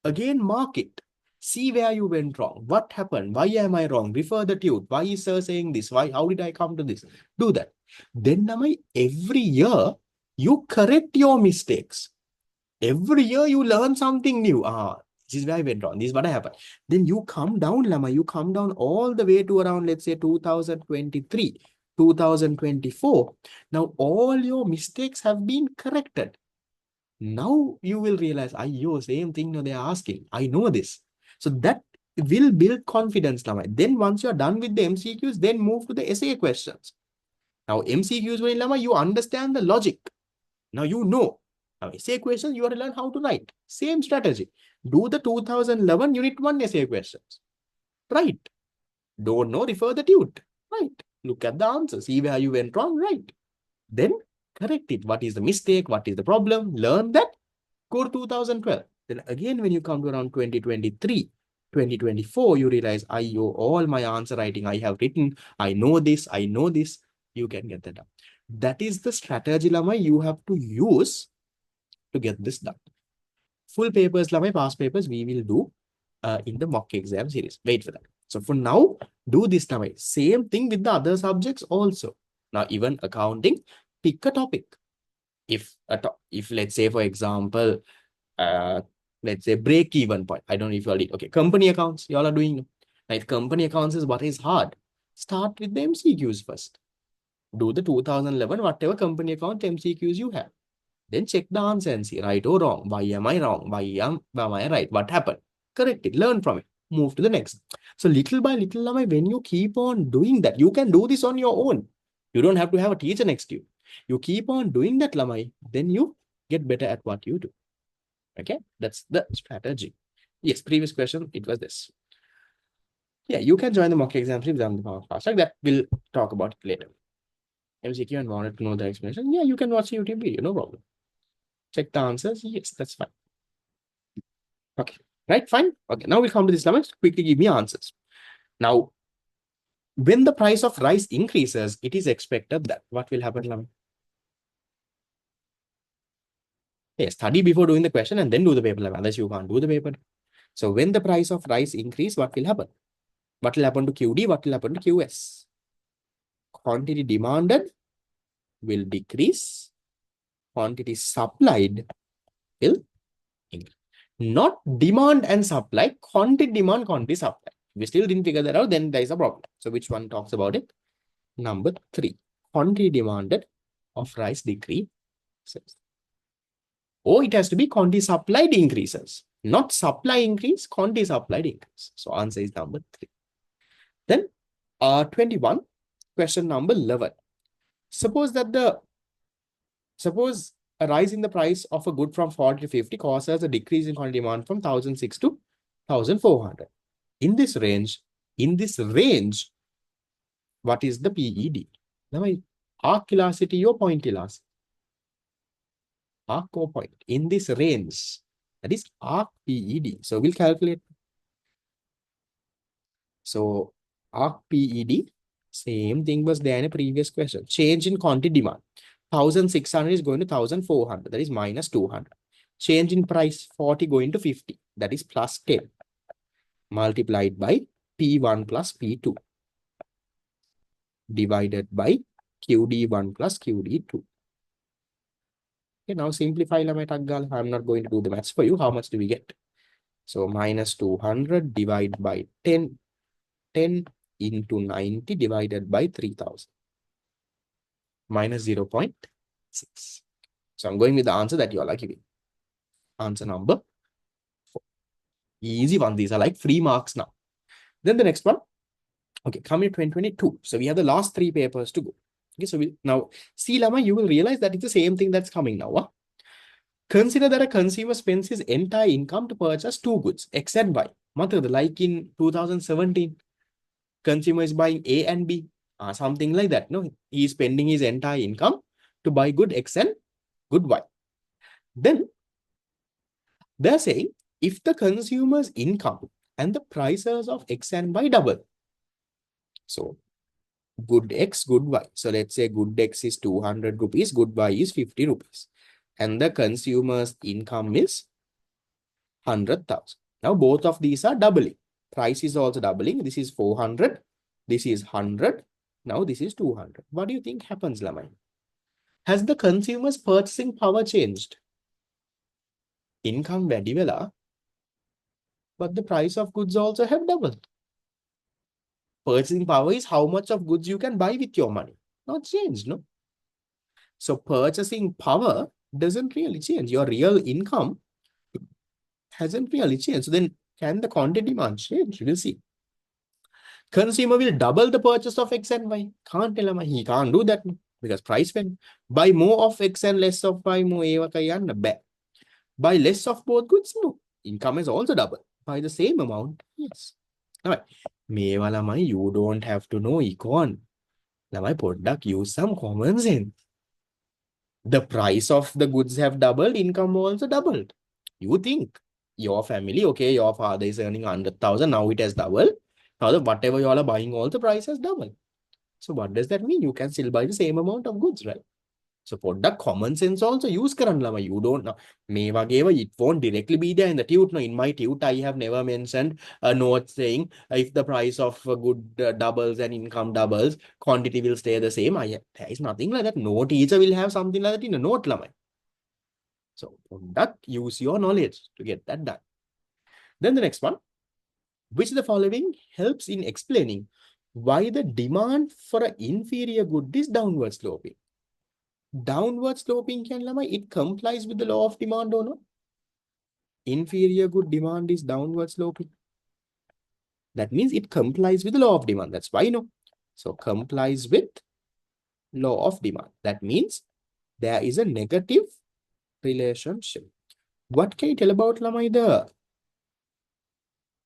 Again, mark it. See where you went wrong. What happened? Why am I wrong? Refer the tute. Why is sir saying this? Why? How did I come to this? Do that. Then, every year, you correct your mistakes. Every year, you learn something new. This is where I went wrong. This is what happened. Then you come down, You come down all the way to around, let's say, 2023, 2024. Now, all your mistakes have been corrected. Now you will realize, same thing they are asking. I know this. So that will build confidence. Then once you're done with the MCQs, then move to the essay questions. Now MCQs, you understand the logic. Now you know. Now essay questions, you have to learn how to write. Same strategy. Do the 2011 unit 1 essay questions. Right. Don't know, refer the tute. Right. Look at the answer. See where you went wrong. Right. Then correct it. What is the mistake? What is the problem? Learn that. Go to 2012. Then again, when you come to around 2023, 2024, you realize, I owe all my answer writing I have written. I know this. I know this. You can get that done. That is the strategy, Lama, you have to use to get this done. Full papers, Lama, past papers, we will do in the mock exam series. Wait for that. So for now, do this, Lama. Same thing with the other subjects also. Now, even accounting, pick a topic. If let's say, for example, let's say break-even point. I don't know if you all did. Okay, company accounts, you all are doing. Now, if company accounts is what is hard, start with the MCQs first. Do the 2011, whatever company account MCQs you have. Then check the answer and see right or wrong. Why am I wrong? Why am I right? What happened? Correct it. Learn from it. Move to the next. So little by little, Lamai, when you keep on doing that, you can do this on your own. You don't have to have a teacher next to you. You keep on doing that, Lamai, then you get better at what you do. Okay, that's the strategy. Yes, previous question, it was this. Yeah, you can join the mock exam with the fast track. That we'll talk about it later. MCQ and wanted to know the explanation. Yeah, you can watch a YouTube video, no problem. Check the answers. Yes, that's fine. Okay, right, fine. Okay, now we'll come to this limit. Quickly give me answers. Now, when the price of rice increases, it is expected that what will happen, Lamit? Yeah, study before doing the question and then do the paper, Lamit. Unless you can't do the paper. So when the price of rice increase, what will happen? What will happen to QD? What will happen to QS? Quantity demanded will decrease. Quantity supplied will increase. Not demand and supply, quantity demand, quantity supply. If we still didn't figure that out, then there is a problem. So which one talks about it? Number 3. Quantity demanded of rice decreases. Or it has to be quantity supplied increases. Not supply increase, quantity supplied increase. So answer is number 3. Then 21, question number 11. Suppose a rise in the price of a good from 40 to 50 causes a decrease in quantity demand from 1,006 to 1,400. In this range, what is the PED? Now, arc elasticity or point elasticity? Arc or point. In this range, that is arc PED. So we'll calculate. So arc PED, same thing was there in a previous question. Change in quantity demand. 1,600 is going to 1,400. That is minus 200. Change in price, 40 going to 50. That is plus 10. Multiplied by P1 plus P2. Divided by QD1 plus QD2. Okay, now simplify. I'm not going to do the maths for you. How much do we get? So minus 200 divided by 10. 10 into 90 divided by 3,000. Minus 0.6. So I'm going with the answer that you all are giving. Answer number 4. Easy one. These are like free marks now. Then the next one. Okay, coming to 2022. So we have the last 3 papers to go. Okay, so now see, Lama, you will realize that it's the same thing that's coming now. Huh? Consider that a consumer spends his entire income to purchase 2 goods, X and Y. Like in 2017, consumer is buying A and B, something like that. No, he is spending his entire income to buy good X and good Y. Then they're saying if the consumer's income and the prices of X and Y double, so good X, good Y. So let's say good X is 200 rupees, good Y is 50 rupees. And the consumer's income is 100,000. Now both of these are doubling. Price is also doubling. This is 400. This is 100. Now this is 200. What do you think happens, Lamai? Has the consumer's purchasing power changed? Income very well, but the price of goods also have doubled. Purchasing power is how much of goods you can buy with your money. Not changed, no? So purchasing power doesn't really change. Your real income hasn't really changed. So then can the quantity demand change? We'll see. Consumer will double the purchase of X and Y. Can't tell him he can't do that because price went. Buy more of X and less of Y. Buy less of both goods. No. Income is also double. By the same amount. Yes. All right. You don't have to know econ. Lamai product use some common sense. The price of the goods have doubled. Income also doubled. You think. your family, okay, your father is earning 100,000, now it has doubled. Now the whatever you all are buying, all the prices double. So what does that mean? You can still buy the same amount of goods, right? So for the common sense also use karan lama. You don't know. Me wageva, it won't directly be there in the tute. No, in my tute, I have never mentioned a note saying if the price of a good doubles and income doubles, quantity will stay the same. There is nothing like that. No teacher will have something like that in a note lama. So for that, use your knowledge to get that done. Then the next one, which the following helps in explaining why the demand for an inferior good is downward sloping. Downward sloping can lama, it complies with the law of demand or not? Inferior good demand is downward sloping. That means it complies with the law of demand. That's why, no. So complies with law of demand. That means there is a negative relationship. What can you tell about lama, the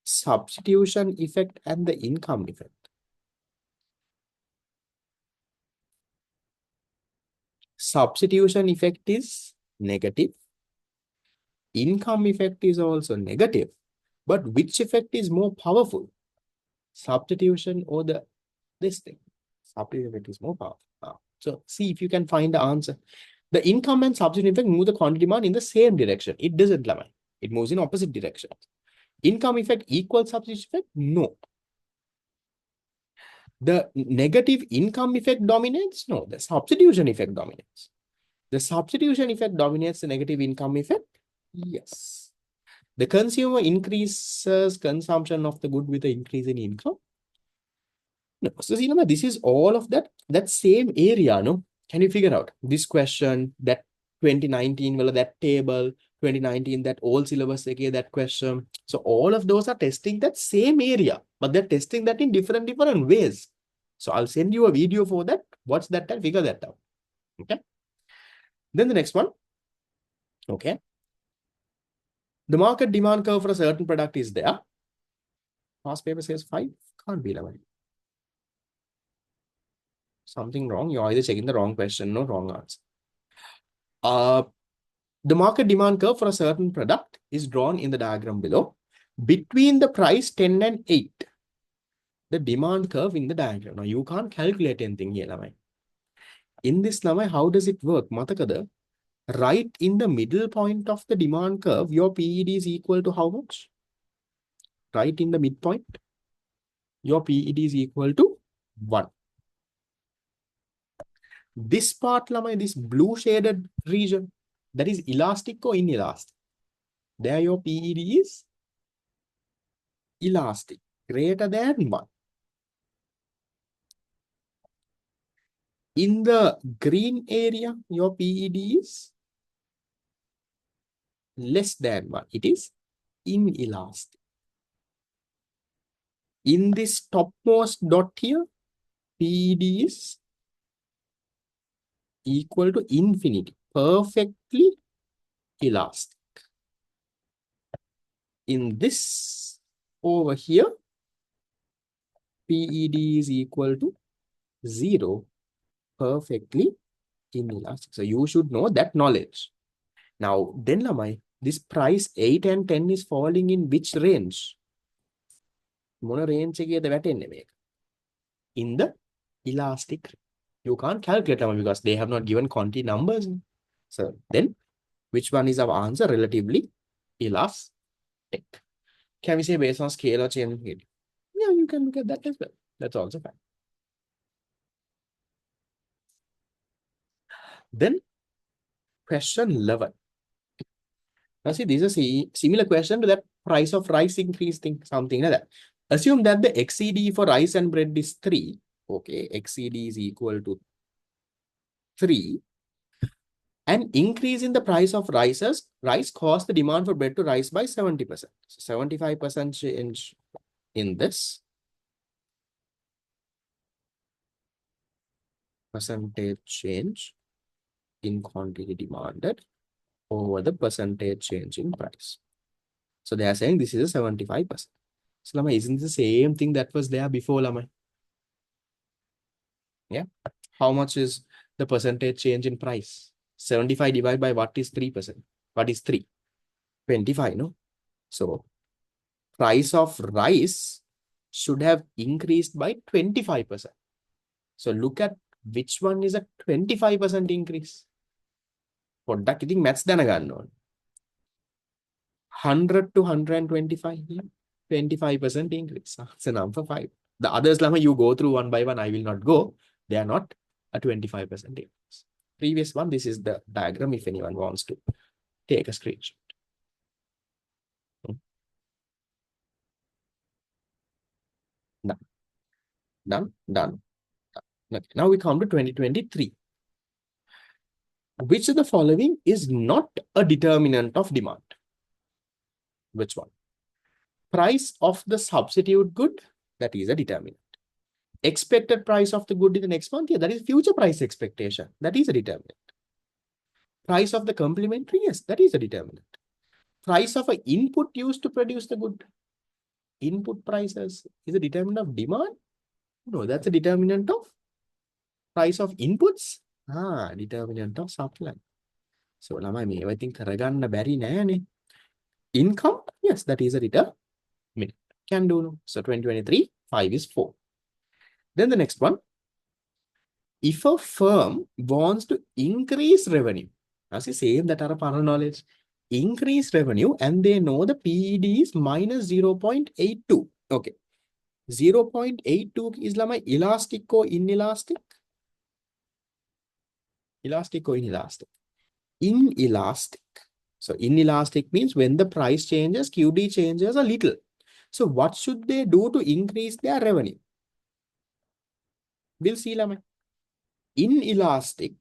substitution effect and the income effect? Substitution effect is negative. Income effect is also negative. But which effect is more powerful? Substitution or this thing? Substitution effect is more powerful. So see if you can find the answer. The income and substitution effect move the quantity demand in the same direction. It doesn't, Lama. It moves in opposite directions. Income effect equals substitution effect? No. The negative income effect dominates? No, the substitution effect dominates. The substitution effect dominates the negative income effect? Yes. The consumer increases consumption of the good with the increase in income? No. So, see, this is all of that same area, no? Can you figure out this question, that 2019, well, that table, 2019, that old syllabus, again, that question. So all of those are testing that same area, but they're testing that in different ways. So I'll send you a video for that. Watch that and figure that out. Okay. Then the next one. Okay. The market demand curve for a certain product is there. Past paper says 5. Can't be 11. Something wrong. You're either checking the wrong question or wrong answer. The market demand curve for a certain product is drawn in the diagram below. Between the price 10 and 8, the demand curve in the diagram. Now, you can't calculate anything here, Lamai. In this, Lamai, how does it work? Matakada, right in the middle point of the demand curve, your PED is equal to how much? Right in the midpoint, your PED is equal to 1. This part, Lamai, this blue shaded region, that is elastic or inelastic. There your PED is elastic, greater than 1. In the green area, your PED is less than 1. It is inelastic. In this topmost dot here, PED is equal to infinity, perfectly elastic. In this over here, PED is equal to 0, perfectly inelastic. So you should know that knowledge. Now, then Lamai, this price 8 and 10 is falling in which range? Mona range in the elastic. You can't calculate them because they have not given quantity numbers. So then, which one is our answer? Relatively elastic. Can we say based on scale or chain? Yeah, you can look at that as well. That's also fine. Then, question 11. Now see, this is a similar question to that price of rice increase thing, something like that. Assume that the XCD for rice and bread is 3. Okay, XCD is equal to 3. An increase in the price of rice caused the demand for bread to rise by 70%. So 75% change in this. Percentage change in quantity demanded over the percentage change in price. So they are saying this is a 75%. So Lama, isn't the same thing that was there before, Lama? Yeah. How much is the percentage change in price? 75 divided by what is 3%? What is 3? 25, no? So price of rice should have increased by 25%. So look at which one is a 25% increase. පොඩ්ඩක් ඉතින් maths දැනගන්න ඕනේ. 100 to 125, 25% increase. It's a number 5. The others, Lama, you go through one by one. I will not go. They are not a 25% increase. Previous one, this is the diagram if anyone wants to take a screenshot. Done. Done. Done. Okay. Now we come to 2023. Which of the following is not a determinant of demand? Which one? Price of the substitute good, that is a determinant. Expected price of the good in the next month, yeah, that is future price expectation. That is a determinant. Price of the complementary, yes, that is a determinant. Price of an input used to produce the good. Input prices is a determinant of demand? No, that's a determinant of price of inputs. Determinant of supply. So, lamai මේවා ඉතින් කරගන්න බැරි නෑනේ. Income, yes, that is a determinant. Can do no. So 2023, 5 is 4. Then the next one. If a firm wants to increase revenue, as you say that are a part of knowledge, increase revenue and they know the PED is minus 0.82. Okay. 0.82 is lama elastic or inelastic? Elastic or inelastic? Inelastic. So inelastic means when the price changes, QD changes a little. So what should they do to increase their revenue? We'll see, lama. Inelastic.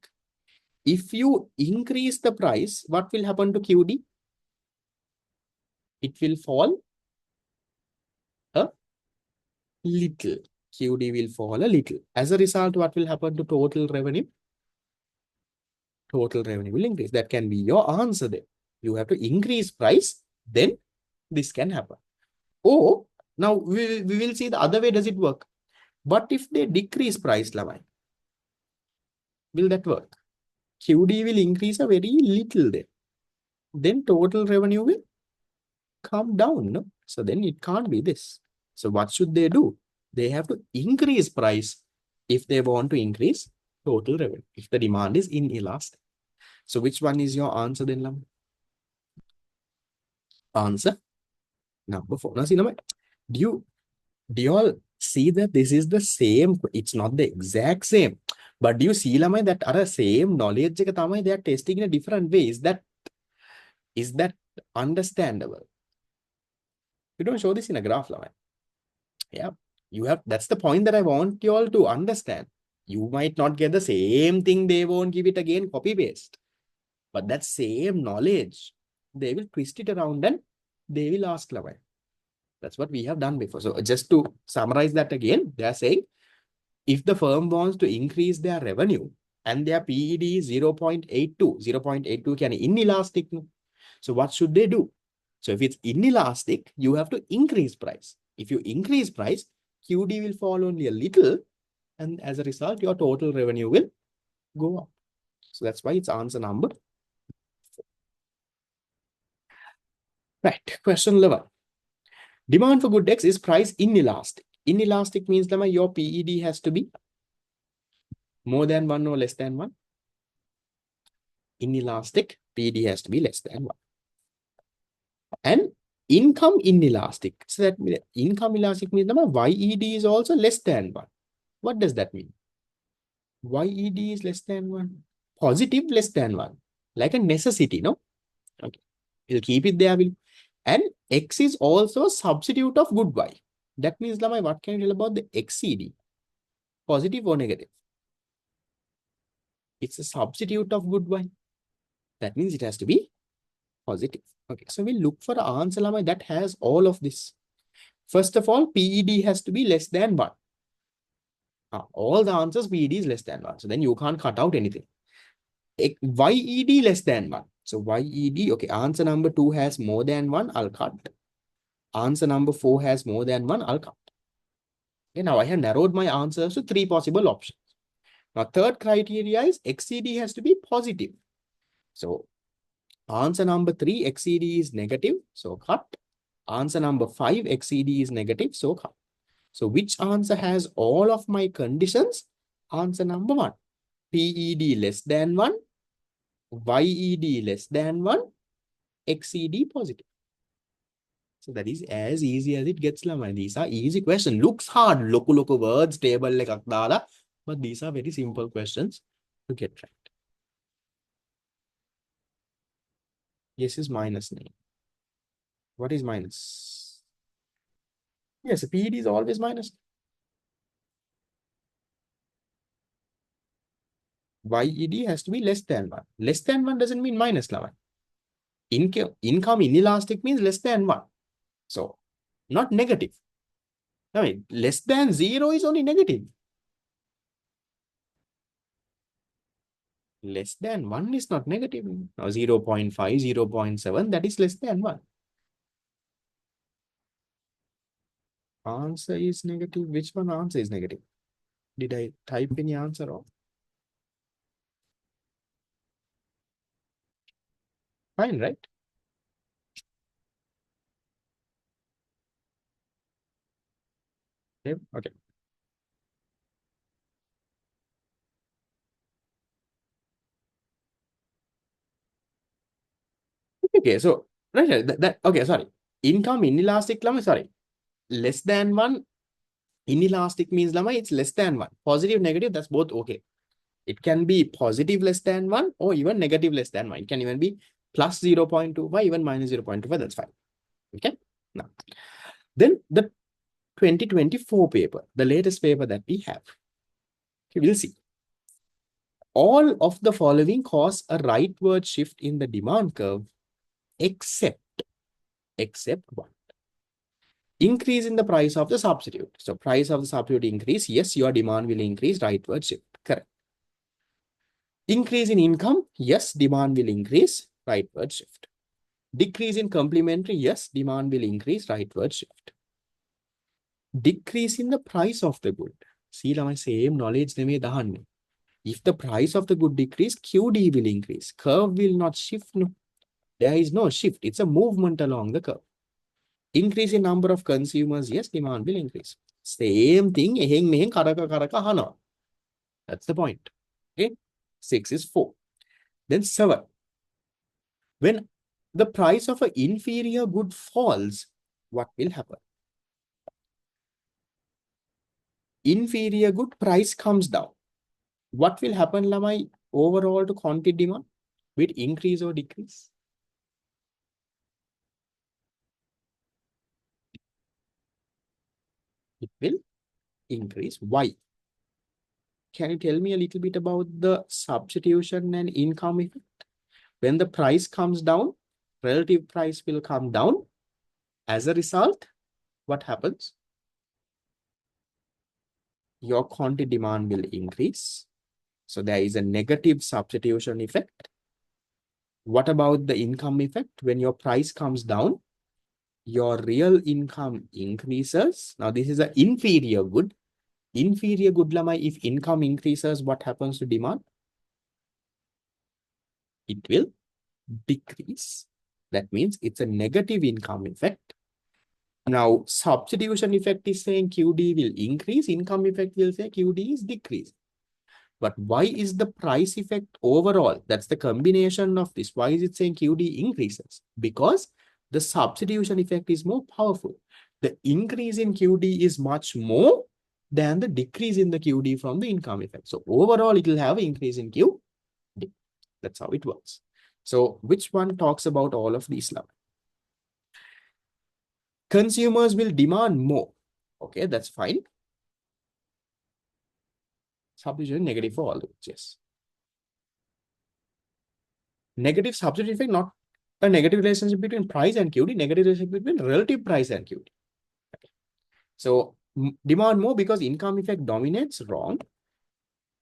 If you increase the price, what will happen to QD? It will fall a little. QD will fall a little. As a result, what will happen to total revenue? Total revenue will increase. That can be your answer there. You have to increase price, then this can happen. Or, now we will see the other way does it work. But if they decrease price, Lamai, will that work? QD will increase a very little there. Then total revenue will come down, no? So then it can't be this. So what should they do? They have to increase price if they want to increase total revenue, if the demand is inelastic. So which one is your answer then, Lam? Answer number 4. Now see, Lam, do you all see that this is the same? It's not the exact same. But do you see, Lamai, that are the same knowledge they are testing in a different way? Is that understandable? You don't show this in a graph, Lamai. Yeah, that's the point that I want you all to understand. You might not get the same thing, they won't give it again, copy paste. But that same knowledge, they will twist it around and they will ask, Lamai. That's what we have done before. So just to summarize that again, they are saying, if the firm wants to increase their revenue and their PED is 0.82, 0.82 can inelastic. So what should they do? So if it's inelastic, you have to increase price. If you increase price, QD will fall only a little. And as a result, your total revenue will go up. So that's why it's answer number 4. Right. Question 11. Demand for good X is price inelastic. Inelastic means that your PED has to be more than 1 or less than 1. Inelastic, PED has to be less than 1. And income inelastic. So that income elastic means that YED is also less than 1. What does that mean? YED is less than 1. Positive less than 1. Like a necessity, no? Okay. We'll keep it there. And X is also a substitute of good Y. That means, Lamai, what can you tell about the XED? Positive or negative? It's a substitute of good Y. That means it has to be positive. Okay, so we'll look for an answer, Lamai, that has all of this. First of all, PED has to be less than 1. All the answers, PED is less than 1. So then you can't cut out anything. YED less than 1. So YED, okay, answer number 2 has more than 1, I'll cut. Answer number 4 has more than 1, I'll cut. Okay, now I have narrowed my answers to 3 possible options. Now, third criteria is XED has to be positive. So, answer number 3, XED is negative. So, cut. Answer number 5, XED is negative, so come. So which answer has all of my conditions? Answer number 1. PED less than 1, YED less than 1, XED positive. So that is as easy as it gets, lamai. These are easy questions. Looks hard. Loku words, table like dala, but these are very simple questions to get right. Yes is minus 9. What is minus? Yes, PED is always minus. YED has to be less than 1. Less than 1 doesn't mean minus, lamai. Income inelastic means less than 1. So, not negative. I mean, less than 0 is only negative. Less than 1 is not negative. Now, 0 0.5, 0 0.7, that is less than 1. Answer is negative. Which one answer is negative? Did I type any answer wrong? Fine, right? Okay. Okay, so right, okay, sorry. Income inelastic lama, sorry. Less than 1 inelastic means lama, it's less than 1. Positive, negative, that's both okay. It can be positive less than 1 or even negative less than 1. It can even be plus 0.25, even minus 0.25, that's fine. Okay. Now, then the 2024 paper, the latest paper that we have. Okay, we'll see. All of the following cause a rightward shift in the demand curve except one. Increase in the price of the substitute. So price of the substitute increase, yes, your demand will increase, rightward shift, correct. Increase in income, yes, demand will increase, rightward shift. Decrease in complementary, yes, demand will increase, rightward shift. Decrease in the price of the good. See, my same knowledge. If the price of the good decrease, QD will increase. Curve will not shift. No. There is no shift. It's a movement along the curve. Increase in number of consumers, yes, demand will increase. Same thing. That's the point. Okay. 6 is 4. Then 7. When the price of an inferior good falls, what will happen? Inferior good price comes down. What will happen, Lamai, overall to quantity demand? Will it increase or decrease? It will increase. Why? Can you tell me a little bit about the substitution and income effect? When the price comes down, relative price will come down. As a result, what happens? Your quantity demand will increase. So there is a negative substitution effect. What about the income effect? When your price comes down, your real income increases. Now, this is an inferior good. Inferior good, Lamai, if income increases, what happens to demand? It will decrease. That means it's a negative income effect. Now, substitution effect is saying QD will increase. Income effect will say QD is decrease. But why is the price effect overall? That's the combination of this. Why is it saying QD increases? Because the substitution effect is more powerful. The increase in QD is much more than the decrease in the QD from the income effect. So overall, it will have an increase in QD. That's how it works. So which one talks about all of these now? Consumers will demand more. Okay, that's fine. Substitution negative for all those, yes. Negative substitution effect, not a negative relationship between price and QD, negative relationship between relative price and QD. Okay. So demand more because income effect dominates, wrong.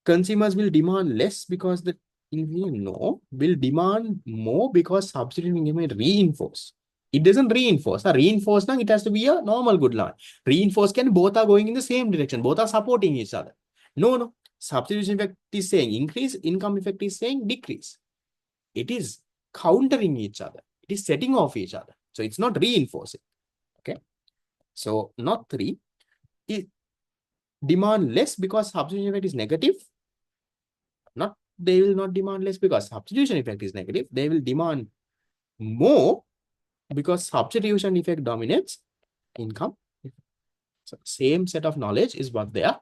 Consumers will demand less because the no will demand more because substituting may reinforce. It doesn't reinforce. Reinforce now it has to be a normal good line. Reinforce can both are going in the same direction. Both are supporting each other. No. Substitution effect is saying increase. Income effect is saying decrease. It is countering each other. It is setting off each other. So it's not reinforcing. So not 3. Demand less because substitution effect is negative. Not They will not demand less because substitution effect is negative. They will demand more because substitution effect dominates income. So same set of knowledge is what they are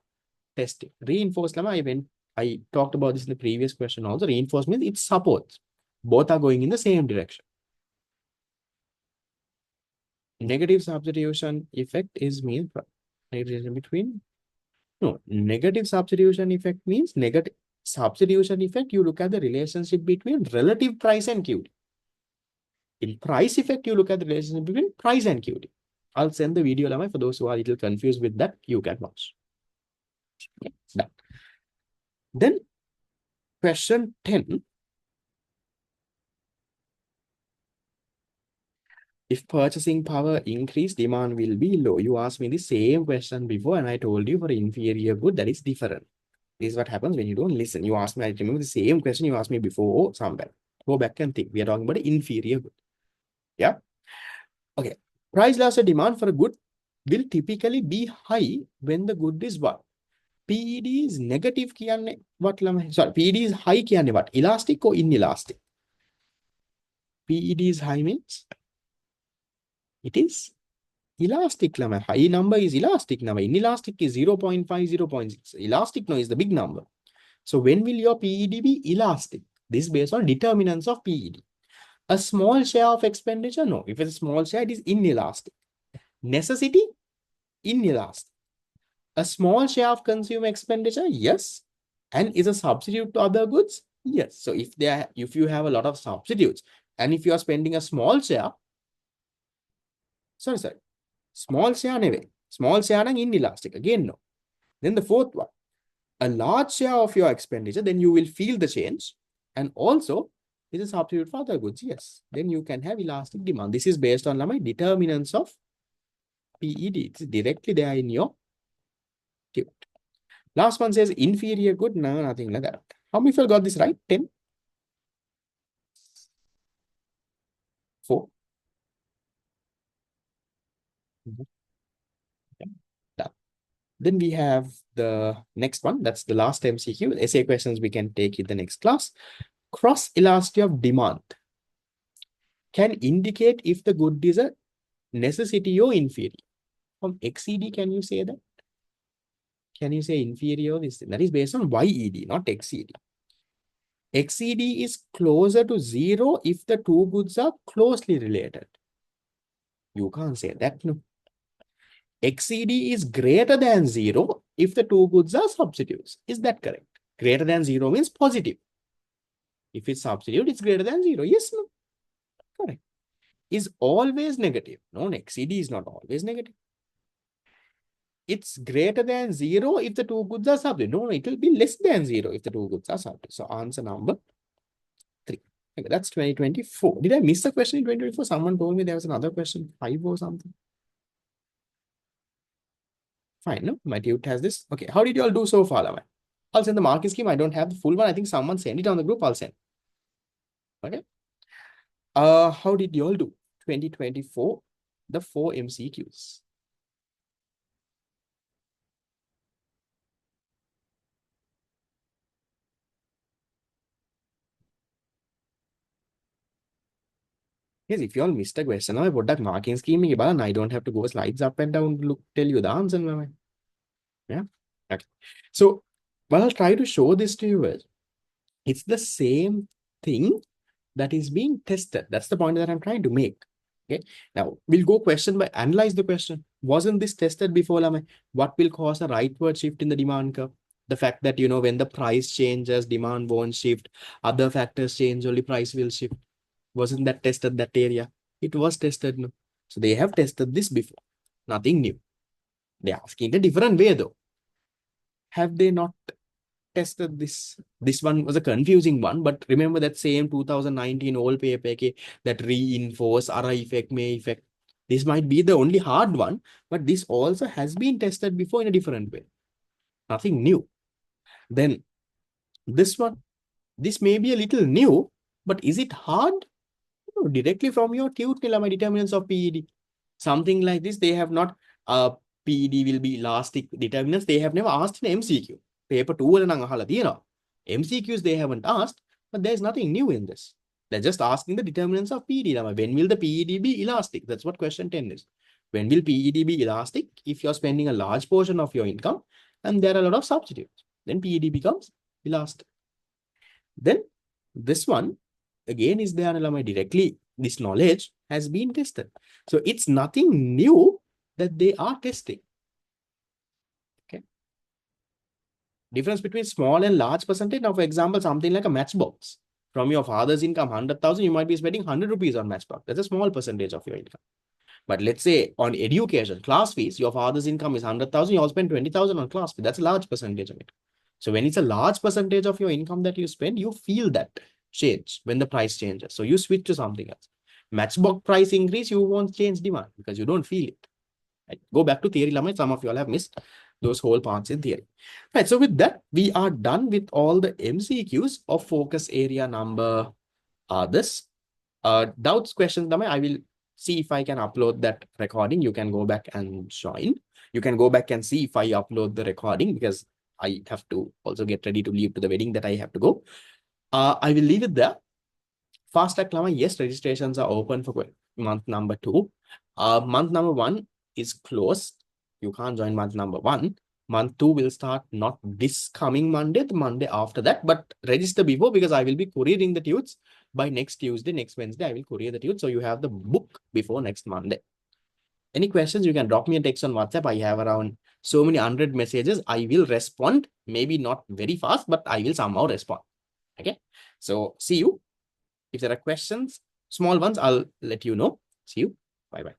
testing. Reinforced lemma, I talked about this in the previous question also. Reinforced means it supports. Both are going in the same direction. Negative substitution effect is mean between. No, negative substitution effect means negative substitution effect. You look at the relationship between relative price and QD. In price effect, you look at the relationship between price and QD. I'll send the video for those who are a little confused with that. You can watch. Okay, done. Then question 10. If purchasing power increase, demand will be low. You asked me the same question before, and I told you for inferior good, that is different. This is what happens when you don't listen. You asked me, I remember the same question you asked me before somewhere. Go back and think. We are talking about inferior good. Yeah. Okay. Price loss or demand for a good will typically be high when the good is what? PED is negative. What? Sorry, PED is high. What? Elastic or inelastic? PED is high means it is elastic. High number is elastic number. Inelastic is 0.5, 0.6. Elastic no is the big number. So when will your PED be elastic? This is based on determinants of PED. A small share of expenditure? No. If it's a small share, it is inelastic. Necessity? Inelastic. A small share of consumer expenditure? Yes. And is a substitute to other goods? Yes. So if you have a lot of substitutes, and if you are spending a small share, small share never. Small share is inelastic. Again, no. Then the fourth one, a large share of your expenditure, then you will feel the change. And also, is a substitute for other goods. Yes. Then you can have elastic demand. This is based on my determinants of PED. It's directly there in your tute. Last one says inferior good. No, nothing like that. How many people got this right? 10? 4? Done. Then we have the next one. That's the last MCQ. Essay questions we can take in the next class. Cross elasticity of demand can indicate if the good is a necessity or inferior. From XED, can you say that? Can you say inferior? That is based on YED, not XED. XED is closer to 0 if the two goods are closely related. You can't say that, no. XED is greater than 0 if the two goods are substitutes. Is that correct? Greater than 0 means positive. If it's substitute, it's greater than 0. Yes, no. Correct. Is always negative. No, XED is not always negative. It's greater than 0 if the two goods are substitute. No, it will be less than 0 if the two goods are substitute. So answer number 3. Okay, that's 2024. Did I miss a question in 2024? Someone told me there was another question, 5 or something. Fine, no? My tute has this. Okay, how did you all do so far, Lamai? I'll send the marking scheme. I don't have the full one. I think someone sent it on the group. I'll send. Okay. How did you all do? 2024, the 4 MCQs. Yes, if you all missed a question, I put that marking scheme. I don't have to go slides up and down to tell you the answer. Yeah. Okay. So, what I'll try to show this to you is it's the same thing that is being tested. That's the point that I'm trying to make. Okay. Now, we'll go question by analyze the question. Wasn't this tested before, Lame? What will cause a rightward shift in the demand curve? The fact that, when the price changes, demand won't shift. Other factors change, only price will shift. Wasn't that tested that area? It was tested, no? So they have tested this before. Nothing new. They're asking in a different way, though. Have they not tested this? This one was a confusing one, but remember that same 2019 old paper that reinforce Ara effect, May effect. This might be the only hard one, but this also has been tested before in a different way. Nothing new. Then this one, this may be a little new, but is it hard? No, directly from your tute, my determinants of PED. Something like this, they have not PED will be elastic determinants. They have never asked in MCQ. Paper 2 වල නම් අහලා තියෙනවා. MCQs they haven't asked, but there's nothing new in this. They're just asking the determinants of PED. When will the PED be elastic? That's what question 10 is. When will PED be elastic? If you're spending a large portion of your income and there are a lot of substitutes, then PED becomes elastic. Then this one again is there directly. This knowledge has been tested. So it's nothing new that they are testing. Okay. Difference between small and large percentage. Now, for example, something like a matchbox. From your father's income, 100,000, you might be spending 100 rupees on matchbox. That's a small percentage of your income. But let's say on education, class fees, your father's income is 100,000, you all spend 20,000 on class fee. That's a large percentage of it. So when it's a large percentage of your income that you spend, you feel that change when the price changes. So you switch to something else. Matchbox price increase, you won't change demand because you don't feel it. Right? Go back to theory, Lamai. Some of you all have missed those whole parts in theory. Right. So with that, we are done with all the MCQs of focus area number this. Doubts, questions, Lamai, I will see if I can upload that recording. You can go back and join. You can go back and see if I upload the recording because I have to also get ready to leave to the wedding that I have to go. I will leave it there. Fast track, Lama, yes, registrations are open for month number 2. Month number 1 is closed. You can't join month number 1. Month 2 will start not this coming Monday, the Monday after that, but register before because I will be couriering the tutes by next Tuesday, next Wednesday. I will courier the tutes. So you have the book before next Monday. Any questions, you can drop me a text on WhatsApp. I have around so many 100 messages. I will respond, maybe not very fast, but I will somehow respond. Okay. So see you. If there are questions, small ones, I'll let you know. See you. Bye-bye.